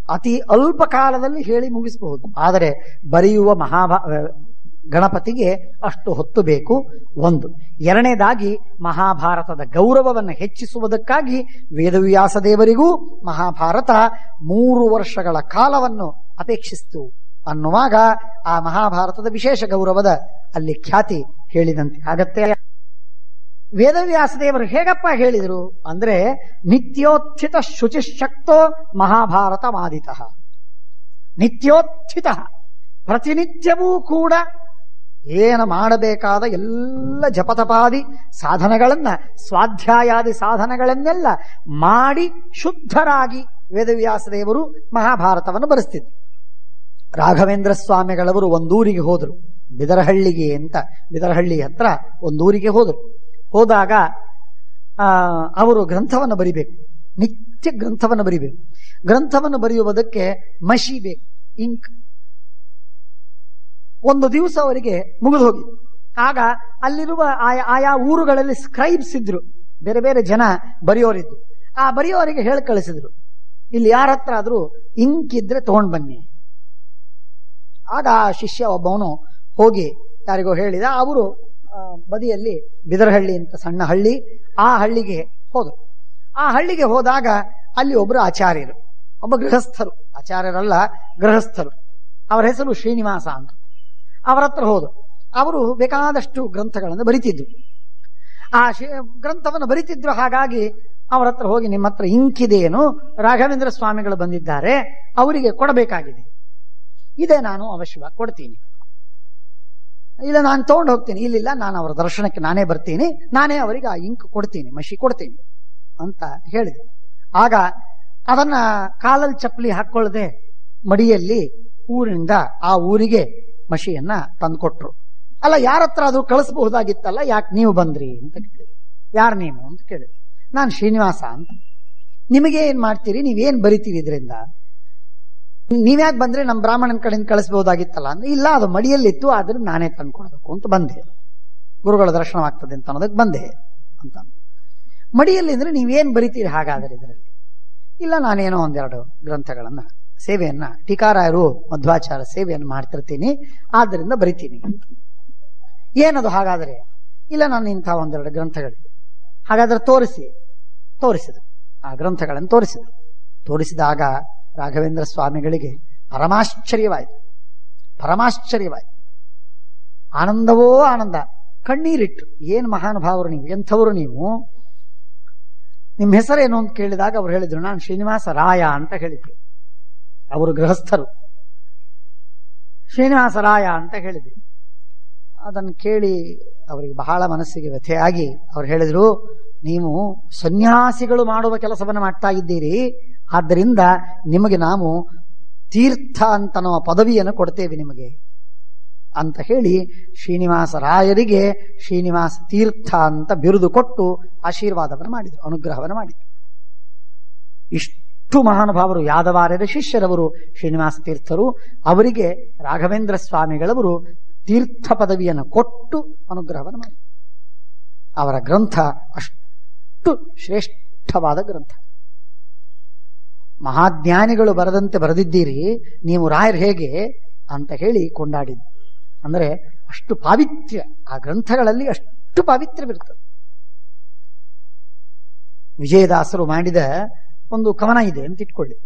ಅತಿ ಅಲ್ಪ ಕಾಲದಲ್ಲಿ ಹೇಳಿ ಮುಗಿಸಬಹುದು. ಆದರೆ ಬರೆಯುವ ಗಣಪತಿಗೆ ಅಷ್ಟು ಹೊತ್ತು ಬೇಕು. 1. 2ನೇದಾಗಿ ಮಹಾಭಾರತದ ಗೌರವವನ್ನು ಹೆಚ್ಚಿಸುವುದಕ್ಕಾಗಿ ವೇದವ್ಯಾಸ ದೇವರಿಗೂ ಮಹಾಭಾರತ 3 ವರ್ಷಗಳ ಕಾಲವನ್ನು ಅಪೇಕ್ಷಿಸಿತು ಅನ್ನುವಾಗ ಆ ಮಹಾಭಾರತದ ವಿಶೇಷ ಗೌರವದ ಅಲ್ಲಿ ಖ್ಯಾತಿ ಹೇಳಿದಂತೆ ಆಗತ್ತೆ. ವೇದವ್ಯಾಸ ದೇವರು ಹೇಗಪ್ಪ ಹೇಳಿದರು ಅಂದ್ರೆ, ನಿತ್ಯೋತ್ಥಿತ ಶುಚಿಶಕ್ತೋ ಮಹಾಭಾರತ ಮಾದಿತಃ. ನಿತ್ಯೋತ್ಥಿತ, ಪ್ರತಿನಿತ್ಯವೂ ಕೂಡ ಏನು ಮಾಡಬೇಕಾದ ಎಲ್ಲ ಜಪತಪಾದಿ ಸಾಧನಗಳನ್ನ, ಸ್ವಾಧ್ಯಾಯಾದಿ ಸಾಧನಗಳನ್ನೆಲ್ಲ ಮಾಡಿ ಶುದ್ಧರಾಗಿ ವೇದವ್ಯಾಸ ದೇವರು ಮಹಾಭಾರತವನ್ನು ಬರೆಸ್ತಿದ್ರು. ರಾಘವೇಂದ್ರ ಸ್ವಾಮಿಗಳವರು ಒಂದೂರಿಗೆ ಹೋದರು, ಬಿದರಹಳ್ಳಿಗೆ ಅಂತ, ಬಿದರಹಳ್ಳಿ ಹತ್ರ ಒಂದೂರಿಗೆ ಹೋದರು. ಹೋದಾಗ ಅವರು ಗ್ರಂಥವನ್ನು ಬರಿಬೇಕು, ನಿತ್ಯ ಗ್ರಂಥವನ್ನು ಬರಿಬೇಕು. ಗ್ರಂಥವನ್ನು ಬರೆಯುವುದಕ್ಕೆ ಮಷಿ ಬೇಕು, ಇಂಕ್. ಒಂದು ದಿವಸ ಅವರಿಗೆ ಮುಗಿದು ಹೋಗಿತ್ತು. ಆಗ ಅಲ್ಲಿರುವ ಆಯಾ ಊರುಗಳಲ್ಲಿ ಸ್ಕ್ರೈಬ್ಸ್ ಇದ್ರು, ಬೇರೆ ಬೇರೆ ಜನ ಬರೆಯೋರಿದ್ರು. ಆ ಬರೆಯೋರಿಗೆ ಹೇಳಿ ಕಳಿಸಿದ್ರು, ಇಲ್ಲಿ ಯಾರ ಹತ್ರ ಆದ್ರೂ ಇಂಕ್ ಇದ್ರೆ ತಗೊಂಡ್ ಬನ್ನಿ. ಆಗ ಆ ಶಿಷ್ಯ ಒಬ್ಬವನು ಹೋಗಿ ಯಾರಿಗೋ ಹೇಳಿದ. ಅವರು ಬದಿಯಲ್ಲಿ ಬಿದರಹಳ್ಳಿ ಅಂತ ಸಣ್ಣ ಹಳ್ಳಿ, ಆ ಹಳ್ಳಿಗೆ ಹೋದರು. ಆ ಹಳ್ಳಿಗೆ ಹೋದಾಗ ಅಲ್ಲಿ ಒಬ್ಬರು ಆಚಾರ್ಯರು, ಒಬ್ಬ ಗೃಹಸ್ಥರು, ಆಚಾರ್ಯರಲ್ಲ ಗೃಹಸ್ಥರು, ಅವರ ಹೆಸರು ಶ್ರೀನಿವಾಸ ಅಂತ. ಅವರ ಹತ್ರ ಹೋದರು. ಅವರು ಬೇಕಾದಷ್ಟು ಗ್ರಂಥಗಳನ್ನು ಬರಿತಿದ್ರು, ಆ ಗ್ರಂಥವನ್ನು ಬರಿತಿದ್ರು. ಹಾಗಾಗಿ ಅವರ ಹತ್ರ ಹೋಗಿ, ನಿಮ್ಮ ಹತ್ರ ಇಂಕಿದೇನು, ರಾಘವೇಂದ್ರ ಸ್ವಾಮಿಗಳು ಬಂದಿದ್ದಾರೆ, ಅವರಿಗೆ ಕೊಡಬೇಕಾಗಿದೆ. ಇದೆ, ನಾನು ಅವಶ್ಯವಾಗಿ ಕೊಡ್ತೀನಿ. ಇಲ್ಲ, ನಾನು ತಗೊಂಡು ಹೋಗ್ತೀನಿ. ಇಲ್ಲಿಲ್ಲ, ನಾನು ಅವರ ದರ್ಶನಕ್ಕೆ ನಾನೇ ಬರ್ತೀನಿ, ನಾನೇ ಅವರಿಗೆ ಆ ಇಂಕ್ ಕೊಡ್ತೀನಿ, ಮಷಿ ಕೊಡ್ತೀನಿ ಅಂತ ಹೇಳಿದೆ. ಆಗ ಅದನ್ನ ಕಾಲಲ್ಲಿ ಚಪ್ಪಲಿ ಹಾಕೊಳ್ಳದೆ ಮಡಿಯಲ್ಲಿ ಊರಿನಿಂದ ಆ ಊರಿಗೆ ಮಷಿಯನ್ನ ತಂದುಕೊಟ್ರು. ಅಲ್ಲ, ಯಾರ ಹತ್ರ ಆದ್ರೂ ಕಳಿಸಬಹುದಾಗಿತ್ತಲ್ಲ, ಯಾಕೆ ನೀವು ಬಂದ್ರಿ ಅಂತ ಕೇಳಿದ್ರು. ಯಾರು ನೀವು ಅಂತ ಕೇಳಿದ್ರು. ನಾನು ಶ್ರೀನಿವಾಸ ಅಂತ. ನಿಮಗೆ ಏನ್ ಮಾಡ್ತೀರಿ, ನೀವೇನ್ ಬರಿತೀರಿ ಇದರಿಂದ, ನೀವ್ಯಾಕೆ ಬಂದ್ರೆ ನಮ್ಮ ಬ್ರಾಹ್ಮಣನ ಕಡೆಯಿಂದ ಕಳಿಸಬಹುದಾಗಿತ್ತಲ್ಲ ಅಂದ್ರೆ, ಇಲ್ಲ ಅದು ಮಡಿಯಲ್ಲಿತ್ತು, ಆದ್ರೆ ನಾನೇ ತಂದ್ಕೊಡ್ಬೇಕು ಅಂತ ಬಂದೆ, ಗುರುಗಳ ದರ್ಶನವಾಗ್ತದೆ ಅಂತ ಅನ್ನೋದಕ್ಕೆ ಬಂದೆ ಅಂತ. ಮಡಿಯಲ್ಲಿ ಅಂದ್ರೆ ನೀವೇನ್ ಬರಿತೀರಿ ಹಾಗಾದ್ರೆ ಇದರಲ್ಲಿ? ಇಲ್ಲ, ನಾನೇನೋ ಒಂದೆರಡು ಗ್ರಂಥಗಳನ್ನ ಸೇವೆಯನ್ನ, ಟೀಕಾರಾಯರು ಮಧ್ವಾಚಾರ್ಯ ಸೇವೆಯನ್ನು ಮಾಡ್ತಿರ್ತೀನಿ, ಆದ್ದರಿಂದ ಬರಿತೀನಿ ಅಂತ. ಏನದು ಹಾಗಾದ್ರೆ? ಇಲ್ಲ, ನಾನು ಇಂಥ ಒಂದೆರಡು ಗ್ರಂಥಗಳಿದೆ. ಹಾಗಾದ್ರೆ ತೋರಿಸಿದ್ರು. ಆ ಗ್ರಂಥಗಳನ್ನು ತೋರಿಸಿದಾಗ ರಾಘವೇಂದ್ರ ಸ್ವಾಮಿಗಳಿಗೆ ಪರಮಾಶ್ಚರ್ಯವಾಯಿತು. ಆನಂದವೋ ಆನಂದ. ಕಣ್ಣೀರಿಟ್ಟು, ಏನ್ ಮಹಾನುಭಾವರು ನೀವು, ಎಂಥವರು ನೀವು, ನಿಮ್ಮ ಹೆಸರೇನು ಅಂತ ಕೇಳಿದಾಗ ಅವ್ರು ಹೇಳಿದ್ರು, ನಾನು ಶ್ರೀನಿವಾಸ ರಾಯ ಅಂತ ಹೇಳಿದ್ರು. ಅವರು ಗೃಹಸ್ಥರು, ಶ್ರೀನಿವಾಸ ರಾಯ ಅಂತ ಹೇಳಿದ್ರು. ಅದನ್ನು ಕೇಳಿ ಅವರಿಗೆ ಬಹಳ ಮನಸ್ಸಿಗೆ ವ್ಯಥೆಯಾಗಿ ಅವ್ರು ಹೇಳಿದ್ರು, ನೀವು ಸನ್ಯಾಸಿಗಳು ಮಾಡುವ ಕೆಲಸವನ್ನು ಮಾಡ್ತಾ ಇದ್ದೀರಿ, ಆದ್ದರಿಂದ ನಿಮಗೆ ನಾವು ತೀರ್ಥ ಅಂತನೋ ಪದವಿಯನ್ನು ಕೊಡ್ತೇವೆ ನಿಮಗೆ ಅಂತ ಹೇಳಿ ಶ್ರೀನಿವಾಸ ರಾಯರಿಗೆ ಶ್ರೀನಿವಾಸ ತೀರ್ಥ ಅಂತ ಬಿರುದು ಕೊಟ್ಟು ಆಶೀರ್ವಾದವನ್ನು ಮಾಡಿದರು, ಅನುಗ್ರಹವನ್ನು ಮಾಡಿದರು. ಇಷ್ಟು ಮಹಾನುಭಾವರು, ಯಾದವಾರ್ಯರ ಶಿಷ್ಯರವರು ಶ್ರೀನಿವಾಸ ತೀರ್ಥರು. ಅವರಿಗೆ ರಾಘವೇಂದ್ರ ಸ್ವಾಮಿಗಳವರು ತೀರ್ಥ ಪದವಿಯನ್ನು ಕೊಟ್ಟು ಅನುಗ್ರಹವನ್ನು ಮಾಡಿ. ಅವರ ಗ್ರಂಥ ಅಷ್ಟು ಶ್ರೇಷ್ಠವಾದ ಗ್ರಂಥ. ಮಹಾಜ್ಞಾನಿಗಳು ಬರೆದಂತೆ ಬರೆದಿದ್ದೀರಿ ನೀವು, ರಾಯರು ಹೇಗೆ ಅಂತ ಹೇಳಿ ಕೊಂಡಾಡಿದ್ದು. ಅಂದರೆ ಅಷ್ಟು ಪಾವಿತ್ರ್ಯ, ಆ ಗ್ರಂಥಗಳಲ್ಲಿ ಅಷ್ಟು ಪಾವಿತ್ರ್ಯವಿರ್ತದೆ. ವಿಜಯದಾಸರು ಮಾಡಿದ ಒಂದು ಕವನ ಇದೆ ಅಂತ ಇಟ್ಕೊಳ್ಳಿ,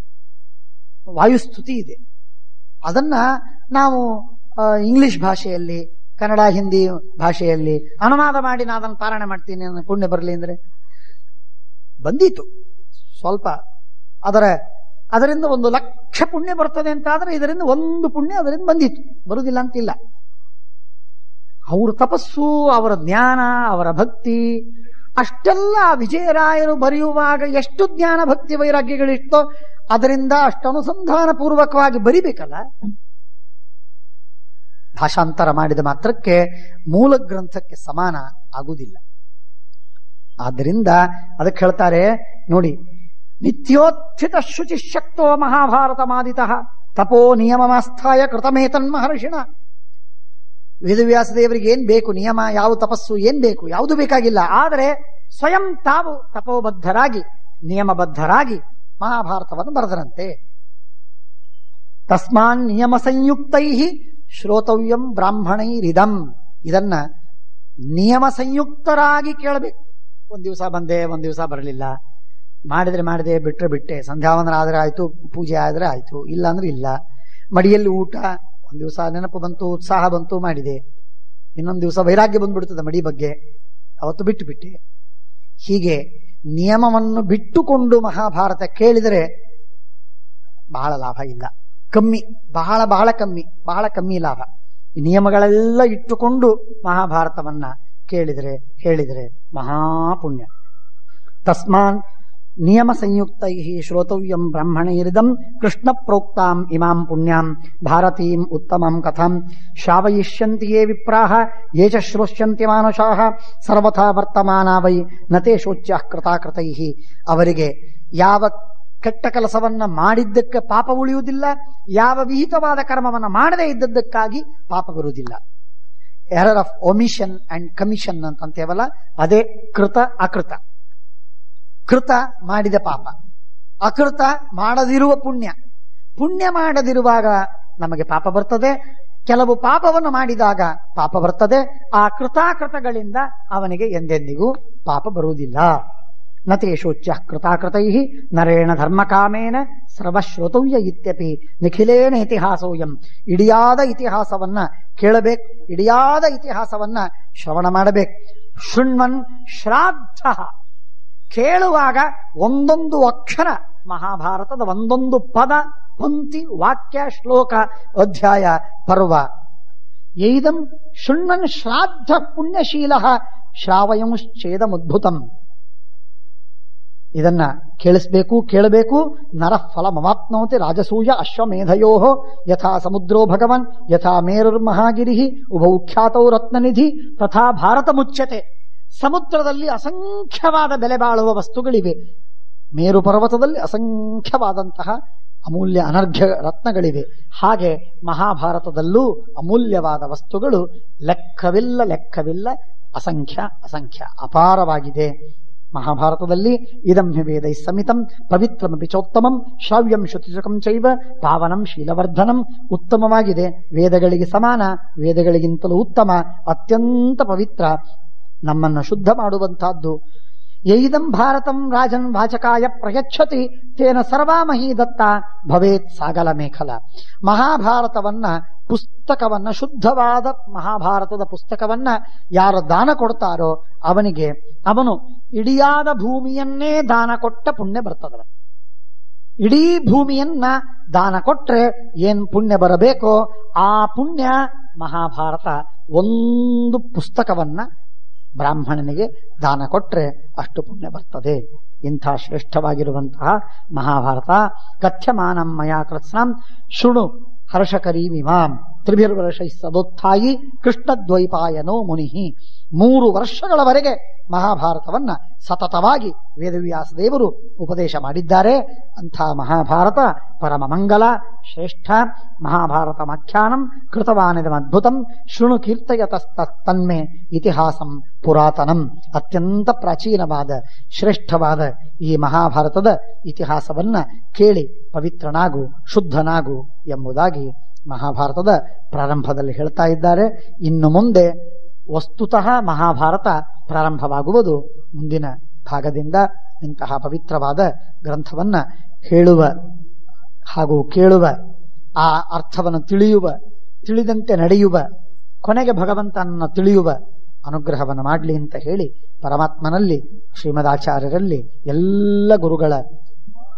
ವಾಯುಸ್ತುತಿ ಇದೆ. ಅದನ್ನ ನಾವು ಇಂಗ್ಲಿಷ್ ಭಾಷೆಯಲ್ಲಿ, ಕನ್ನಡ, ಹಿಂದಿ ಭಾಷೆಯಲ್ಲಿ ಅನುವಾದ ಮಾಡಿ ನಾನು ಅದನ್ನು ಪಾರಾಯಣ ಮಾಡ್ತೀನಿ, ನನ್ನ ಪುಣ್ಯ ಬರಲಿ ಅಂದ್ರೆ ಬಂದೀತು. ಸ್ವಲ್ಪ ಅದರಿಂದ 1,00,000 ಪುಣ್ಯ ಬರ್ತದೆ ಅಂತ ಆದ್ರೆ ಇದರಿಂದ 1 ಪುಣ್ಯ ಅದರಿಂದ ಬಂದಿತ್ತು, ಬರುವುದಿಲ್ಲ ಅಂತಿಲ್ಲ. ಅವ್ರ ತಪಸ್ಸು, ಅವರ ಜ್ಞಾನ, ಅವರ ಭಕ್ತಿ ಅಷ್ಟೆಲ್ಲ ವಿಜಯರಾಯರು ಬರೆಯುವಾಗ ಎಷ್ಟು ಜ್ಞಾನ ಭಕ್ತಿ ವೈರಾಗ್ಯಗಳಿತ್ತೋ ಅದರಿಂದ ಅಷ್ಟು ಅನುಸಂಧಾನ ಪೂರ್ವಕವಾಗಿ ಬರಿಬೇಕಲ್ಲ. ಭಾಷಾಂತರ ಮಾಡಿದ ಮಾತ್ರಕ್ಕೆ ಮೂಲ ಗ್ರಂಥಕ್ಕೆ ಸಮಾನ ಆಗುವುದಿಲ್ಲ. ಆದ್ದರಿಂದ ಅದಕ್ಕೆ ಹೇಳ್ತಾರೆ ನೋಡಿ, ನಿತ್ಯೋತ್ಥಿತ ಶುಚಿಶಕ್ತೋ ಮಹಾಭಾರತ ಮಾದಿತಃ ತಪೋ ನಿಯಮಮಾಸ್ಥಾಯ ಕೃತಮೇತನ್ ಮಹರ್ಷಿಣ. ವೇದವ್ಯಾಸ ದೇವರಿಗೆ ಏನ್ ಬೇಕು ನಿಯಮ, ಯಾವ ತಪಸ್ಸು ಏನ್ ಬೇಕು, ಯಾವುದು ಬೇಕಾಗಿಲ್ಲ. ಆದರೆ ಸ್ವಯಂ ತಾವು ತಪೋಬದ್ಧರಾಗಿ ನಿಯಮಬದ್ಧರಾಗಿ ಮಹಾಭಾರತವನ್ನು ಬರೆದರಂತೆ. ತಸ್ಮಾನ್ ನಿಯಮ ಸಂಯುಕ್ತೈ ಶ್ರೋತವ್ಯಂ ಬ್ರಾಹ್ಮಣೈರಿದಂ. ಇದನ್ನ ನಿಯಮ ಸಂಯುಕ್ತರಾಗಿ ಕೇಳಬೇಕು. ಒಂದ್ ದಿವಸ ಬಂದೆ, ಒಂದ್ ದಿವಸ ಬರಲಿಲ್ಲ, ಮಾಡಿದೆ, ಬಿಟ್ಟರೆ, ಸಂಧ್ಯಾವಂದನ ಆದ್ರೆ ಆಯ್ತು, ಪೂಜೆ ಆದ್ರೆ ಆಯ್ತು, ಇಲ್ಲ ಅಂದ್ರೆ ಇಲ್ಲ. ಮಡಿಯಲ್ಲಿ ಊಟ, ಒಂದ್ ದಿವಸ ನೆನಪು ಬಂತು, ಉತ್ಸಾಹ ಬಂತು, ಮಾಡಿದೆ. ಇನ್ನೊಂದು ದಿವಸ ವೈರಾಗ್ಯ ಬಂದ್ಬಿಡ್ತದೆ ಮಡಿ ಬಗ್ಗೆ, ಅವತ್ತು ಬಿಟ್ಟೆ. ಹೀಗೆ ನಿಯಮವನ್ನು ಬಿಟ್ಟುಕೊಂಡು ಮಹಾಭಾರತ ಕೇಳಿದರೆ ಬಹಳ ಲಾಭ ಇಲ್ಲ, ಕಮ್ಮಿ, ಬಹಳ ಕಮ್ಮಿ ಲಾಭ. ಈ ನಿಯಮಗಳೆಲ್ಲ ಇಟ್ಟುಕೊಂಡು ಮಹಾಭಾರತವನ್ನ ಹೇಳಿದರೆ ಮಹಾಪುಣ್ಯ. ತಸ್ಮಾನ್ ನಿಯಮ ಸಂಯುಕ್ತೈ ಶ್ರೋತವ್ಯಂ ಬ್ರಾಹ್ಮಣೈರಿದಂ ಕೃಷ್ಣ ಪ್ರೋಕ್ತಾಂ ಇಮಾಂ ಪುಣ್ಯಾಂ ಭಾರತೀಂ ಉತ್ತಮಂ ಕಥಾಂ ಶ್ರಾವಯಿಷ್ಯಂತಿ ಯೇ ವಿಪ್ರಾಹ ಯೇ ಚ ಶ್ರೋಷ್ಯಂತಿ ಮಾನುಷಾಃ ಸರ್ವಥಾ ವರ್ತಮಾನಾ ವೈ ನತೇ ಶೋಚ್ಯಃ ಕೃತಾಕೃತೈ. ಅವರಿಗೆ ಯಾವ ಕೆಟ್ಟ ಕೆಲಸವನ್ನ ಮಾಡಿದ್ದಕ್ಕೆ ಪಾಪ ಉಳಿಯುವುದಿಲ್ಲ, ಯಾವ ವಿಹಿತವಾದ ಕರ್ಮವನ್ನ ಮಾಡದೇ ಇದ್ದದ್ದಕ್ಕಾಗಿ ಪಾಪ ಬರುವುದಿಲ್ಲ. Error of omission and commission ಅಂತಂತೇವಲ್ಲ, ಅದೇ ಕೃತ ಅಕೃತ. ಕೃತ ಮಾಡಿದ ಪಾಪ, ಅಕೃತ ಮಾಡದಿರುವ ಪುಣ್ಯ. ಪುಣ್ಯ ಮಾಡದಿರುವಾಗ ನಮಗೆ ಪಾಪ ಬರ್ತದೆ, ಕೆಲವು ಪಾಪವನ್ನು ಮಾಡಿದಾಗ ಪಾಪ ಬರ್ತದೆ. ಆ ಕೃತಾಕೃತಗಳಿಂದ ಅವನಿಗೆ ಎಂದೆಂದಿಗೂ ಪಾಪ ಬರುವುದಿಲ್ಲ. ನತೇ ಶೋಚ್ಯ ಕೃತಾಕೃತೈ ನರೇಣ ಧರ್ಮಕಾಮೇನ ಸರ್ವಶ್ರೋತವ್ಯ ಇತ್ಯಪಿ ನಿಖಿಲೇನ ಇತಿಹಾಸೋಯಂ. ಇಡಿಯಾದ ಇತಿಹಾಸವನ್ನ ಕೇಳಬೇಕು, ಇಡಿಯಾದ ಇತಿಹಾಸವನ್ನ ಶ್ರವಣ ಮಾಡಬೇಕು. ಶೃಣ್ವನ್ ಶ್ರಾದ್ಧ, ಕೇಳುವಾಗ ಒಂದೊಂದು ಅಕ್ಷರ ಮಹಾಭಾರತದ ಒಂದೊಂದು ಪದ, ಪಂಕ್ತಿ, ವಾಕ್ಯ, ಶ್ಲೋಕ, ಅಧ್ಯಾಯ, ಪರ್ವ. ಏದಂ ಶೃಣ್ವನ್ ಶ್ರಾದ್ಧ ಪುಣ್ಯಶೀಲ ಶ್ರಾವಯಂಶ್ಚೇದಮುದ್ಭುತಂ. ಇದನ್ನ ಕೇಳಬೇಕು. ನರಫಲಮವಾಪ್ನೋತಿ ರಾಜಸೂಯ ಅಶ್ವಮೇಧಯೋ ಯಥಾ ಸಮುದ್ರೋ ಭಗವನ್ ಯಥಾ ಮೇರುರ್ಮಹಾಗಿರಿ ಉಭೌ ಖ್ಯಾತೌ ರತ್ನನಿಧಿ ತಥಾ ಭಾರತ ಮುಚ್ಯತೆ. ಸಮುದ್ರದಲ್ಲಿ ಅಸಂಖ್ಯವಾದ ಬೆಲೆ ಬಾಳುವ ವಸ್ತುಗಳಿವೆ, ಮೇರು ಪರ್ವತದಲ್ಲಿ ಅಸಂಖ್ಯವಾದಂತಹ ಅಮೂಲ್ಯ ಅನರ್ಘ್ಯ ರತ್ನಗಳಿವೆ. ಹಾಗೆ ಮಹಾಭಾರತದಲ್ಲೂ ಅಮೂಲ್ಯವಾದ ವಸ್ತುಗಳು ಲೆಕ್ಕವಿಲ್ಲ, ಅಸಂಖ್ಯ ಅಪಾರವಾಗಿದೆ. ಮಹಾಭಾರತದಲ್ಲಿ ಇದಂ ಹಿ ವೇದೈ ಸಮಿತಂ ಪವಿತ್ರಮಪಿ ಚೋತ್ತಮಂ ಶ್ರಾವ್ಯಂ ಶ್ರುತಿಸುಖಂ ಚೈವ ಪಾವನಂ ಶೀಲವರ್ಧನಂ. ಉತ್ತಮವಾಗಿದೆ, ವೇದಗಳಿಗೆ ಸಮಾನ, ವೇದಗಳಿಗಿಂತಲೂ ಉತ್ತಮ, ಅತ್ಯಂತ ಪವಿತ್ರ, ನಮ್ಮನ್ನು ಶುದ್ಧ ಮಾಡುವಂತಹದ್ದು. ಯೈದಂ ಭಾರತಂ ರಾಜನ್ ವಾಚಕಾಯ ಪ್ರಯಚ್ಛತಿ ತೇನ ಸರ್ವಾಮಹಿ ದತ್ತ ಭವೇತ್ ಸಾಗಲ ಮೇಖಲ. ಮಹಾಭಾರತವನ್ನ ಪುಸ್ತಕವನ್ನ, ಶುದ್ಧವಾದ ಮಹಾಭಾರತದ ಪುಸ್ತಕವನ್ನ ಯಾರು ದಾನ ಕೊಡ್ತಾರೋ ಅವನಿಗೆ ಅವನು ಇಡಿಯಾದ ಭೂಮಿಯನ್ನೇ ದಾನ ಕೊಟ್ಟ ಪುಣ್ಯ ಬರ್ತದವ. ಇಡೀ ಭೂಮಿಯನ್ನ ದಾನ ಕೊಟ್ರೆ ಏನ್ ಪುಣ್ಯ ಬರಬೇಕೋ ಆ ಪುಣ್ಯ ಮಹಾಭಾರತ ಒಂದು ಪುಸ್ತಕವನ್ನ ಬ್ರಾಹ್ಮಣನಿಗೆ ದಾನ ಕೊಟ್ರೆ ಅಷ್ಟು ಪುಣ್ಯ ಬರ್ತದೆ. ಇಂಥ ಶ್ರೇಷ್ಠವಾಗಿರುವಂತಹ ಮಹಾಭಾರತ ಕಥ್ಯಮಾನಂ ಮಯಾ ಕೃತ್ಸ್ನಾಂ ಶೃಣು ಹರ್ಷಕರೀಮಿಮಾಂ ತ್ರಿಭಿರ್ವರ್ಷೈ ಸದೋತ್ಥಾಯಿ ಕೃಷ್ಣದ್ವೈಪಾಯನೋ ಮುನಿಹಿ. 3 ವರ್ಷಗಳವರೆಗೆ ಮಹಾಭಾರತವನ್ನ ಸತತವಾಗಿ ವೇದವ್ಯಾಸ ದೇವರು ಉಪದೇಶ ಮಾಡಿದ್ದಾರೆ. ಅಂಥ ಮಹಾಭಾರತ ಪರಮ ಮಂಗಲ ಶ್ರೇಷ್ಠ. ಮಹಾಭಾರತಮಾಖ್ಯಾನಂ ಕೃತವಾನಿದಮದ್ಭುತಂ ಶೃಣು ಕೀರ್ತಯತಸ್ತನ್ಮೇ ಇತಿಹಾಸಂ ಪುರಾತನಂ. ಅತ್ಯಂತ ಪ್ರಾಚೀನವಾದ ಶ್ರೇಷ್ಠವಾದ ಈ ಮಹಾಭಾರತದ ಇತಿಹಾಸವನ್ನ ಕೇಳಿ ಪವಿತ್ರನಾಗು, ಶುದ್ಧನಾಗು ಎಂಬುದಾಗಿ ಮಹಾಭಾರತದ ಪ್ರಾರಂಭದಲ್ಲಿ ಹೇಳ್ತಾ ಇದ್ದಾರೆ. ಇನ್ನು ಮುಂದೆ ವಸ್ತುತಃ ಮಹಾಭಾರತ ಪ್ರಾರಂಭವಾಗುವುದು ಮುಂದಿನ ಭಾಗದಿಂದ. ಇಂತಹ ಪವಿತ್ರವಾದ ಗ್ರಂಥವನ್ನ ಹೇಳುವ ಹಾಗೂ ಕೇಳುವ, ಆ ಅರ್ಥವನ್ನು ತಿಳಿಯುವ, ತಿಳಿದಂತೆ ನಡೆಯುವ, ಕೊನೆಗೆ ಭಗವಂತನನ್ನು ತಿಳಿಯುವ ಅನುಗ್ರಹವನ್ನು ಮಾಡಲಿ ಅಂತ ಹೇಳಿ ಪರಮಾತ್ಮನಲ್ಲಿ, ಶ್ರೀಮದಾಚಾರ್ಯರಲ್ಲಿ, ಎಲ್ಲ ಗುರುಗಳ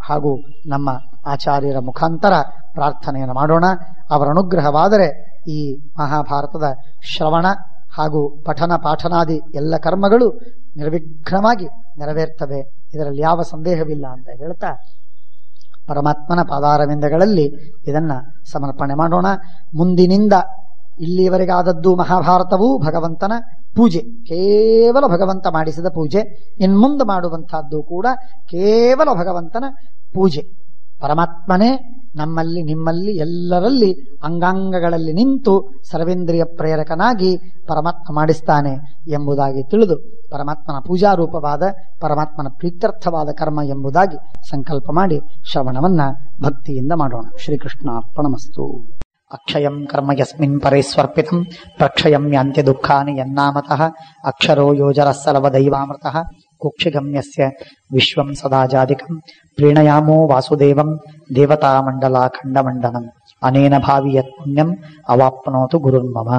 ಹಾಗೂ ನಮ್ಮ ಆಚಾರ್ಯರ ಮುಖಾಂತರ ಪ್ರಾರ್ಥನೆಯನ್ನು ಮಾಡೋಣ. ಅವರ ಅನುಗ್ರಹವಾದರೆ ಈ ಮಹಾಭಾರತದ ಶ್ರವಣ ಹಾಗೂ ಪಠನ ಪಾಠನಾದಿ ಎಲ್ಲ ಕರ್ಮಗಳು ನಿರ್ವಿಘ್ನವಾಗಿ ನೆರವೇರ್ತವೆ. ಇದರಲ್ಲಿ ಯಾವ ಸಂದೇಹವಿಲ್ಲ ಅಂತ ಹೇಳ್ತಾ ಪರಮಾತ್ಮನ ಪಾದಾರವಿಂದಗಳಲ್ಲಿ ಇದನ್ನ ಸಮರ್ಪಣೆ ಮಾಡೋಣ. ಮುಂದಿನಿಂದ ಇಲ್ಲಿಯವರೆಗಾದದ್ದು ಮಹಾಭಾರತವೂ ಭಗವಂತನ ಪೂಜೆ, ಕೇವಲ ಭಗವಂತ ಮಾಡಿಸಿದ ಪೂಜೆ. ಇನ್ಮುಂದೆ ಮಾಡುವಂತಹದ್ದು ಕೂಡ ಕೇವಲ ಭಗವಂತನ ಪೂಜೆ. ಪರಮಾತ್ಮನೇ ನಮ್ಮಲ್ಲಿ, ನಿಮ್ಮಲ್ಲಿ, ಎಲ್ಲರಲ್ಲಿ ಅಂಗಾಂಗಗಳಲ್ಲಿ ನಿಂತು ಸರ್ವೇಂದ್ರಿಯ ಪ್ರೇರಕನಾಗಿ ಪರಮಾತ್ಮ ಮಾಡಿಸ್ತಾನೆ ಎಂಬುದಾಗಿ ತಿಳಿದು ಪರಮಾತ್ಮನ ಪೂಜಾರೂಪವಾದ, ಪರಮಾತ್ಮನ ಪ್ರೀತ್ಯರ್ಥವಾದ ಕರ್ಮ ಎಂಬುದಾಗಿ ಸಂಕಲ್ಪ ಮಾಡಿ ಶ್ರವಣವನ್ನ ಭಕ್ತಿಯಿಂದ ಮಾಡೋಣ. ಶ್ರೀಕೃಷ್ಣಾರ್ಪಣಮಸ್ತು. ಅಕ್ಷಯಂ ಕರ್ಮ ಯಸ್ಮಿನ್ ಪರೇ ಸ್ವರ್ಪಿತಂ ಪ್ರಕ್ಷಯಂ ಯಾಂತ್ಯ ದುಃಖಾನಿ ಯನ್ನಾಮತಃ ಅಕ್ಷರೋ ಯೋಜರಃ ಸರ್ವದೈವಾಮೃತಃ ಕುಕ್ಷಿಗಮ್ಯಸ್ಯ ವಿಶ್ವಂ ಸದಾಜಾದಿಕಂ ಪ್ರೀಣಯಾಮೋ ವಾಸುದೇವಂ ದೇವತಾಮಂಡಲಾಖಂಡಮಂಡನಂ ಅನೇನ ಭಾವಿ ಯತ್ ಪುಣ್ಯಂ ಅವಾಪ್ನೋತು ಗುರುರ್ಮಮ.